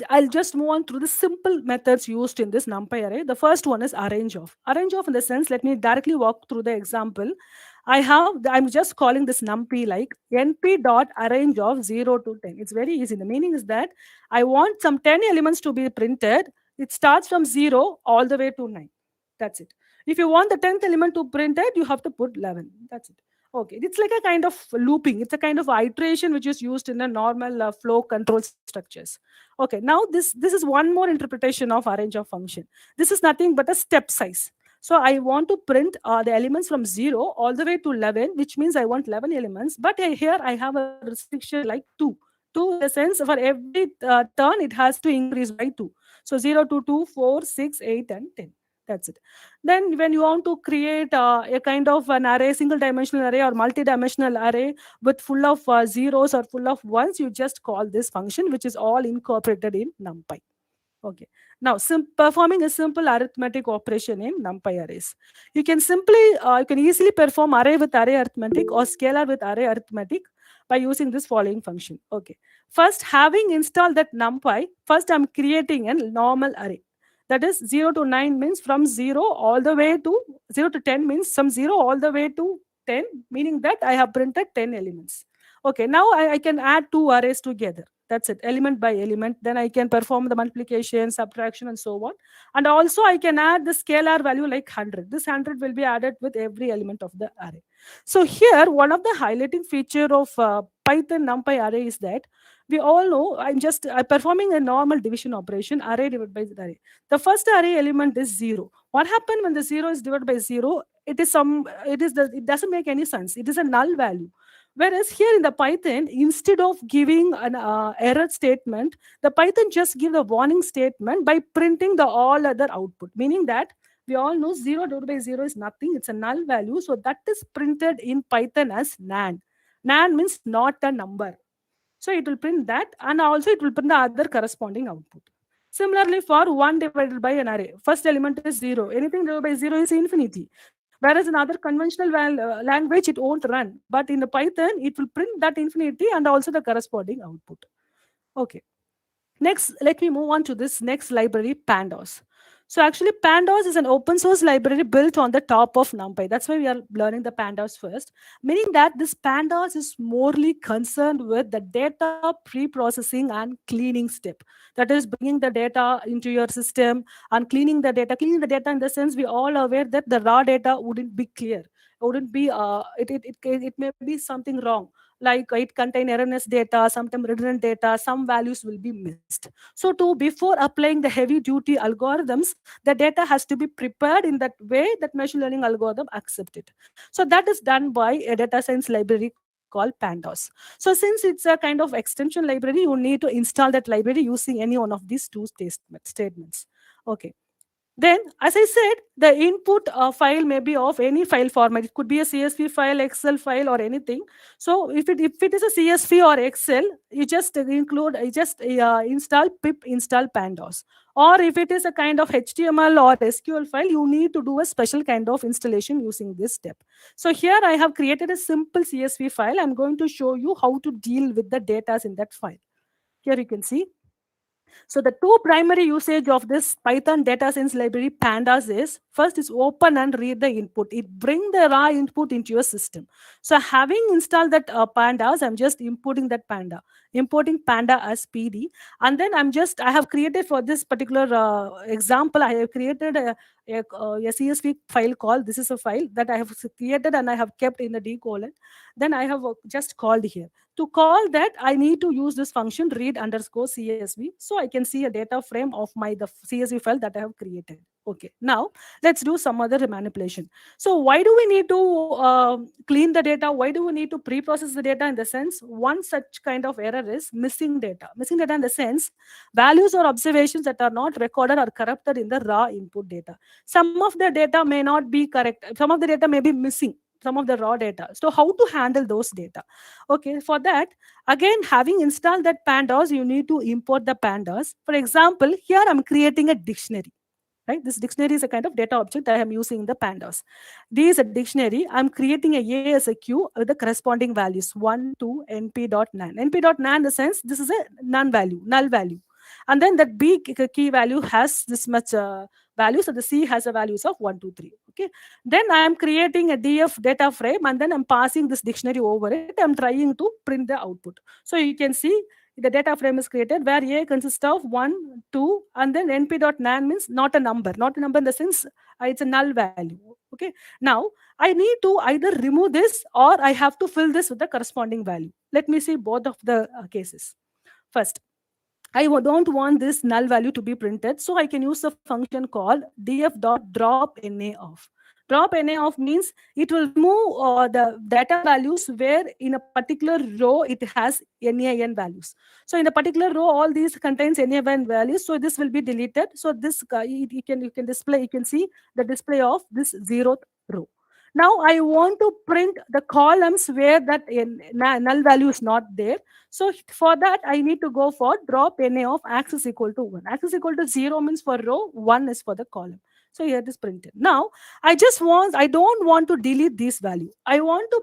I'll just move on through the simple methods used in this NumPy array. The first one is arrange of. Arrange of in the sense, let me directly walk through the example. I'm just calling this NumPy like np.arrange of 0 to 10. It's very easy. The meaning is that I want some 10 elements to be printed. It starts from 0 all the way to 9. That's it. If you want the 10th element to print it, you have to put 11. That's it. Okay, it's like a kind of looping. It's a kind of iteration which is used in a normal flow control structures. Okay, now this is one more interpretation of arrange of function. This is nothing but a step size. So I want to print the elements from 0 all the way to 11, which means I want 11 elements. But here I have a restriction like 2. 2 in the sense for every turn, it has to increase by 2. So 0 to 2, 4, 6, 8, and 10. That's it. Then when you want to create a kind of an array, single dimensional array or multi-dimensional array with full of zeros or full of ones, you just call this function, which is all incorporated in NumPy. Okay. Now, performing a simple arithmetic operation in NumPy arrays. You can easily perform array with array arithmetic or scalar with array arithmetic by using this following function. Okay. First, having installed that NumPy, first I'm creating a normal array. That is 0 to 9 means from 0 all the way to 0 to 10 means from 0 all the way to 10, meaning that I have printed 10 elements. Okay, now I can add two arrays together. That's it, element by element. Then I can perform the multiplication, subtraction, and so on. And also I can add the scalar value like 100. This 100 will be added with every element of the array. So here, one of the highlighting feature of Python NumPy array is that we all know I'm performing a normal division operation, array divided by array. The first array element is 0. What happens when the 0 is divided by 0? It doesn't make any sense. It is a null value. Whereas here in the Python, instead of giving an error statement, the Python just give the warning statement by printing the all other output, meaning that we all know 0 divided by 0 is nothing. It's a null value. So that is printed in Python as NaN. NaN means not a number. So it will print that, and also it will print the other corresponding output. Similarly, for 1 divided by an array, first element is 0. Anything divided by 0 is infinity. Whereas in other conventional language, it won't run. But in the Python, it will print that infinity and also the corresponding output. Okay. Next, let me move on to this next library, Pandas. So actually, Pandas is an open source library built on the top of NumPy. That's why we are learning the Pandas first, meaning that this Pandas is morely concerned with the data pre-processing and cleaning step. That is bringing the data into your system and cleaning the data. Cleaning the data in the sense we all are aware that the raw data wouldn't be clear. Wouldn't be, it may be something wrong. Like it contain erroneous data, sometimes redundant data, some values will be missed. So before applying the heavy duty algorithms, the data has to be prepared in that way that machine learning algorithm accept it. So that is done by a data science library called Pandas. So since it's a kind of extension library, you need to install that library using any one of these two statements. Okay. Then, as I said, the input file may be of any file format. It could be a CSV file, Excel file, or anything. So, if it is a CSV or Excel, you just install pip install pandas. Or if it is a kind of HTML or SQL file, you need to do a special kind of installation using this step. So here I have created a simple CSV file. I'm going to show you how to deal with the data in that file. Here you can see. So the two primary usage of this Python data science library Pandas is, first is open and read the input. It bring the raw input into your system. So having installed that Pandas, I'm just importing that importing Panda as PD. And then I have created for this particular example, I have created a CSV file called, this is a file that I have created and I have kept in the D colon. Then I have just called here. To call that, I need to use this function read underscore CSV. So I can see a data frame of the CSV file that I have created. Okay, now let's do some other manipulation. So why do we need to clean the data? Why do we need to pre-process the data? In the sense, one such kind of error is missing data. Missing data in the sense, values or observations that are not recorded or corrupted in the raw input data. Some of the data may not be correct. Some of the data may be missing. Some of the raw data. So how to handle those data? Okay, for that, again, having installed that Pandas, you need to import the Pandas. For example, here I'm creating a dictionary. Right? This dictionary is a kind of data object that I am using in the Pandas. This is a dictionary. I'm creating a as a queue with the corresponding values 1, 2, np.nan. np.nan in the sense this is a null value. And then that B key value has this much value. So the C has a values of 1, 2, 3. Okay. Then I am creating a DF data frame and then I'm passing this dictionary over it. I'm trying to print the output. So you can see the data frame is created where A consists of 1, 2, and then np.nan means not a number. Not a number in the sense it's a null value. Okay. Now I need to either remove this or I have to fill this with the corresponding value. Let me see both of the cases. First, I don't want this null value to be printed, so I can use a function called df.drop_na_off. Drop na off means it will remove the data values where in a particular row it has NaN values. So in the particular row, all these contains NaN values. So this will be deleted. So this you can display. You can see the display of this 0th row. Now I want to print the columns where that null value is not there. So for that, I need to go for drop na of x is equal to 1. X is equal to 0 means for row, 1 is for the column. So here it is printed. Now, I don't want to delete this value. I want to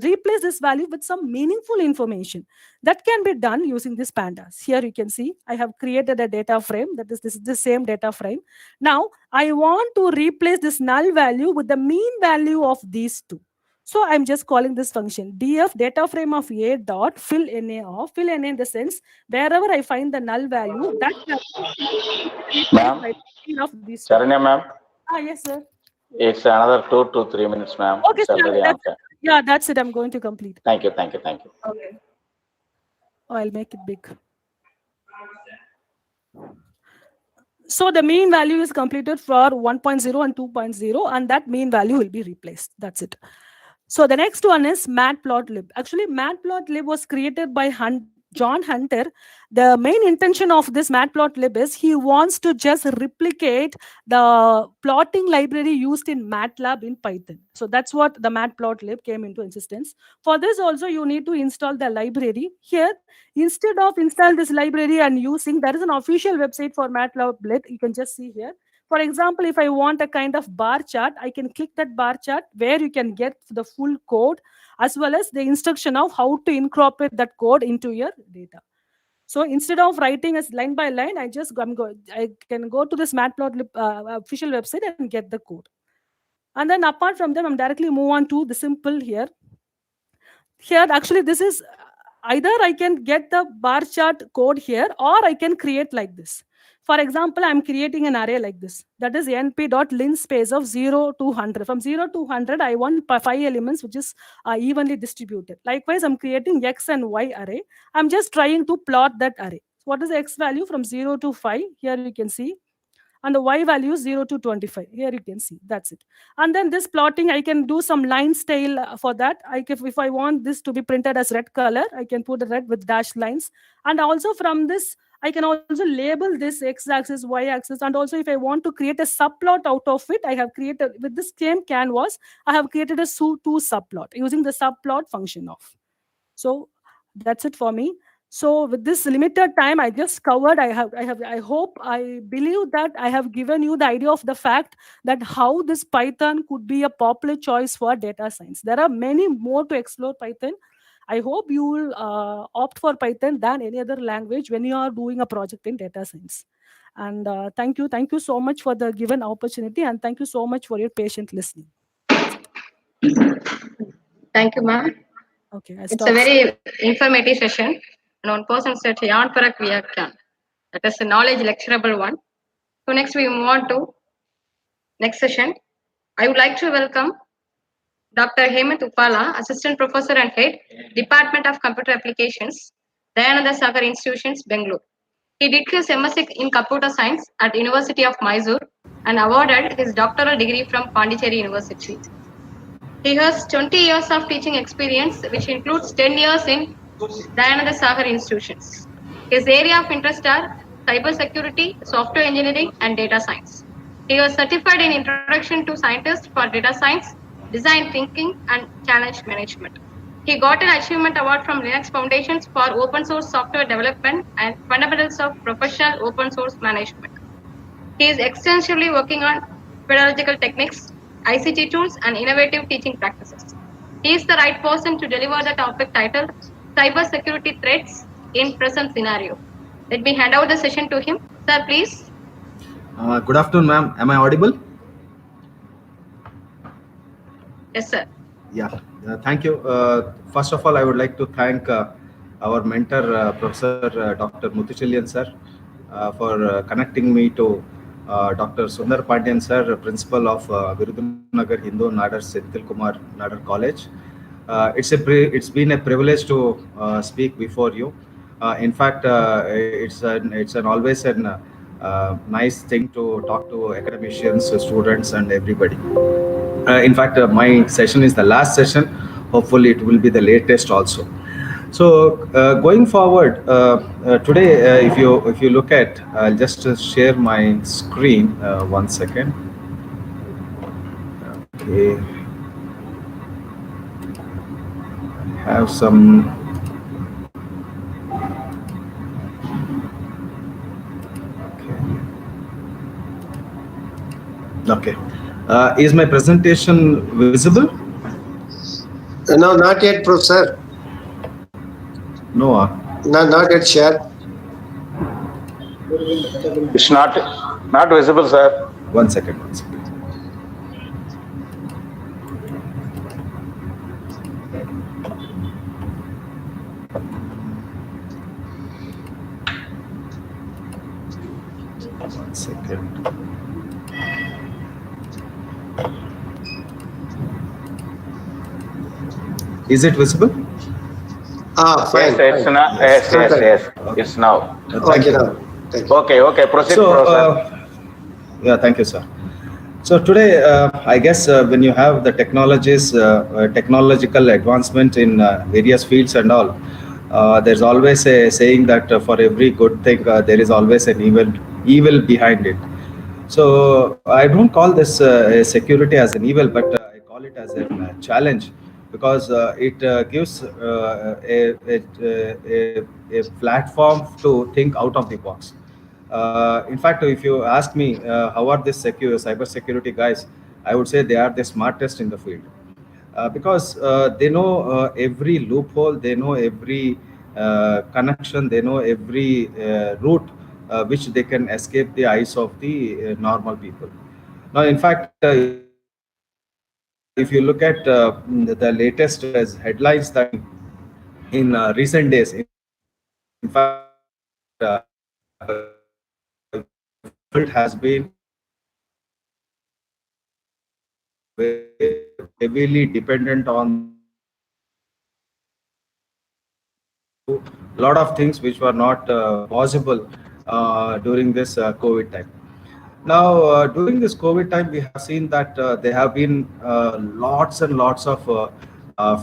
replace this value with some meaningful information. That can be done using this pandas. Here you can see I have created a data frame. That is, this is the same data frame. Now, I want to replace this null value with the mean value of these two. So I'm just calling this function df data frame of a dot fill na off. Fill na in the sense wherever I find the null value, that Ma'am, of these. Charanya ma'am. Yes, sir. It's another 2 to 3 minutes, ma'am. Okay, sir. That's it. I'm going to complete. Thank you. Okay. Oh, I'll make it big. So the mean value is completed for 1.0 and 2.0, and that mean value will be replaced. That's it. So the next one is matplotlib. Actually, matplotlib was created by John Hunter. The main intention of this matplotlib is he wants to just replicate the plotting library used in MATLAB in Python. So that's what the matplotlib came into existence. For this also, you need to install the library. Here, instead of install this library and using, there is an official website for matplotlib. You can just see here. For example, if I want a kind of bar chart, I can click that bar chart where you can get the full code as well as the instruction of how to incorporate that code into your data. So instead of writing as line by line, I can go to this matplotlib official website and get the code. And then apart from them, I'm directly move on to the simple here. Here, actually, this is either I can get the bar chart code here or I can create like this. For example, I'm creating an array like this. That is np.linspace of 0 to 100. From 0 to 100, I want 5 elements which is evenly distributed. Likewise, I'm creating x and y array. I'm just trying to plot that array. What is the x value from 0 to 5? Here you can see. And the y value is 0 to 25. Here you can see. That's it. And then this plotting, I can do some line style for that. If I want this to be printed as red color, I can put a red with dashed lines. And also from this, I can also label this x-axis, y-axis. And also if I want to create a subplot out of it, I have created, with this same canvas, I have created a two subplot using the subplot function of. So that's it for me. So with this limited time, I just covered, I believe that I have given you the idea of the fact that how this Python could be a popular choice for data science. There are many more to explore Python. I hope you will opt for Python than any other language when you are doing a project in data science. And thank you so much for the given opportunity, and thank you so much for your patient listening. Thank you, ma'am. Okay, it's a very informative session. And one person said, "Yan parak vyakyan." That is a knowledge lecturable one. So next we move on to next session. I would like to welcome Dr. Hemant Uppala, Assistant Professor and Head, Department of Computer Applications, Dayananda Sagar Institutions, Bangalore. He did his MSc in Computer Science at University of Mysore and awarded his doctoral degree from Pondicherry University. He has 20 years of teaching experience, which includes 10 years in Dayananda Sagar Institutions. His area of interest are cybersecurity, software engineering, and data science. He was certified in Introduction to Scientists for Data Science, Design Thinking, and Challenge Management. He got an achievement award from Linux Foundations for open source software development and fundamentals of professional open source management. He is extensively working on pedagogical techniques, ICT tools, and innovative teaching practices. He is the right person to deliver the topic titled Cybersecurity Threats in Present Scenario. Let me hand over the session to him. Sir, please. Good afternoon, ma'am. Am I audible? Yes, sir. Yeah, thank you. First of all, I would like to thank our mentor, Professor Dr. Muthuchelian sir, for connecting me to Dr. Sundar Pandyan sir, Principal of Virudhunagar Hindu Nadar Senthil Kumar Nadar College. It's been a privilege to speak before you. In fact, it's an always an nice thing to talk to academicians, students, and everybody. In fact, my session is the last session. Hopefully, it will be the latest also. So going forward, today, if you look at, I'll just share my screen. 1 second. Okay. I have some. Okay. Is my presentation visible? No, not yet, Professor. No. No, not yet shared. It's not visible, sir. 1 second. One second. Is it visible? Fine. Yes, yes. It's now. Okay, now. Thank you. Okay. Proceed, So, Professor. yeah, thank you, sir. So today, I guess when you have the technologies, technological advancement in various fields and all, there's always a saying that for every good thing, there is always an evil behind it. So I don't call this security as an evil, but I call it as a challenge, because it gives a platform to think out of the box. In fact, if you ask me, how are these cyber security guys, I would say they are the smartest in the field, because they know every loophole, they know every connection, they know every route which they can escape the eyes of the normal people. Now, in fact, if you look at the latest headlines that in recent days, in fact, it has been heavily dependent on a lot of things which were not possible during this COVID time. Now, during this COVID time, we have seen that there have been lots and lots of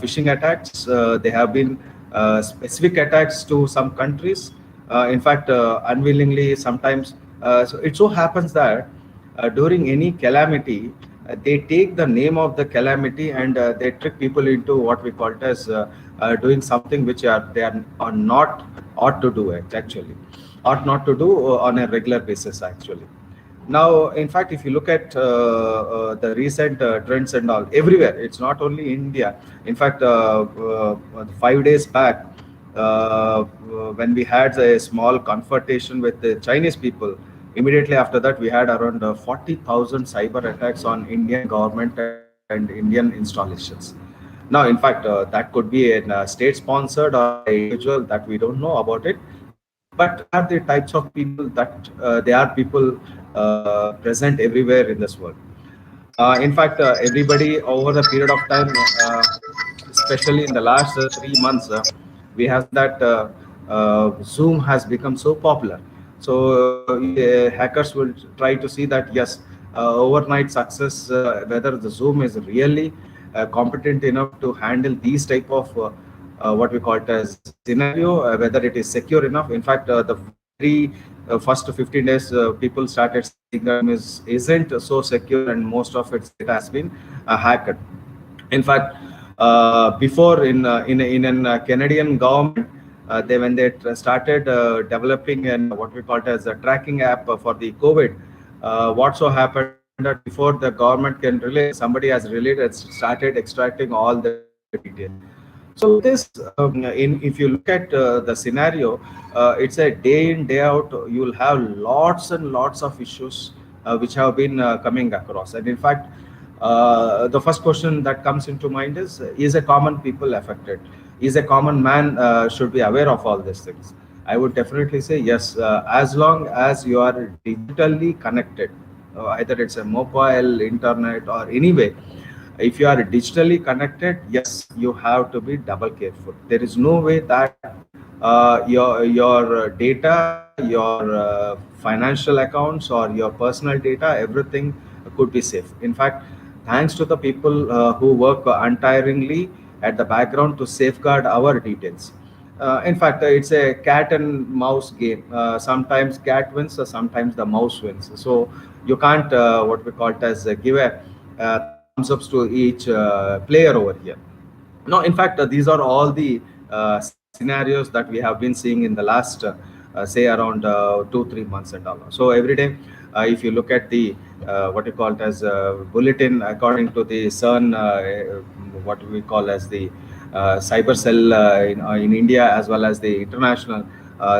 phishing attacks. There have been specific attacks to some countries. In fact, unwillingly, sometimes. So it so happens that during any calamity, they take the name of the calamity and they trick people into what we call it as doing something which they are not ought to do ought not to do on a regular basis actually. Now, in fact, if you look at the recent trends and all everywhere, it's not only India. In fact, 5 days back, when we had a small confrontation with the Chinese people, immediately after that, we had around 40,000 cyber attacks on Indian government and Indian installations. Now, in fact, that could be a state-sponsored or individual that we don't know about it, but are the types of people that they are people present everywhere in this world. In fact, everybody over the period of time, especially in the last 3 months, we have that Zoom has become so popular. So hackers will try to see that, yes, overnight success, whether the Zoom is really competent enough to handle these type of what we call it as scenario, whether it is secure enough. In fact, the very first 15 days, people started saying that isn't so secure, and most of its data has been hacked. In fact, before in a Canadian government, when they started developing and what we call it as a tracking app for the COVID, what so happened that before the government can relate, somebody has related, started extracting all the details. So this, if you look at the scenario, it's a day in, day out. You will have lots and lots of issues which have been coming across. And in fact, the first question that comes into mind is a common people affected? Is a common man should be aware of all these things? I would definitely say yes, as long as you are digitally connected, either it's a mobile, internet, or anyway. If you are digitally connected, yes, you have to be double careful. There is no way that your data, your financial accounts, or your personal data, everything could be safe. In fact, thanks to the people who work untiringly at the background to safeguard our details. In fact, it's a cat and mouse game. Sometimes cat wins, sometimes the mouse wins. So you can't what we call it as give a thumbs ups to each player over here. No, in fact, these are all the scenarios that we have been seeing in the last, say, around 2-3 months and all. So every day, if you look at the what you call it as bulletin, according to the CERN, what we call as the cyber cell in India as well as the international,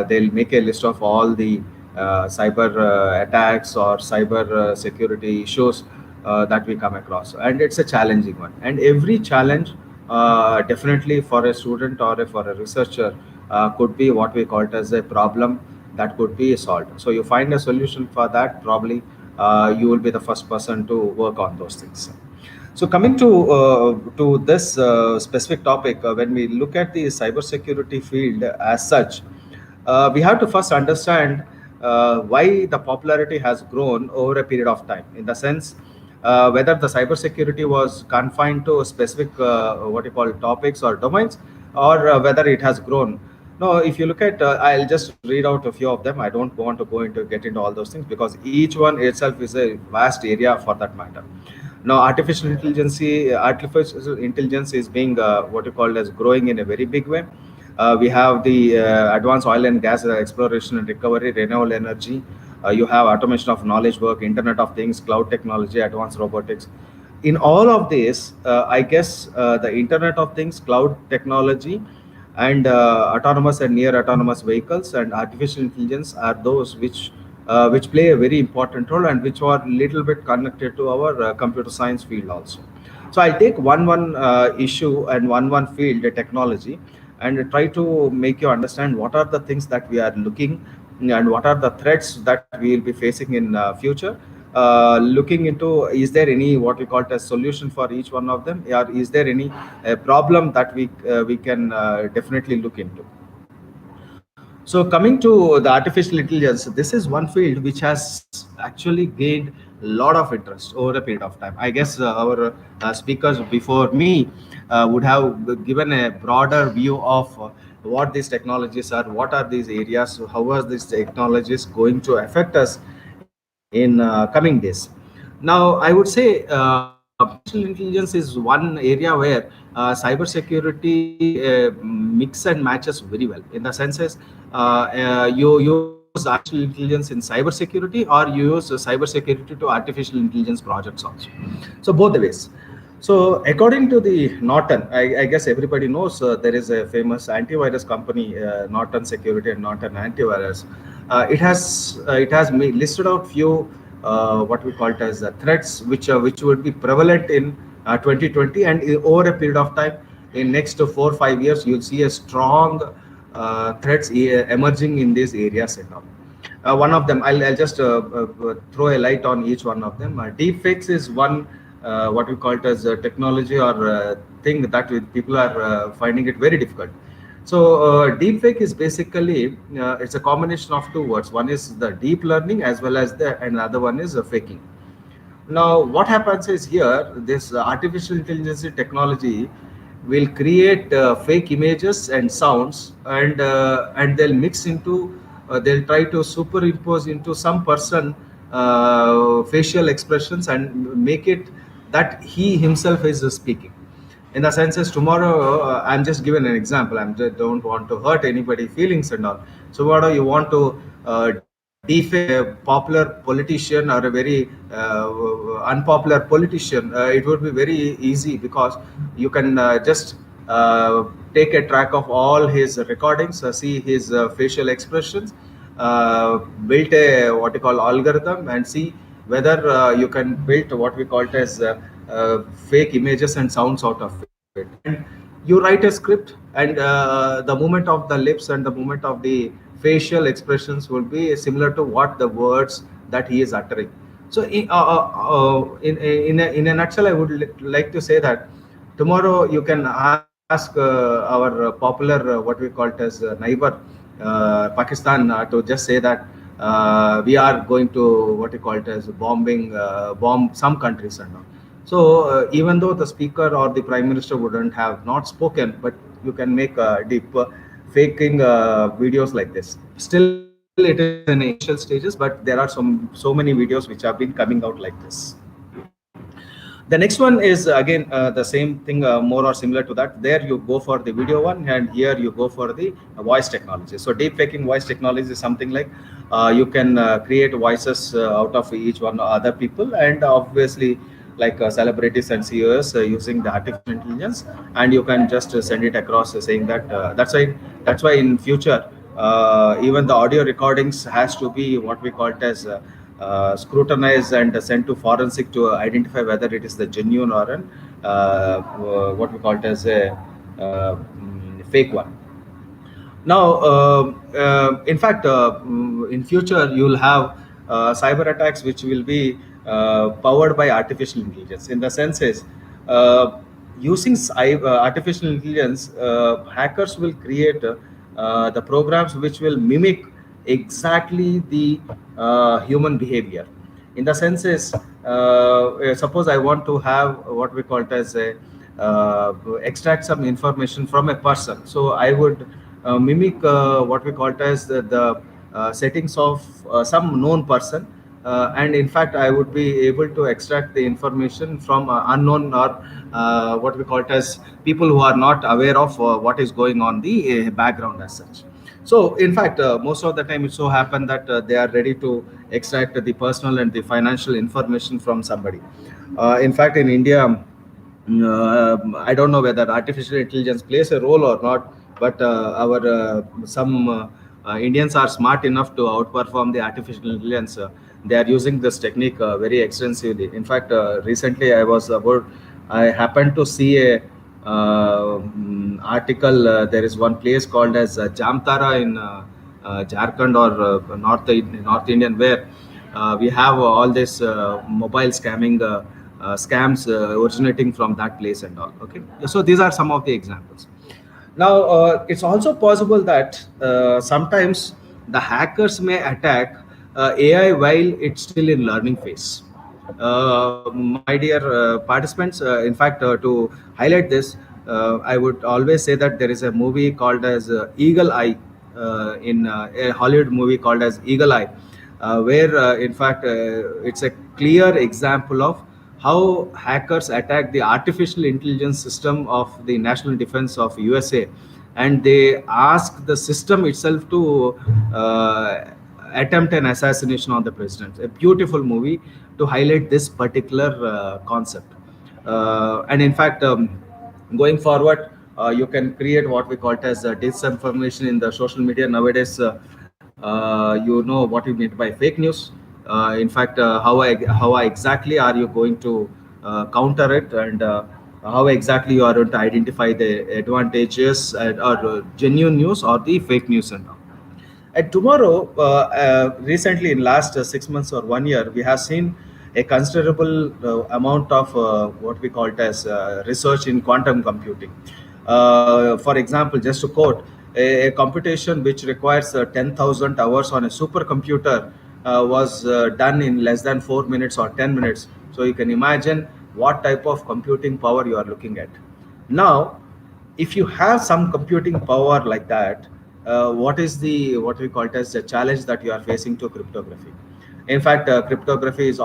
they'll make a list of all the cyber attacks or cyber security issues that we come across, and it's a challenging one. And every challenge, definitely for a student or for a researcher, could be what we call it as a problem that could be solved. So you find a solution for that, probably you will be the first person to work on those things. So coming to this specific topic, when we look at the cybersecurity field as such, we have to first understand why the popularity has grown over a period of time. In the sense, whether the cybersecurity was confined to specific what you call topics or domains, or whether it has grown. No, if you look at, I'll just read out a few of them. I don't want to get into all those things because each one itself is a vast area for that matter. Now, artificial intelligence is being what you call as growing in a very big way. We have the advanced oil and gas exploration and recovery, renewable energy. You have automation of knowledge work, Internet of Things, cloud technology, advanced robotics. In all of this, I guess the Internet of Things, cloud technology, and autonomous and near autonomous vehicles and artificial intelligence are those which play a very important role and which are little bit connected to our computer science field also. So I'll take one issue and one field, the technology, and try to make you understand what are the things that we are looking and what are the threats that we will be facing in future. Looking into, is there any what we call it as solution for each one of them, or is there any problem that we can definitely look into. So coming to the artificial intelligence, this is one field which has actually gained a lot of interest over a period of time. I guess our speakers before me would have given a broader view of what these technologies are, what are these areas, how are these technologies going to affect us in coming days. Now, I would say artificial intelligence is one area where cybersecurity mix and matches very well. In the senses, you use artificial intelligence in cybersecurity, or you use cybersecurity to artificial intelligence projects also. So both the ways. So according to the Norton, I guess everybody knows there is a famous antivirus company, Norton Security and Norton Antivirus. It has listed out few what we call it as threats which would be prevalent in 2020, and over a period of time in next 4 or 5 years you'll see a strong threats emerging in these areas and all. One of them, I'll just throw a light on each one of them. Deepfakes is one what we call it as a technology or thing that people are finding it very difficult. So deepfake is basically it's a combination of two words. One is the deep learning as well as another one is faking. Now, what happens is here, this artificial intelligence technology will create fake images and sounds, and they'll mix into, they'll try to superimpose into some person facial expressions and make it that he himself is speaking. In the senses, tomorrow, I'm just giving an example. I don't want to hurt anybody's feelings and all. So, tomorrow you want to defame a popular politician or a very unpopular politician, it would be very easy because you can just take a track of all his recordings, see his facial expressions, build a what you call algorithm and see whether you can build what we call it as fake images and sounds out of it. And you write a script, and the movement of the lips and the movement of the facial expressions will be similar to what the words that he is uttering. So in a nutshell, I would like to say that tomorrow you can ask ask our popular, what we call it as neighbor, Pakistan, to just say that we are going to, what we call it as bomb some countries and all. So even though the speaker or the prime minister wouldn't have not spoken, but you can make deep faking videos like this. Still, it is in initial stages, but there are so many videos which have been coming out like this. The next one is again the same thing, more or similar to that. There you go for the video one, and here you go for the voice technology. So deep faking voice technology is something like you can create voices out of each one other people, and obviously like celebrities and CEOs using the artificial intelligence, and you can just send it across saying that that's why in future even the audio recordings has to be what we call it as scrutinized and sent to forensic to identify whether it is the genuine or an what we call it as a fake one. Now, in fact, in future you'll have cyber attacks which will be powered by artificial intelligence. In the sense is, using artificial intelligence, hackers will create the programs which will mimic exactly the human behavior. In the sense is, suppose I want to have what we call it as a extract some information from a person, so I would mimic what we call it as the settings of some known person, and in fact I would be able to extract the information from unknown or what we call it as people who are not aware of what is going on the background as such. So in fact, most of the time it so happens that they are ready to extract the personal and the financial information from somebody. In fact, in India, I don't know whether artificial intelligence plays a role or not, but some Indians are smart enough to outperform the artificial intelligence. They are using this technique very extensively. In fact, recently I happened to see a article. There is one place called as Jamtara in Jharkhand or North Indian, where we have all this mobile scamming scams originating from that place and all. Okay, so these are some of the examples. Now, it's also possible that sometimes the hackers may attack AI while it's still in learning phase. My dear participants, in fact, to highlight this, I would always say that there is a movie called as Eagle Eye, in a Hollywood movie called as Eagle Eye, where in fact it's a clear example of how hackers attack the artificial intelligence system of the national defense of USA, and they ask the system itself to attempt an assassination on the president. A beautiful movie to highlight this particular concept. And in fact, going forward, you can create what we call it as disinformation in the social media nowadays. You know what you mean by fake news. In fact, how exactly are you going to counter it, and how exactly you are going to identify the advantages or genuine news or the fake news and all. And tomorrow, recently in last 6 months or 1 year, we have seen a considerable amount of what we call it as research in quantum computing. For example, just to quote, a computation which requires 10,000 hours on a supercomputer was done in less than 4 minutes or 10 minutes. So you can imagine what type of computing power you are looking at. Now, if you have some computing power like that, what we call it as the challenge that you are facing to cryptography? In fact, cryptography is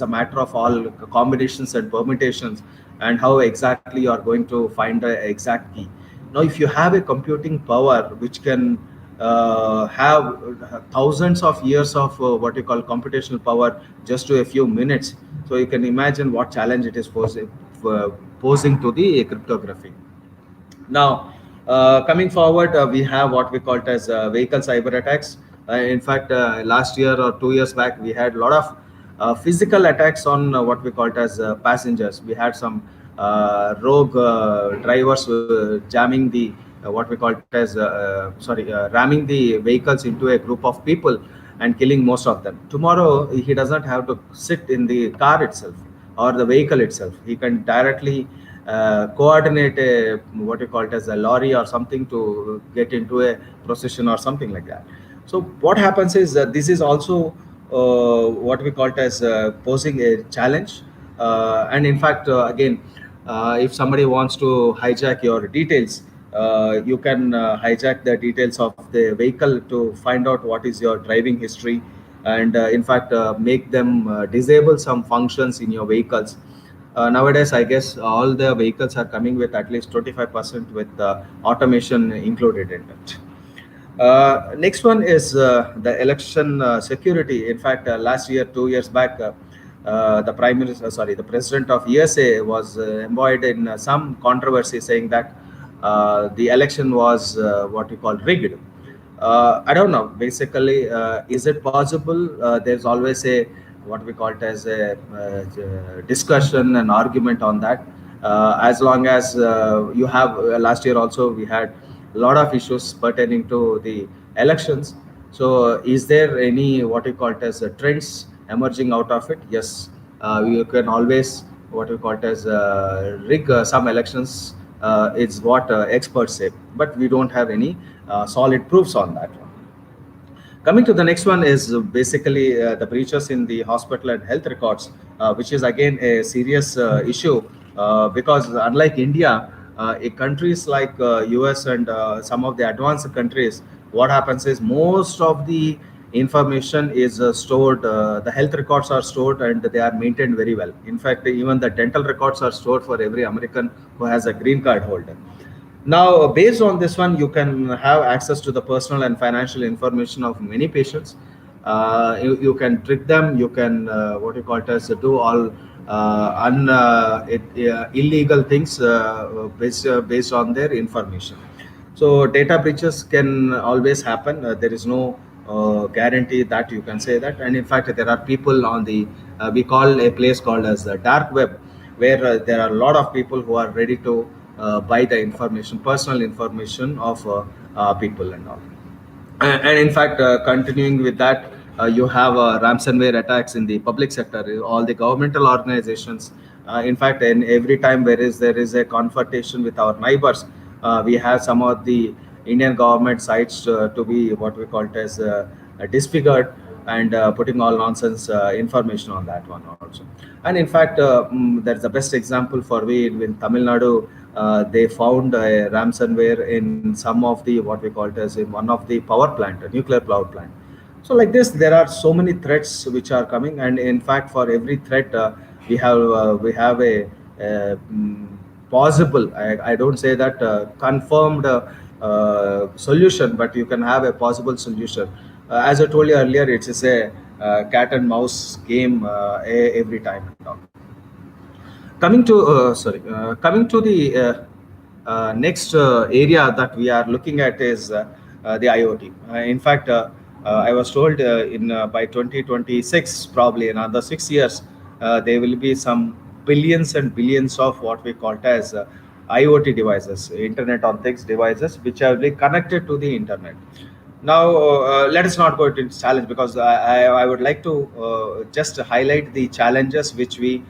a matter of all combinations and permutations, and how exactly you are going to find the exact key. Now, if you have a computing power which can have thousands of years of what you call computational power just to a few minutes, so you can imagine what challenge it is posing to the cryptography. Now, coming forward, we have what we call it as vehicle cyber attacks. In fact, last year or 2 years back, we had a lot of physical attacks on what we call it as passengers. We had some rogue drivers jamming the what we call it as ramming the vehicles into a group of people and killing most of them. Tomorrow, he doesn't have to sit in the car itself or the vehicle itself. He can directly coordinate a what you call it as a lorry or something to get into a procession or something like that. So what happens is that this is also what we call it as posing a challenge. And in fact, again, if somebody wants to hijack your details, you can hijack the details of the vehicle to find out what is your driving history, and in fact make them disable some functions in your vehicles. Nowadays, I guess all the vehicles are coming with at least 25% with automation included in it. Next one is the election security. In fact, last year, 2 years back, the president of USA was embroiled in some controversy, saying that the election was what we call rigged. I don't know. Basically, is it possible? There's always a what we call it as a discussion and argument on that. As long as you have last year also we had a lot of issues pertaining to the elections. So is there any what we call it as trends emerging out of it? Yes, you can always what we call it as rig some elections. It's what experts say, but we don't have any solid proofs on that one. Coming to the next one is basically the breaches in the hospital and health records, which is again a serious issue because unlike India, in countries like US and some of the advanced countries, what happens is most of the information is stored, the health records are stored and they are maintained very well. In fact, even the dental records are stored for every American who has a green card holder. Now, based on this one, you can have access to the personal and financial information of many patients. You can trick them. You can what you call it as do all illegal things based on their information. So data breaches can always happen. There is no guarantee that you can say that. And in fact, there are people on the we call a place called as the dark web, where there are a lot of people who are ready to buy the information, personal information of people and all. And in fact, continuing with that, you have ransomware attacks in the public sector, all the governmental organizations. In fact, in every time there is a confrontation with our neighbors, we have some of the Indian government sites to be what we call it as disfigured and putting all nonsense information on that one also. And in fact, that's the best example for me in Tamil Nadu. They found a ransomware in some of the what we call it as in one of the power plant, a nuclear power plant. So like this, there are so many threats which are coming, and in fact, for every threat, we have a possible. I don't say that confirmed solution, but you can have a possible solution. As I told you earlier, it is a cat and mouse game every time. Coming to the next area that we are looking at is the IoT. In fact, I was told by 2026, probably in another 6 years, there will be some billions and billions of what we call it as IoT devices, Internet on Things devices, which are connected to the internet. Now, let us not go into challenge, because I would like to just highlight the challenges which we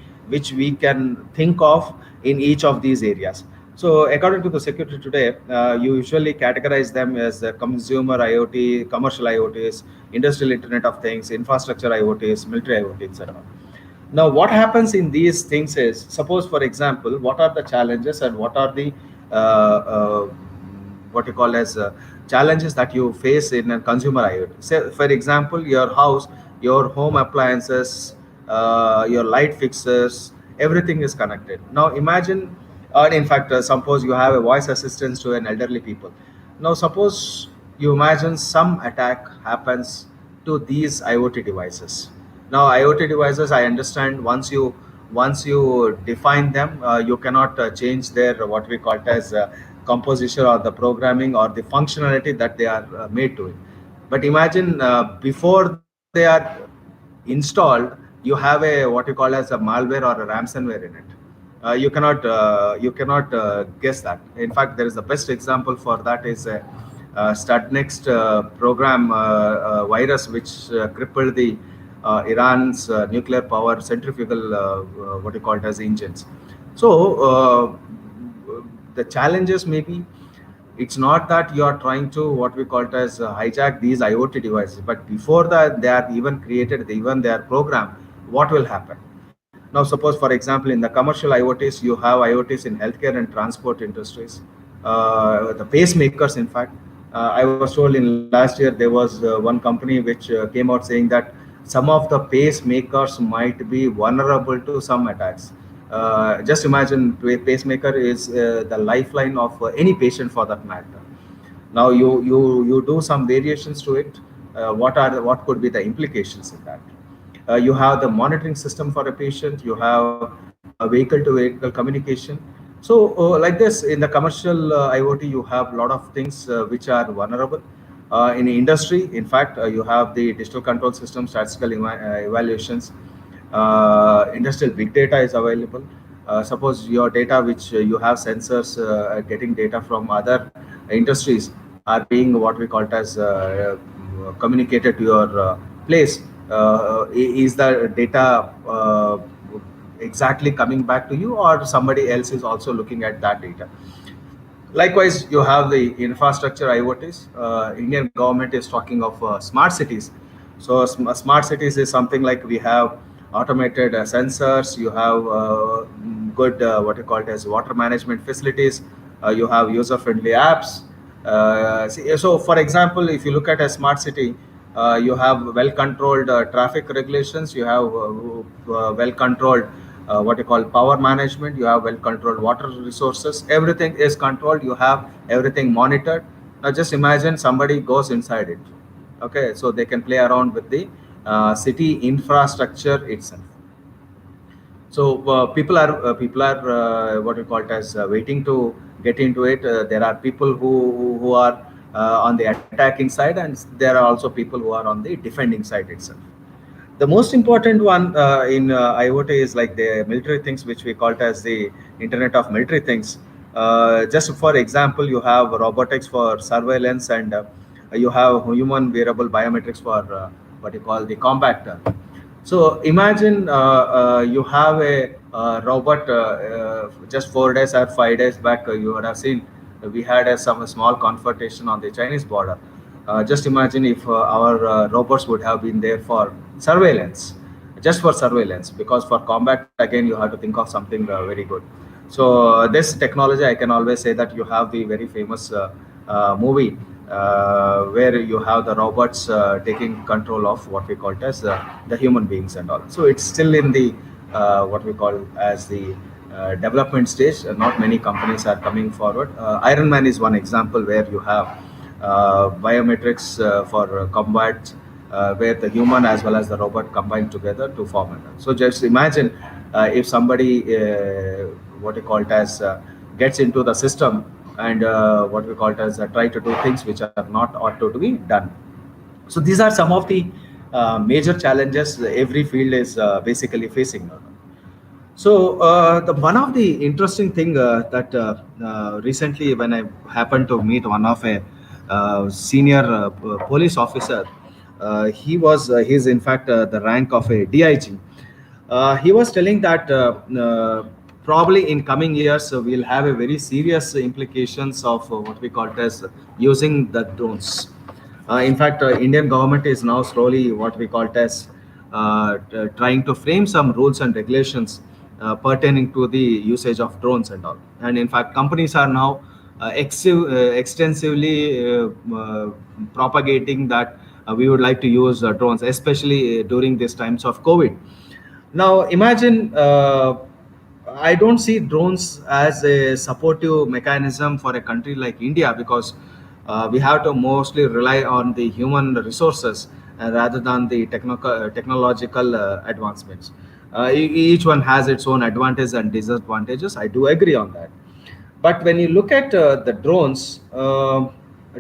can think of in each of these areas. So according to the security today, you usually categorize them as consumer IoT, commercial IoTs, industrial Internet of Things, infrastructure IoTs, military IoT, etc. Now, what happens in these things is, suppose, for example, what are the challenges and what are the what you call as challenges that you face in a consumer IoT? Say, for example, your house, your home appliances, your light fixtures, everything is connected. Now, imagine, or in fact, suppose you have a voice assistance to an elderly people. Now, suppose you imagine some attack happens to these IoT devices. Now, IoT devices, I understand once you define them, you cannot change their what we call it as composition or the programming or the functionality that they are made to it. But imagine before they are installed, you have a what you call as a malware or a ransomware in it. You cannot guess that. In fact, there is the best example for that is a Stuxnet program virus, which crippled the Iran's nuclear power centrifugal what you call it as engines. So the challenges maybe it's not that you are trying to what we call it as hijack these IoT devices, but before that they are even created, even they are programmed, what will happen? Now, suppose for example, in the commercial IoTs, you have IoTs in healthcare and transport industries, the pacemakers. In fact, I was told in last year there was one company which came out saying that some of the pacemakers might be vulnerable to some attacks. Just imagine, a pacemaker is the lifeline of any patient for that matter. Now you do some variations to it. What could be the implications in that? You have the monitoring system for a patient. You have a vehicle-to-vehicle communication. So like this, in the commercial IoT, you have a lot of things which are vulnerable. In industry, in fact, you have the digital control system, statistical evaluations. Industrial big data is available. Suppose your data, which you have sensors getting data from other industries, are being what we call it as communicated to your place. Is the data exactly coming back to you, or somebody else is also looking at that data? Likewise, you have the infrastructure IoTs. Indian government is talking of smart cities. So smart cities is something like we have automated sensors, you have good what you call it as water management facilities, you have user-friendly apps. So for example, if you look at a smart city, you have well-controlled traffic regulations, you have well-controlled what you call power management, you have well-controlled water resources, everything is controlled, you have everything monitored. Now just imagine somebody goes inside it. Okay, so they can play around with the city infrastructure itself. So people are what we call it as waiting to get into it. There are people who are on the attacking side, and there are also people who are on the defending side itself. The most important one in IoT is like the military things, which we call it as the Internet of Military Things. Just for example, you have robotics for surveillance, and you have human wearable biometrics for what you call the combat. So imagine you have a robot. Just 4 days or 5 days back, you would have seen we had some small confrontation on the Chinese border. Just imagine if our robots would have been there for surveillance, just for surveillance, because for combat, again, you have to think of something very good. So this technology, I can always say that you have the very famous movie where you have the robots taking control of what we call it as the human beings and all. So it's still in the what we call as the development stage. Not many companies are coming forward. Iron Man is one example where you have biometrics for combat, where the human as well as the robot combine together to form it. So just imagine if somebody what we call it as gets into the system and what we call it as try to do things which are not ought to be done. So these are some of the major challenges every field is basically facing. So one of the interesting thing that recently when I happened to meet one of a senior police officer, he's in fact the rank of a DIG. He was telling that probably in coming years we'll have a very serious implications of what we call it as using the drones. In fact, Indian government is now slowly what we call it as trying to frame some rules and regulations pertaining to the usage of drones and all. And in fact, companies are now extensively propagating that we would like to use drones, especially during these times of COVID. Now, imagine, I don't see drones as a supportive mechanism for a country like India, because we have to mostly rely on the human resources rather than the technological advancements. Each one has its own advantages and disadvantages. I do agree on that. But when you look at the drones,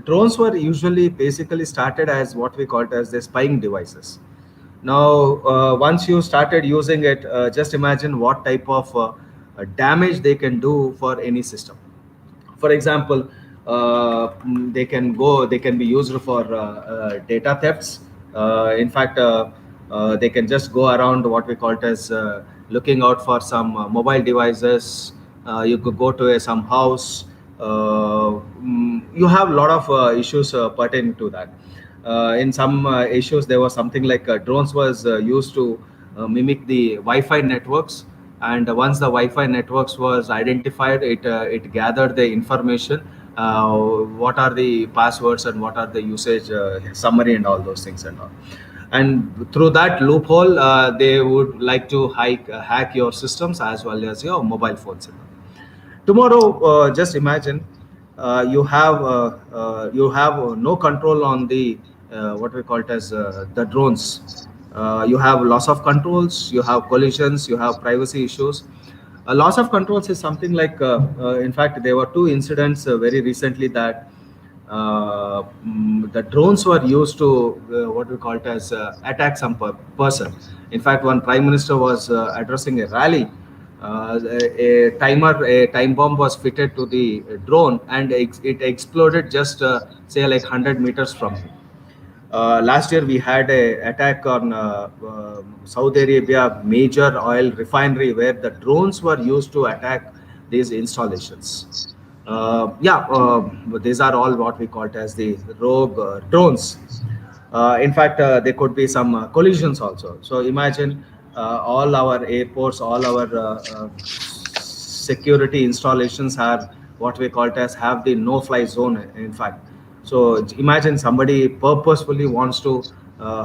drones were usually basically started as what we call it as the spying devices. Now, once you started using it, just imagine what type of damage they can do for any system. For example, they can be used for data thefts. In fact, they can just go around what we call it as looking out for some mobile devices. You could go to some house. You have a lot of issues pertaining to that. In some issues, there was something like drones was used to mimic the Wi-Fi networks, and once the Wi-Fi networks was identified, it gathered the information, what are the passwords and what are the usage summary and all those things and all. And through that loophole, they would like to hack your systems as well as your mobile phones. Tomorrow, just imagine you have no control on the what we call it as the drones. You have loss of controls, you have collisions, you have privacy issues. Loss of controls is something like, in fact, there were 2 incidents very recently that the drones were used to what we call it as attack some person. In fact, one prime minister was addressing a rally. A time bomb was fitted to the drone, and it exploded just say like 100 meters from him. Last year we had a attack on Saudi Arabia major oil refinery where the drones were used to attack these installations. These are all what we call it as the rogue drones. In fact, there could be some collisions also. So imagine all our airports, all our security installations have what we call it as have the no-fly zone. In fact, so imagine somebody purposefully wants to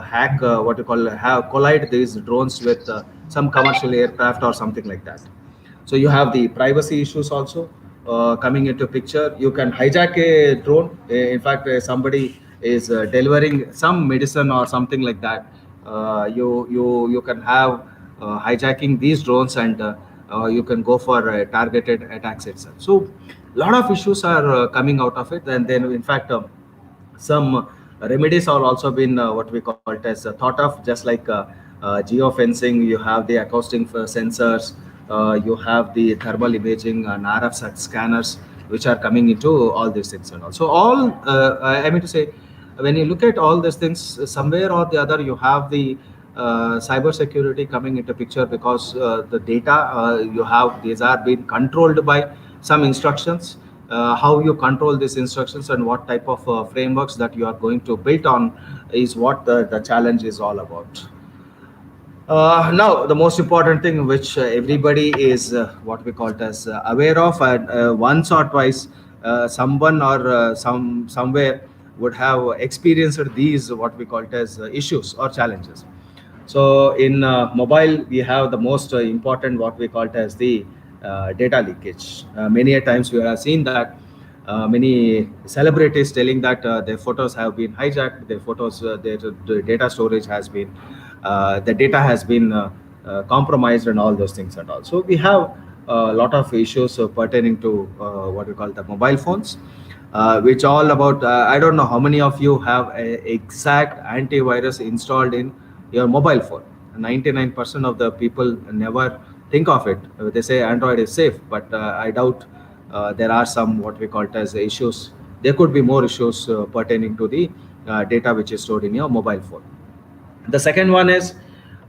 hack what you call collide these drones with some commercial aircraft or something like that. So you have the privacy issues also coming into picture. You can hijack a drone. In fact, somebody is delivering some medicine or something like that. You can have hijacking these drones, and you can go for targeted attacks itself. So a lot of issues are coming out of it, and then in fact some remedies are also been what we call it as thought of, just like geofencing. You have the acoustic sensors, you have the thermal imaging and RF scanners, which are coming into all these things and all. So all I mean to say, when you look at all these things, somewhere or the other you have the cyber security coming into picture, because the data you have, these are being controlled by some instructions. How you control these instructions and what type of frameworks that you are going to build on is what the challenge is all about. Now, the most important thing which everybody is what we call it as aware of, and once or twice someone or somewhere would have experienced these what we call it as issues or challenges. So in mobile, we have the most important what we call it as the data leakage. Many a times we have seen that many celebrities telling that their photos have been hijacked, their photos, their data storage has been, the data has been compromised and all those things and all. So we have a lot of issues pertaining to what we call the mobile phones, which all about, I don't know how many of you have an exact antivirus installed in your mobile phone. 99% of the people never think of it. They say Android is safe, but I doubt there are some what we call it as issues. There could be more issues pertaining to the data which is stored in your mobile phone. The second one is,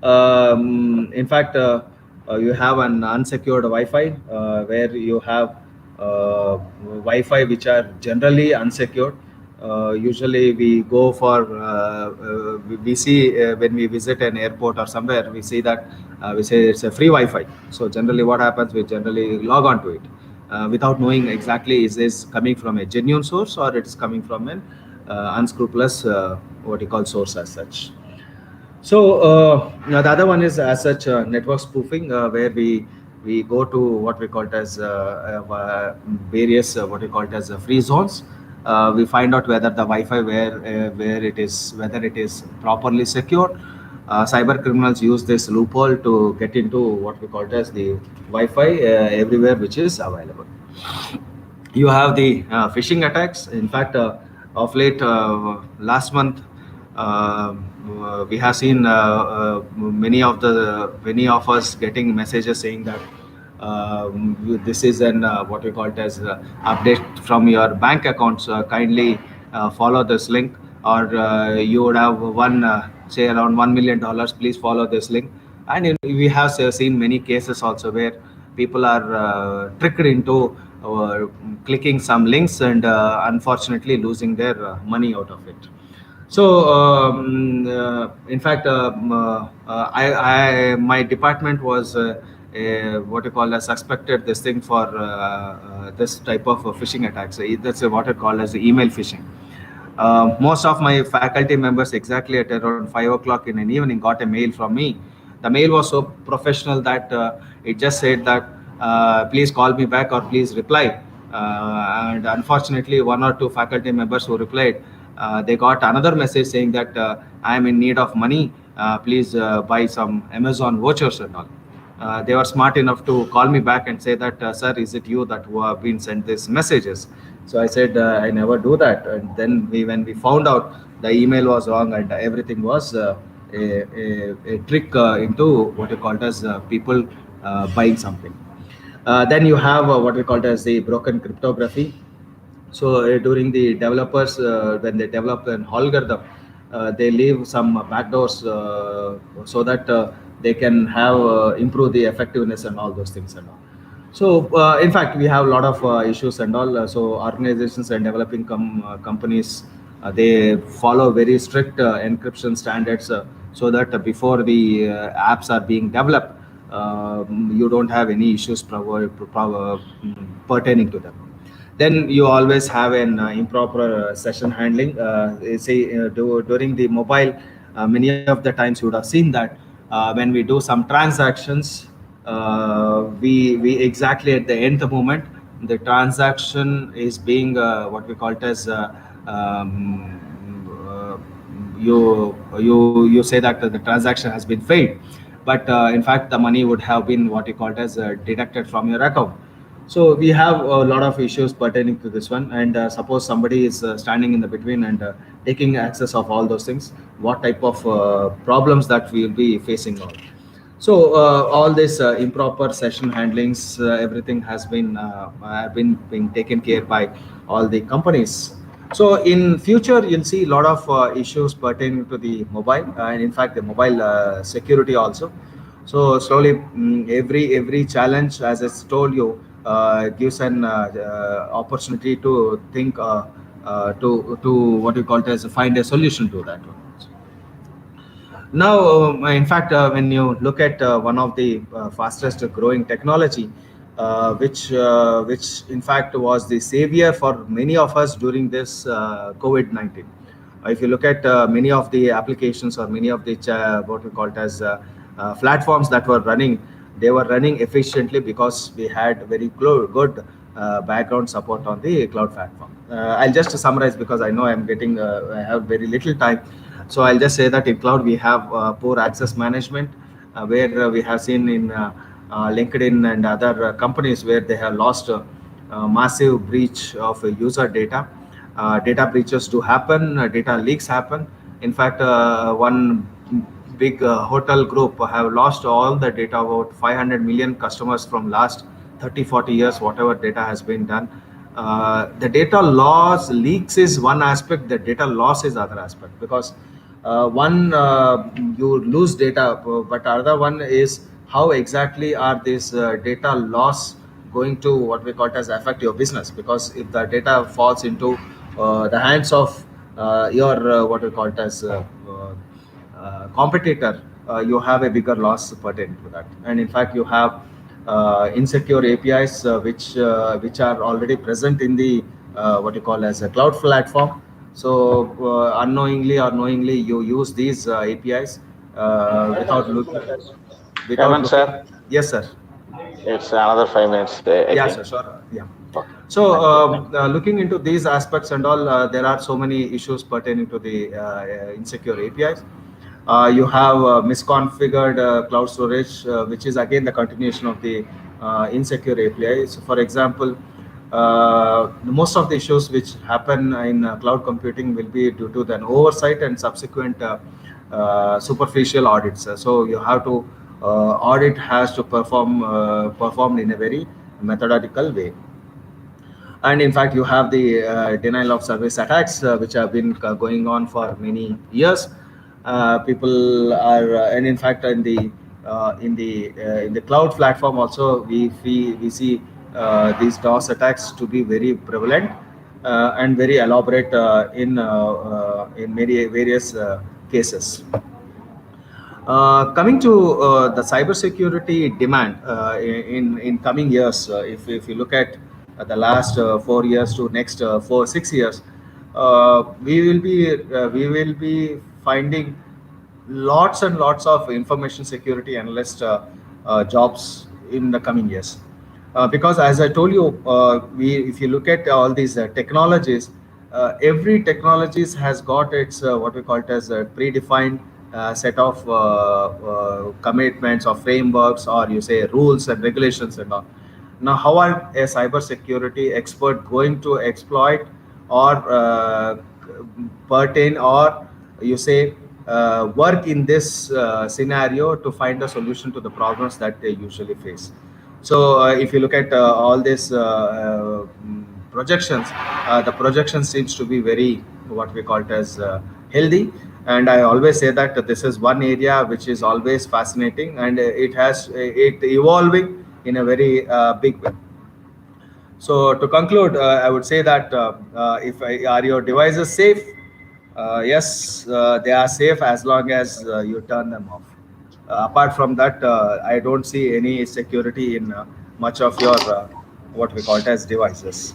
in fact, you have an unsecured Wi-Fi where you have Wi-Fi which are generally unsecured. Usually we go for, we see when we visit an airport or somewhere, we see that we say it's a free Wi-Fi. So generally what happens, we generally log on to it without knowing exactly is this coming from a genuine source or it's coming from an unscrupulous what you call source as such. So now the other one is as such network spoofing, where we go to what we call it as various what we call it as free zones. We find out whether the Wi-Fi where it is, whether it is properly secured. Cyber criminals use this loophole to get into what we call it as the Wi-Fi everywhere which is available. You have the phishing attacks. In fact, of late, last month, we have seen many of us getting messages saying that this is an what we call it as update from your bank accounts. Kindly follow this link, or you would have won say around $1 million. Please follow this link. And we have seen many cases also where people are tricked into clicking some links and unfortunately losing their money out of it. So, in fact, my department was what you call as suspected this thing for this type of phishing attacks. That's what I call as email phishing. Most of my faculty members exactly at around 5 o'clock in an evening got a mail from me. The mail was so professional that it just said that please call me back or please reply. And unfortunately, 1 or 2 faculty members who replied, they got another message saying that I am in need of money. Please buy some Amazon vouchers and all. They were smart enough to call me back and say that, sir, is it you that who have been sent these messages? So I said, I never do that. And then when we found out the email was wrong and everything was a trick into what you call as people buying something. Then you have what we call as the broken cryptography. So during the developers, when they develop an algorithm, they leave some backdoors so that they can have improve the effectiveness and all those things and all. So in fact, we have a lot of issues and all. So organizations and developing companies, they follow very strict encryption standards so that before the apps are being developed, you don't have any issues pertaining to them. Then you always have an improper session handling. During the mobile, many of the times you would have seen that when we do some transactions, we exactly at the nth moment, the transaction is being what we call it as you say that the transaction has been failed, but in fact the money would have been what you call it as deducted from your account. So we have a lot of issues pertaining to this one, and suppose somebody is standing in the between and taking access of all those things, what type of problems that we will be facing on. So all this improper session handlings, everything has been being taken care by all the companies. So in future, you'll see a lot of issues pertaining to the mobile, and in fact the mobile security also. So slowly, every challenge, as I told you, gives an opportunity to think to what you call it as find a solution to that one. Now, in fact, when you look at one of the fastest growing technology, which in fact was the savior for many of us during this COVID-19. If you look at many of the applications or many of the what we call it as platforms that were running, they were running efficiently because we had very good background support on the cloud platform. I'll just summarize because I know I'm getting I have very little time. So I'll just say that in cloud we have poor access management, where we have seen in LinkedIn and other companies where they have lost massive breach of user data. Data breaches do happen, data leaks happen. In fact, one big hotel group have lost all the data, about 500 million customers from last 30-40 years, whatever data has been done. The data loss leaks is one aspect, the data loss is other aspect, because you lose data, but other one is how exactly are this data loss going to what we call it as affect your business, because if the data falls into the hands of your what we call it as competitor, you have a bigger loss pertaining to that. And in fact, you have insecure APIs which are already present in the what you call as a cloud platform. So unknowingly or knowingly, you use these APIs without looking at. Sir? Yes, sir. It's another 5 minutes. Yeah, sir. Sure. Yeah. So looking into these aspects and all, there are so many issues pertaining to the insecure APIs. You have misconfigured cloud storage, which is again the continuation of the insecure API. So for example, most of the issues which happen in cloud computing will be due to an oversight and subsequent superficial audits. So you have to audit has to performed in a very methodical way. And in fact, you have the denial of service attacks, which have been going on for many years. People are, and in fact, in the in the cloud platform also, we see these DOS attacks to be very prevalent and very elaborate in many various cases. Coming to the cybersecurity demand in coming years, if you look at the last 4 years to next 4-6 years, we will be finding lots and lots of information security analyst jobs in the coming years. Because as I told you, if you look at all these technologies, every technologies has got its what we call it as a predefined set of commitments or frameworks, or you say rules and regulations and all. Now, how are a cybersecurity expert going to exploit or pertain, or you say work in this scenario to find a solution to the problems that they usually face? So if you look at all these projections, the projection seems to be very what we call it as healthy. And I always say that this is one area which is always fascinating, and it evolving in a very big way. So to conclude, I would say that are your devices safe? Yes, they are safe as long as you turn them off. Apart from that, I don't see any security in much of your what we call it as devices.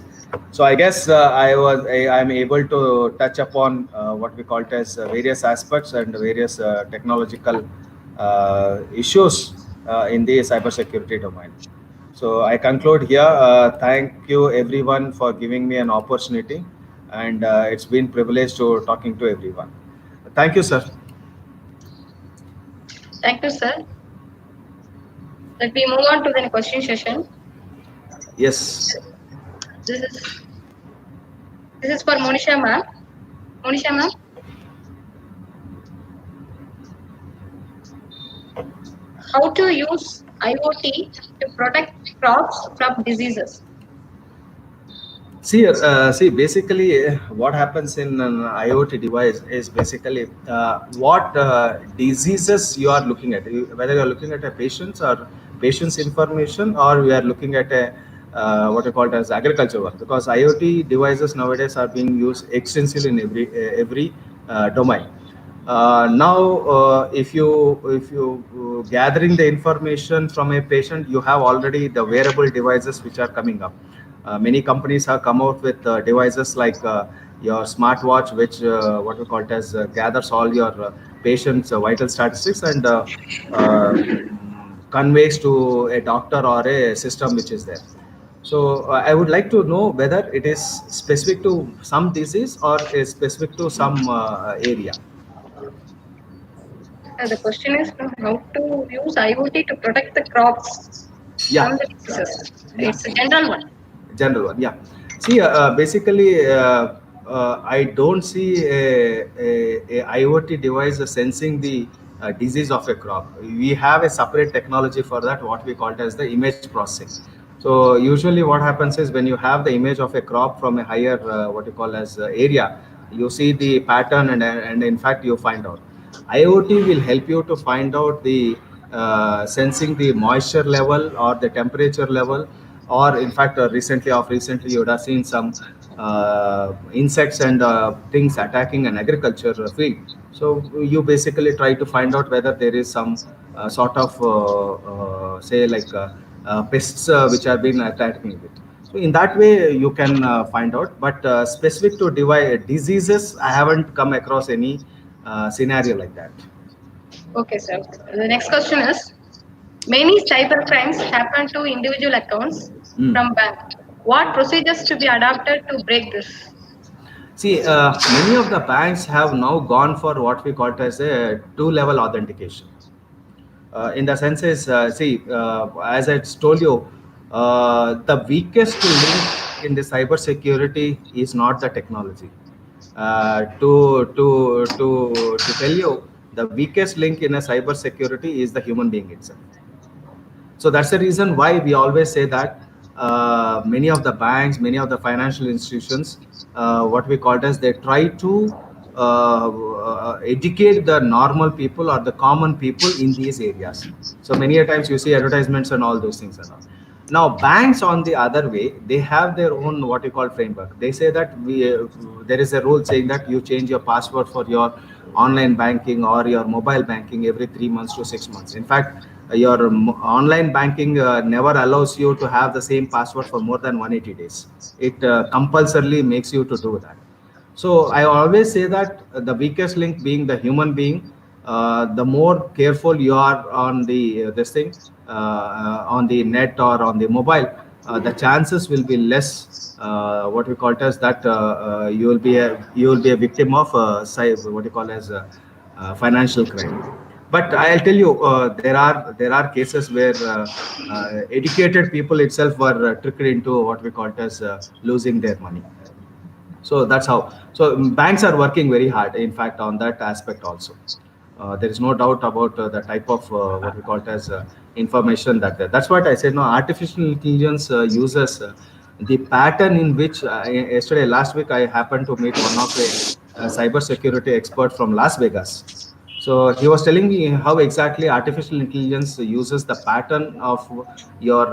So I guess I'm able to touch upon what we call it as various aspects and various technological issues in the cybersecurity domain. So I conclude here. Thank you everyone for giving me an opportunity, and it's been privileged to talking to everyone. Thank you, sir. Thank you, sir. Let me move on to the question session. Yes. This is for Monisha ma'am. Monisha ma'am. How to use IoT to protect crops from diseases? See, basically what happens in an IoT device is basically what diseases you are looking at, whether you are looking at a patient's information, or we are looking at a what we call it as agriculture work, because IoT devices nowadays are being used extensively in every domain. Now, if you gathering the information from a patient, you have already the wearable devices which are coming up. Many companies have come out with devices like your smartwatch, which what we call it as gathers all your patient's vital statistics and conveys to a doctor or a system which is there. So I would like to know whether it is specific to some disease or is specific to some area. The question is how to use IoT to protect the crops from the diseases. It's a general one. General one, yeah. See, basically, I don't see a IoT device sensing the disease of a crop. We have a separate technology for that, what we call it as the image processing. So usually what happens is when you have the image of a crop from a higher what you call as area, you see the pattern and in fact you find out. IoT will help you to find out the sensing the moisture level or the temperature level, or in fact recently you would have seen some insects and things attacking an agriculture field. So you basically try to find out whether there is some sort of say like pests which have been attacking it. So in that way you can find out, but specific to diseases, I haven't come across any scenario like that. Okay, sir. The next question is, many cyber crimes happen to individual accounts from bank. What procedures to be adopted to break this? See, many of the banks have now gone for what we call it as a two-level authentication. In the sense is, as I told you, the weakest link in the cyber security is not the technology. To tell you, the weakest link in a cyber security is the human being itself. So that's the reason why we always say that many of the banks, many of the financial institutions, what we call it as, they try to educate the normal people or the common people in these areas. So many a times you see advertisements and all those things and all. Now banks, on the other way, they have their own what you call framework. They say that there is a rule saying that you change your password for your online banking or your mobile banking every 3 months to 6 months. In fact, your online banking never allows you to have the same password for more than 180 days. It compulsorily makes you to do that. So I always say that the weakest link being the human being, the more careful you are on the on the net or on the mobile, the chances will be less. What we call it as that you will be a victim of what you call as financial crime. But I'll tell you, there are cases where educated people itself were tricked into what we call it as losing their money. So that's how. So banks are working very hard, in fact, on that aspect also. There is no doubt about the type of what we call it as information that's what I said. No, artificial intelligence uses the pattern in which last week I happened to meet one of a cyber security expert from Las Vegas. So he was telling me how exactly artificial intelligence uses the pattern of your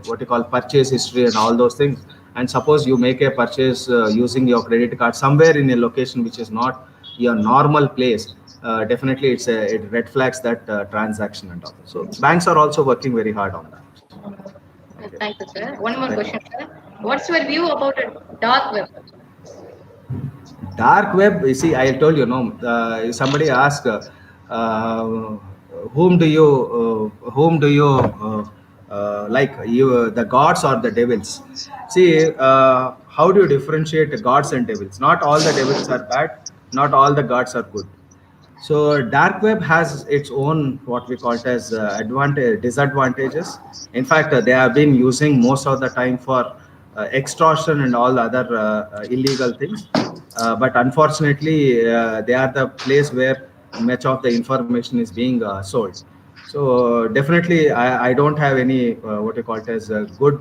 what you call purchase history and all those things. And suppose you make a purchase using your credit card somewhere in a location which is not your normal place, definitely it red flags that transaction and all. So banks are also working very hard on that. Thank you, sir. One more question, sir. What's your view about a dark web? Dark web, you see, I told you, if somebody asks, whom do you like, the gods or the devils? See, how do you differentiate gods and devils? Not all the devils are bad, not all the gods are good. So dark web has its own what we call it as disadvantages. In fact, they have been using most of the time for extortion and all other illegal things. But unfortunately, they are the place where much of the information is being sold. So definitely, I don't have any what you call it as a good,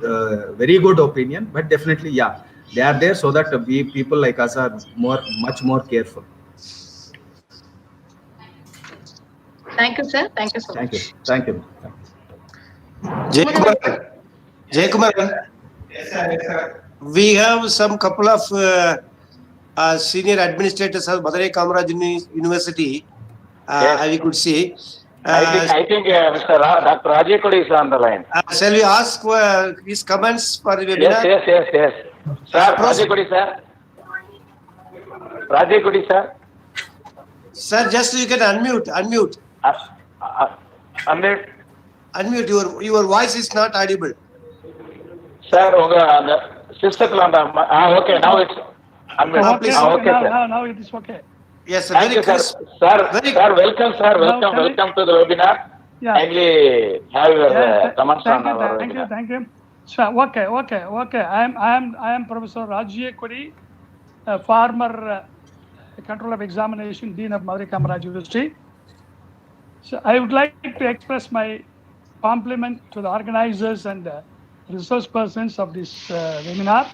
very good opinion. But definitely, yeah, they are there so that we people like us are much more careful. Thank you, sir. Thank you so much. Thank you. Jayakumar. Yes, sir. We have some couple of senior administrators of Madurai Kamaraj University. Yes. We could see. I think Mr. Dr. Rajeev Kodi is on the line. Shall we ask his comments for the webinar? Yes. Sir, Rajeev Kodi, sir. Rajeev Kodi, sir. Sir, just you can unmute. Unmute. Unmute. Your voice is not audible. Sir, the system. Okay, now it's unmute. Please. Okay, sir. Now it is okay. Yes, sir. Thank you, sir. Sir, welcome, sir. Welcome to the webinar. Yeah. Kindly have your comments on our webinar. Thank you. So, okay. I am Professor Rajeev Kodi, former Control of Examination, Dean of Madurai Kamaraj University. So I would like to express my compliment to the organizers and resource persons of this webinar.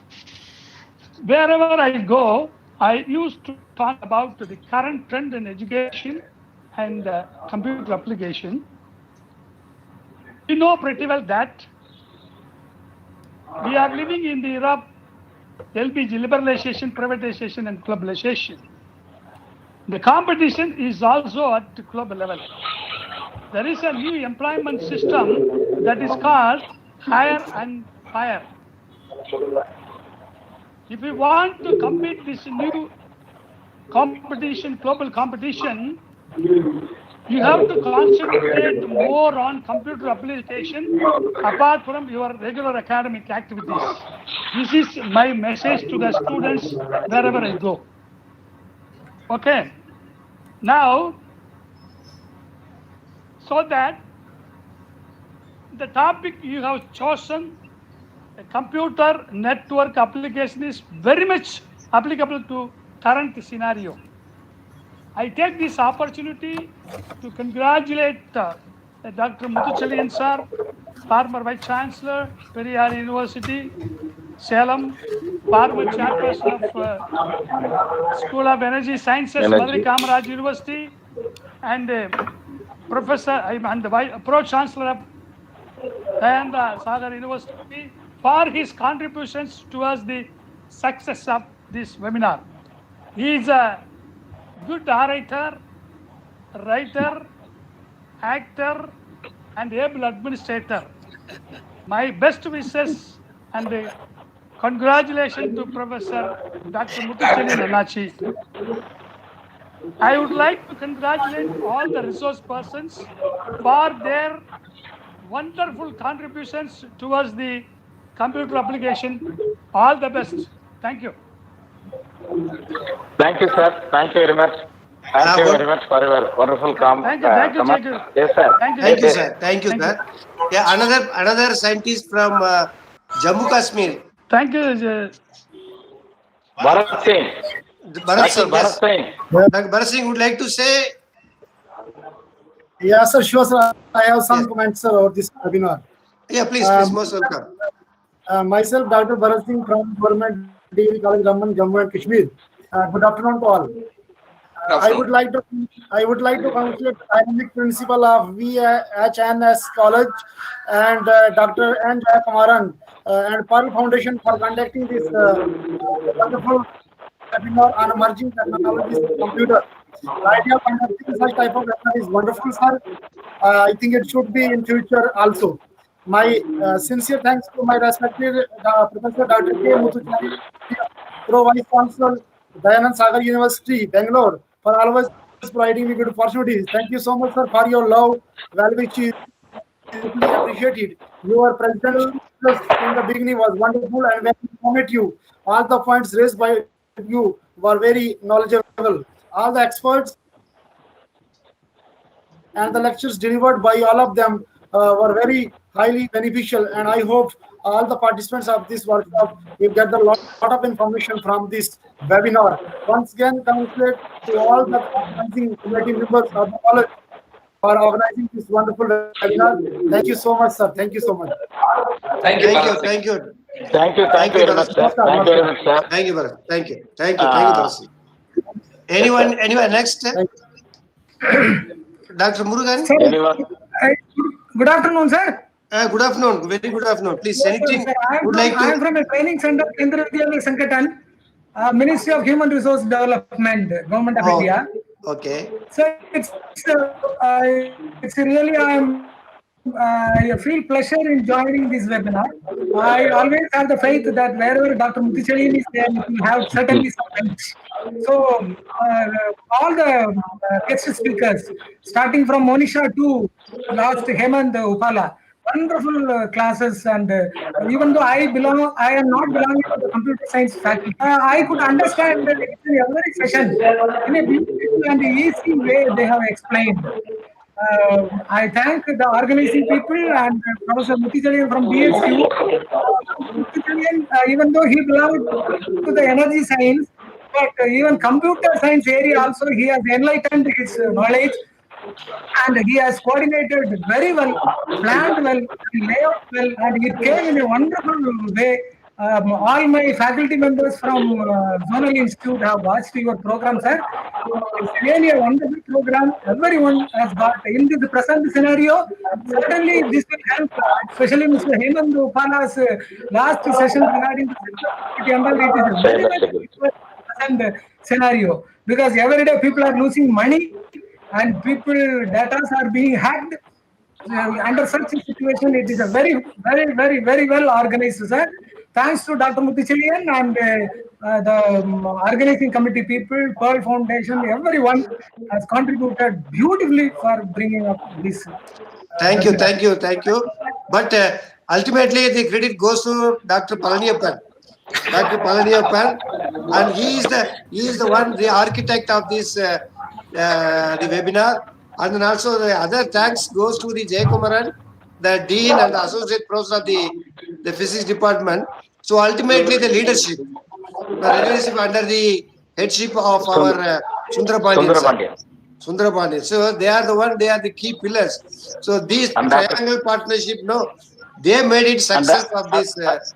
Wherever I go, I used to talk about the current trend in education and computer application. You know pretty well that we are living in the era of LPG, liberalization, privatization, and globalization. The competition is also at the global level. There is a new employment system that is called hire and fire. If we want to compete this new competition, global competition, you have to concentrate more on computer application apart from your regular academic activities. This is my message to the students wherever I go. Okay. Now, so that the topic you have chosen, a computer network application, is very much applicable to current scenario. I take this opportunity to congratulate Dr. Muthuchelian sir, former Vice Chancellor, Periyar University, Salem, former chairperson of School of Energy Sciences, Madurai Kamaraj University, and Professor and the Pro Chancellor of Dayananda Sagar University for his contributions towards the success of this webinar. He is a good orator, writer, actor, and able administrator. My best wishes and congratulations to Professor Dr. Muthuchelyan Annachi. I would like to congratulate all the resource persons for their wonderful contributions towards the computer application. All the best. Thank you. Thank you, sir. Thank you very much. Thank you very much for your wonderful comment. Thank you. Thank you. Yes, sir. Thank you, sir. Thank you, sir. Yeah, another scientist from Jammu Kashmir. Thank you. Bharat Singh. Bharat Singh, Bharat yes. Singh. Bharat Singh would like to say. Yeah, sir, sure, sir. I have some comments, sir, about this webinar. Yeah, please, most welcome. Myself, Dr. Bharat Singh from Government Degree College, Ramban, Jammu and Kashmir. Good afternoon to all. I would like to congratulate the dynamic principal of VHNS College and Dr. N. Jayakamaran and Pearl Foundation for conducting this wonderful webinar on emerging technologies in computer. The idea of conducting such type of webinar is wonderful, sir. I think it should be in future also. My sincere thanks to my respected Professor Dr. K. Muthuchelyan, Pro Vice Chancellor, Dayananda Sagar University, Bangalore, for always providing me good opportunities. Thank you so much, sir, for your love, well wishes. Appreciated. Your presentation in the beginning was wonderful and very informative. All the points raised by you were very knowledgeable. All the experts and the lectures delivered by all of them were very highly beneficial, and I hope all the participants of this workshop will get a lot of information from this webinar. Once again, congratulate to all the organizing committee members of the college for organizing this wonderful webinar. Thank you so much, sir. Thank you so much. Thank you. Thank you. Thank you very much, sir. Thank you very much, sir. Thank you, Bharat. Thank you, Bharat Singh. Anyone next? Dr. Murugan? Anyone? Good afternoon, sir. Good afternoon. Very good afternoon. Please, anything would like I am to. from a training center, Kendra Vidyalaya Sankatan, Ministry of Human Resource Development, Government of India. Okay. So it's really I feel pleasure in joining this webinar. I always have the faith that wherever Dr. Muthuchelyan is there, we have certainly some bench. So all the guest speakers, starting from Monisha to last Hemant Upala, wonderful classes, and even though I am not belonging to the computer science faculty, I could understand that in every session in a beautiful and easy way they have explained. I thank the organizing people and Professor Muthuchelyan from BSU. Muthuchelyan, even though he belonged to the energy science, but even computer science area also he has enlightened his knowledge, and he has coordinated very well, planned well, laid out well, and it came in a wonderful way. All my faculty members from Zonal Institute have watched your program, sir. It's really a wonderful program. Everyone has got in the present scenario. Certainly, this will help, especially Mr. Hemant Upala's last session regarding the security and all. It is a very much present scenario, because every day people are losing money and people data are being hacked. Under such a situation, it is a very, very, very, very well organized, sir. Thanks to Dr. Muthuchelyan and the organizing committee people, Pearl Foundation, everyone has contributed beautifully for bringing up this. Thank you. But ultimately, the credit goes to Dr. Palaniappan. And he is the one, the architect of this the webinar. And then also the other thanks goes to the Jayakamaran, the Dean and the Associate Professor of the Physics Department. So ultimately the leadership under the headship of our Sundarapandyan. So they are the key pillars. So these triangle partnership, They made it success of this.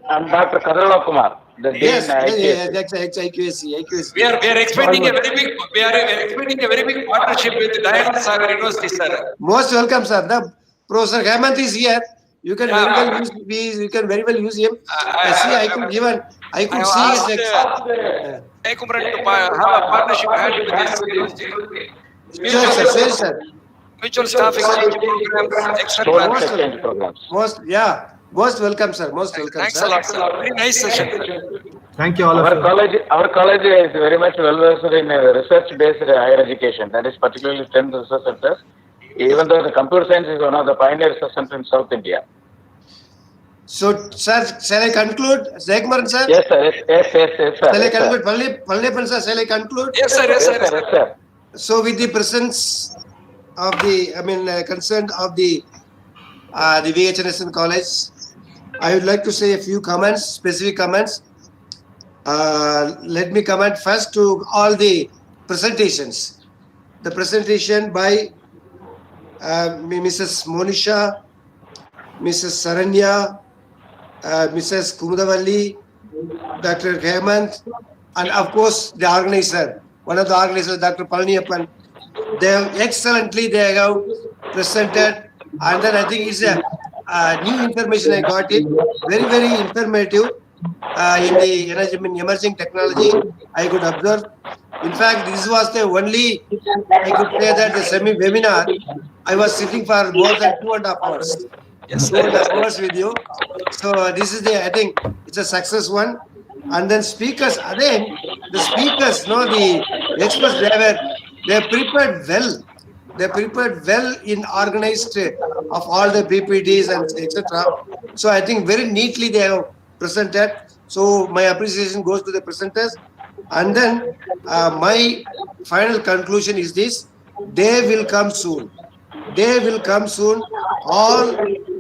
And Dr. Kadala Kumar, the Dean. Yes, IKSC. IQSC. We are expecting a very big partnership with Dayananda Sagar University, sir. Most welcome, sir. The Professor Hemant is here. You can very well use him. I could see his Kumran to have a partnership with this university. Sure, sir. Mutual staff exchange programs, extra programs. Most welcome, sir. Most welcome. Thanks a lot, sir. Very nice session. Thank you all of you. Our college is very much well versed in research-based higher education. That is particularly 10 research centers. Even though the computer science is one of the pioneer research centers in South India. So, sir, shall I conclude? Jaykumaran, sir? Yes, sir. Yes, sir. Shall I conclude? Pallepan, sir, shall I conclude? Yes, sir. So, with the presence of the, concern of the VHNSN College, I would like to say a few comments, specific comments. Let me comment first to all the presentations. The presentation by Mrs. Monisha, Mrs. Saranya, Mrs. Kumudavalli, Dr. Hemant, and of course the organizer, one of the organizers, Dr. Palaniappan. They have presented, and then I think it's a new information I got it, very, very informative in the emerging technology I could observe. In fact, this was the only, I could say that the semi-webinar, I was sitting for more than 2.5 hours. Yes, 2.5 hours with you. So this is I think it's a success one. And then speakers, again, the speakers, the experts, they prepared well. They prepared well in organized of all the PPTs and etc. So I think very neatly they have presented. So my appreciation goes to the presenters. And then my final conclusion is this: they will come soon. They will come soon. All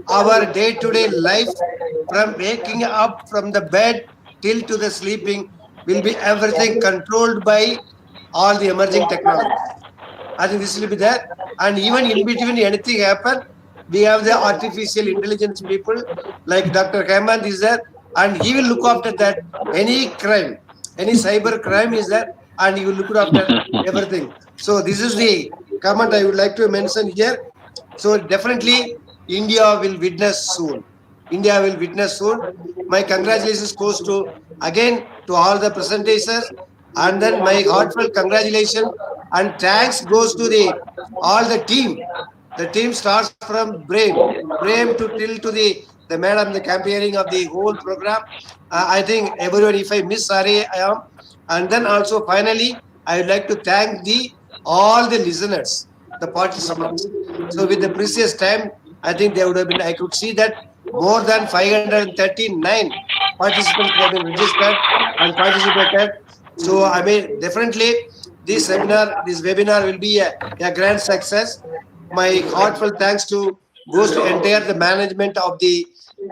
our day-to-day life, from waking up from the bed till to the sleeping, will be everything controlled by all the emerging technology. I think this will be there. And even in between anything happen, we have the artificial intelligence people like Dr. Hemant is there, and he will look after that. Any crime, any cyber crime is there, and he will look after everything. So this is the comment I would like to mention here. So definitely India will witness soon. India will witness soon. My congratulations goes to all the presenters, and then my heartfelt congratulations and thanks goes to all the team. The team starts from Brain to till to the madam, the campaigning of the whole program. I think everyone, if I miss, sorry I am. And then also finally, I would like to thank all the listeners, the participants. So with the precious time, I think there would have been, I could see that more than 539 participants have been registered and participated. So definitely this webinar will be a grand success. My heartfelt thanks goes to entire the management of the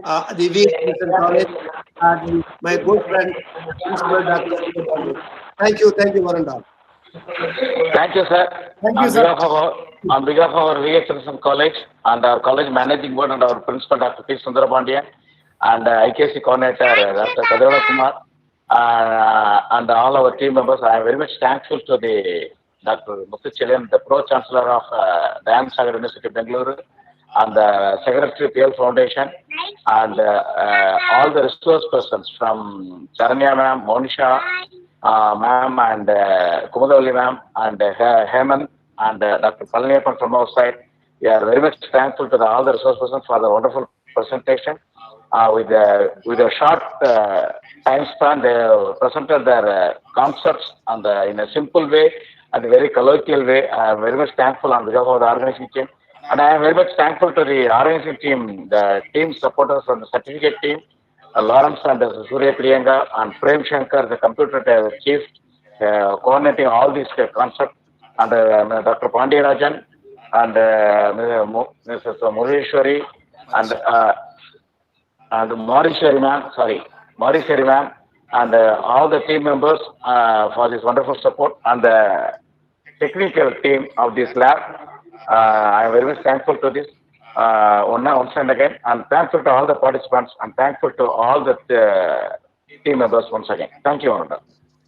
VHNSN College and my good friend, Principal Dr. Thank you, Varun. Thank you, sir. Thank you, sir. On behalf of our VHNSN College and our college managing board and our principal, Dr. P. Sundarapandian, and IKC coordinator, Dr. Kadala Kumar, and all our team members, I am very much thankful to Dr. Muthuchelian, the Pro-Chancellor of Dayananda Sagar University, Bengaluru, and the Secretary PL Foundation, and all the resource persons from Charanya ma'am, Monisha ma'am, and Kumudavalli ma'am, and Hemant, and Dr. Palaniappan from our side. We are very much thankful to all the resource persons for the wonderful presentation. With a short time span, they presented their concepts in a simple way and a very colloquial way. I am very much thankful on behalf of the organizing team. And I am very much thankful to the organizing team, the team supporters from the certificate team, Lawrence and Surya Priyanka, and Prem Shankar, the computer chief, coordinating all these concepts, and Dr. Pandiyarajan, and Mrs. Mureshwari, and Morishwari ma'am, and all the team members for this wonderful support, and the technical team of this lab. I am very much thankful to this. once and again, and thankful to all the participants, and thankful to all the team members once again. Thank you, Honorable.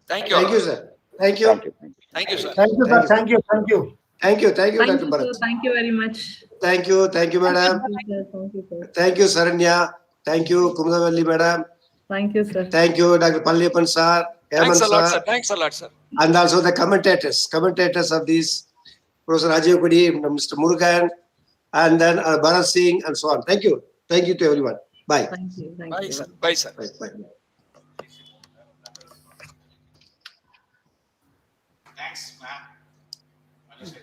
Thank you. Thank you, sir. Thank you. Thank you. Thank you, sir. Thank you, sir. Thank you. Thank you. Thank you. Thank you, Thank Dr. you, Bharat. sir. Thank you very much. Thank you. Thank you, madam. Thank you, sir. Thank you, Saranya. Thank you, Kumadavalli, madam. Thank you, sir. Thank you, Dr. Palliappan, sir. Thanks Hemant, a lot, sir. sir. Thanks a lot, sir. And also the commentators of this, Professor Rajiv Kudi, Mr. Murugan, and then Bharat Singh, and so on. Thank you. Thank you to everyone. Bye. Thank you. Thank Bye, you. sir. Bye, sir. Bye. Bye. Thanks, ma'am.